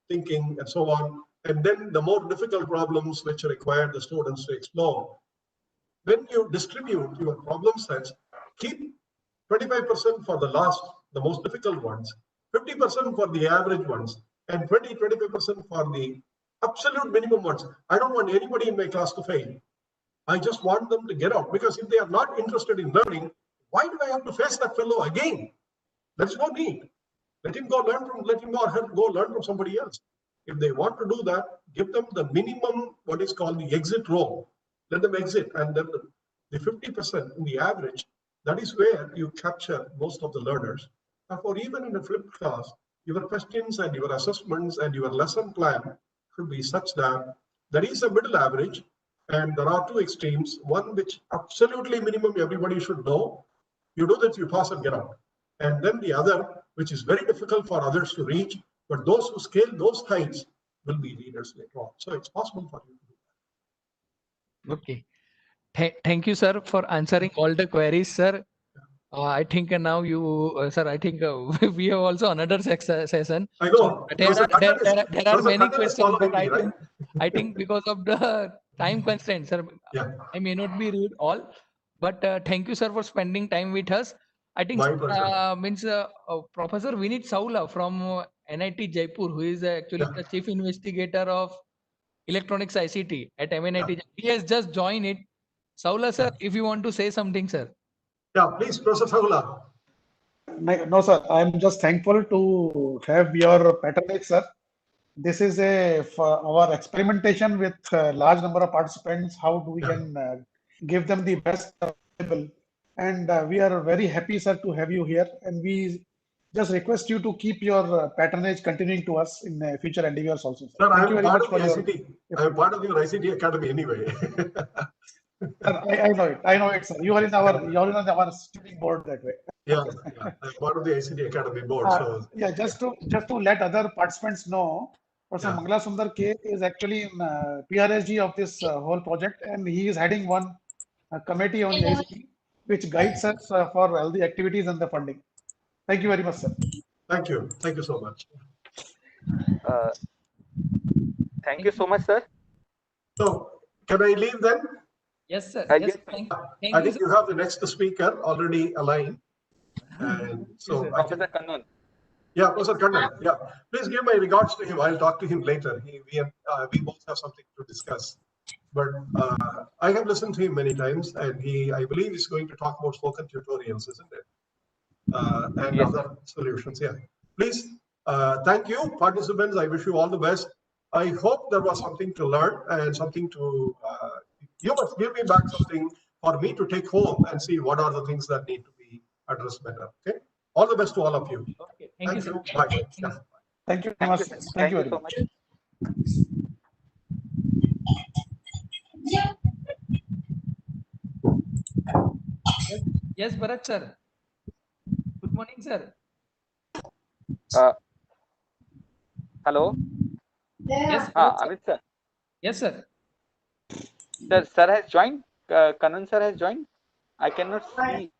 thinking and so on, and then the more difficult problems which require the students to explore. When you distribute your problem sets, keep 25% for the most difficult ones, 50% for the average ones, and 25% for the absolute minimum ones. I don't want anybody in my class to fail. I just want them to get out, because if they are not interested in learning, why do I have to face that fellow again? There's no need. Let him go or her go learn from somebody else. If they want to do that, give them the minimum, what is called the exit role. Let them exit, and then the 50% in the average, that is where you capture most of the learners. Therefore, even in a flipped class, your questions and your assessments and your lesson plan should be such that there is a middle average, and there are 2 extremes. One which absolutely minimum everybody should know. You do that, you pass and get out. And then the other, which is very difficult for others to reach, but those who scale those heights will be leaders later on. So it's possible for you to do that. Okay. Thank you, sir, for answering all the queries, sir. I think now sir, I think we have also another session. I So know. there are many Kannan is questions, but following me, right? I think because of the time constraints, sir, Yeah. I may not be read all. But thank you, sir, for spending time with us. I think My pleasure. Professor Vinit Saula from NIT Jaipur, who is actually Yeah. the chief investigator of electronics ICT at MNIT, he has just joined it. Saula, sir, if you want to say something, sir. Yeah, please, Professor Saula. No, sir. I'm just thankful to have your patronage, sir. This is for our experimentation with a large number of participants. How do we can give them the best available? And we are very happy, sir, to have you here. And we just request you to keep your patronage continuing to us in future endeavors also, sir. Sir, I Thank you am very part much of the for your. ICT. I am part of your ICT Academy anyway. Sir, I know it. I know it, sir. You are in our steering board that way. Yeah, I'm part of the ICT Academy board. So Yeah, just to let other participants know, Professor Mangala Sundar K is actually in PRSG of this whole project, and he is heading one committee on AICT, which guides us for all the activities and the funding. Thank you very much, sir. Thank you. Thank you so much. Uh, thank you so much, sir. So, can I leave then? Yes, sir. Yes, Yes, sir. thank I you, think sir. you have the next speaker already aligned. And so, sir. I think, Professor Kannan. yeah, Professor Kannan, yeah. Please give my regards to him. I'll talk to him later. We both have something to discuss. But I have listened to him many times, and I believe, is going to talk about spoken tutorials, isn't it? And Yes, other solutions. Yeah. Please, thank you, participants. I wish you all the best. I hope there was something to learn and something to, you must give me back something for me to take home and see what are the things that need to be addressed better. Okay. All the best to all of you. Okay. Thank you, Thank sir. you. Bye. Thank you, Yeah. sir. Thank you very thank much. you, sir. Thank you Thank you very so much. much. Yes, yes, Bharat sir. Good morning, sir. Uh, hello. Yes, Bharat sir. Amit sir. Yes, sir. Sir has joined. Kannan sir has joined. I cannot see.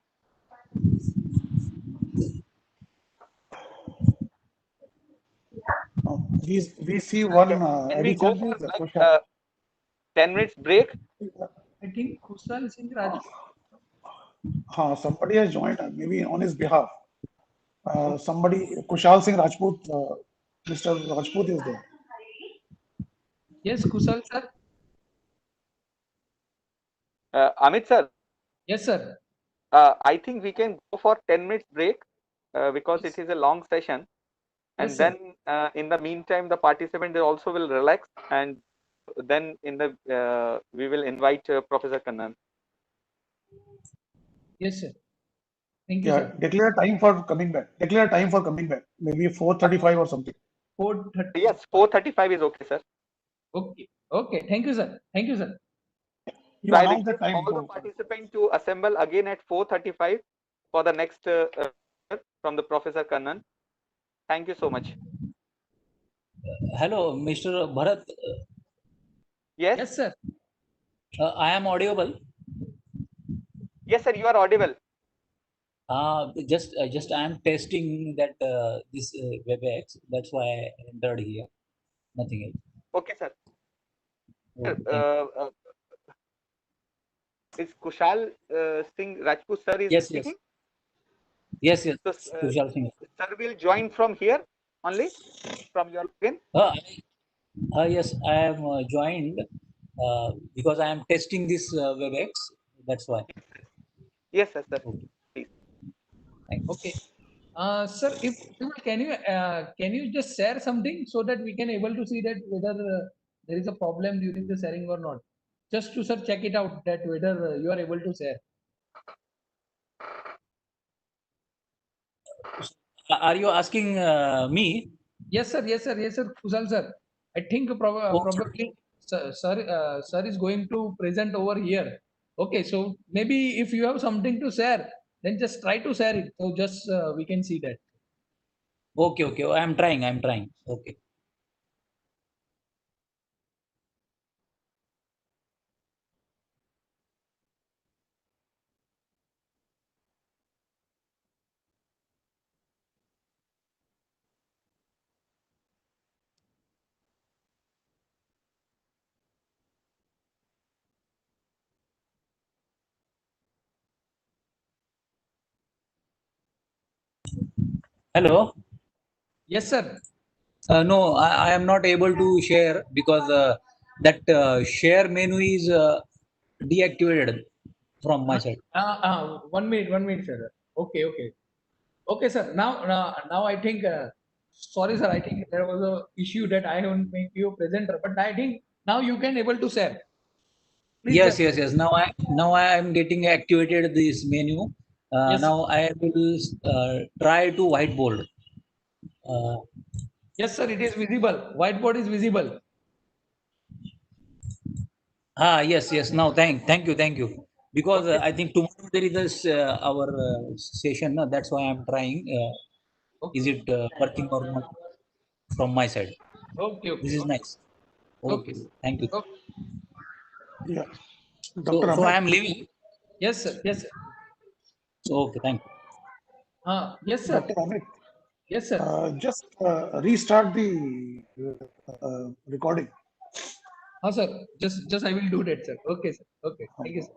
We see one Can we go addition for is the like question. 10 minutes break? I think Kushal Singh Raj. Somebody has joined, maybe on his behalf. Somebody, Kushal Singh Rajput, Mr. Rajput is there. Yes, Kushal sir. Amit sir, Yes, sir. I think we can go for 10 minutes break because it is a long session. And Yes, sir. then in the meantime, the participant also will relax, and then we will invite Professor Kannan. Yes, sir. Thank you, Yeah, sir. declare time for coming back. Declare time for coming back. Maybe 4:35 or something. 4:30. Yes, 4:35 is okay, sir. Okay. Okay. Thank you, sir. Thank you, sir. You So I announce the request time all the to. participants to assemble again at 4:35 for the next from the Professor Kannan. Thank you so much. Hello, Mr. Bharat. Yes, Yes, sir. I am audible. yes, sir, you are audible. Just I am testing that this WebEx. That's why I entered here. Nothing else. Okay, sir. Sir, Okay, thank you. Is Kushal Singh Rajput sir is Yes, speaking? yes. So, Kushal Singh. sir will join from here only from your login. Yes, I am joined because I am testing this WebEx. That's why. Yes, sir, sir. Okay, Please. thank you. Okay. Sir, if possible, can you just share something so that we can able to see that whether there is a problem during the sharing or not? Just to sir check it out that whether you are able to share. Are you asking me? Yes, sir. Yes, sir. Yes, sir. Kushal sir. I think Okay. probably sir is going to present over here. Okay, so maybe if you have something to share, then just try to share it. So just we can see that. Okay. I am trying. Okay. Hello. Yes, sir. No, I am not able to share because that share menu is deactivated from my side. 1 minute, sir. Okay. Okay, sir. Now I think, sorry, sir. I think there was a issue that I haven't made you presenter, but I think now you can able to share. Please Yes. just Now I am getting activated this menu. yes, Now I will try to whiteboard. Uh, yes, sir. It is visible. Whiteboard is visible. yes. Now thank you. Because Okay, I think tomorrow there is this, our session. That's why I am trying. Is okay. it working or not from my side? Okay, This okay, is okay, nice. okay, Okay, sir. thank you. Okay. Yeah. Dr. So I Amit, am leaving. Yes, sir. Yes, sir. So okay, thank you. Yes, sir. Dr. Amit, Yes, sir. just restart the recording. Sir. Just I will do that, sir. Okay, sir. Okay. Thank you, sir.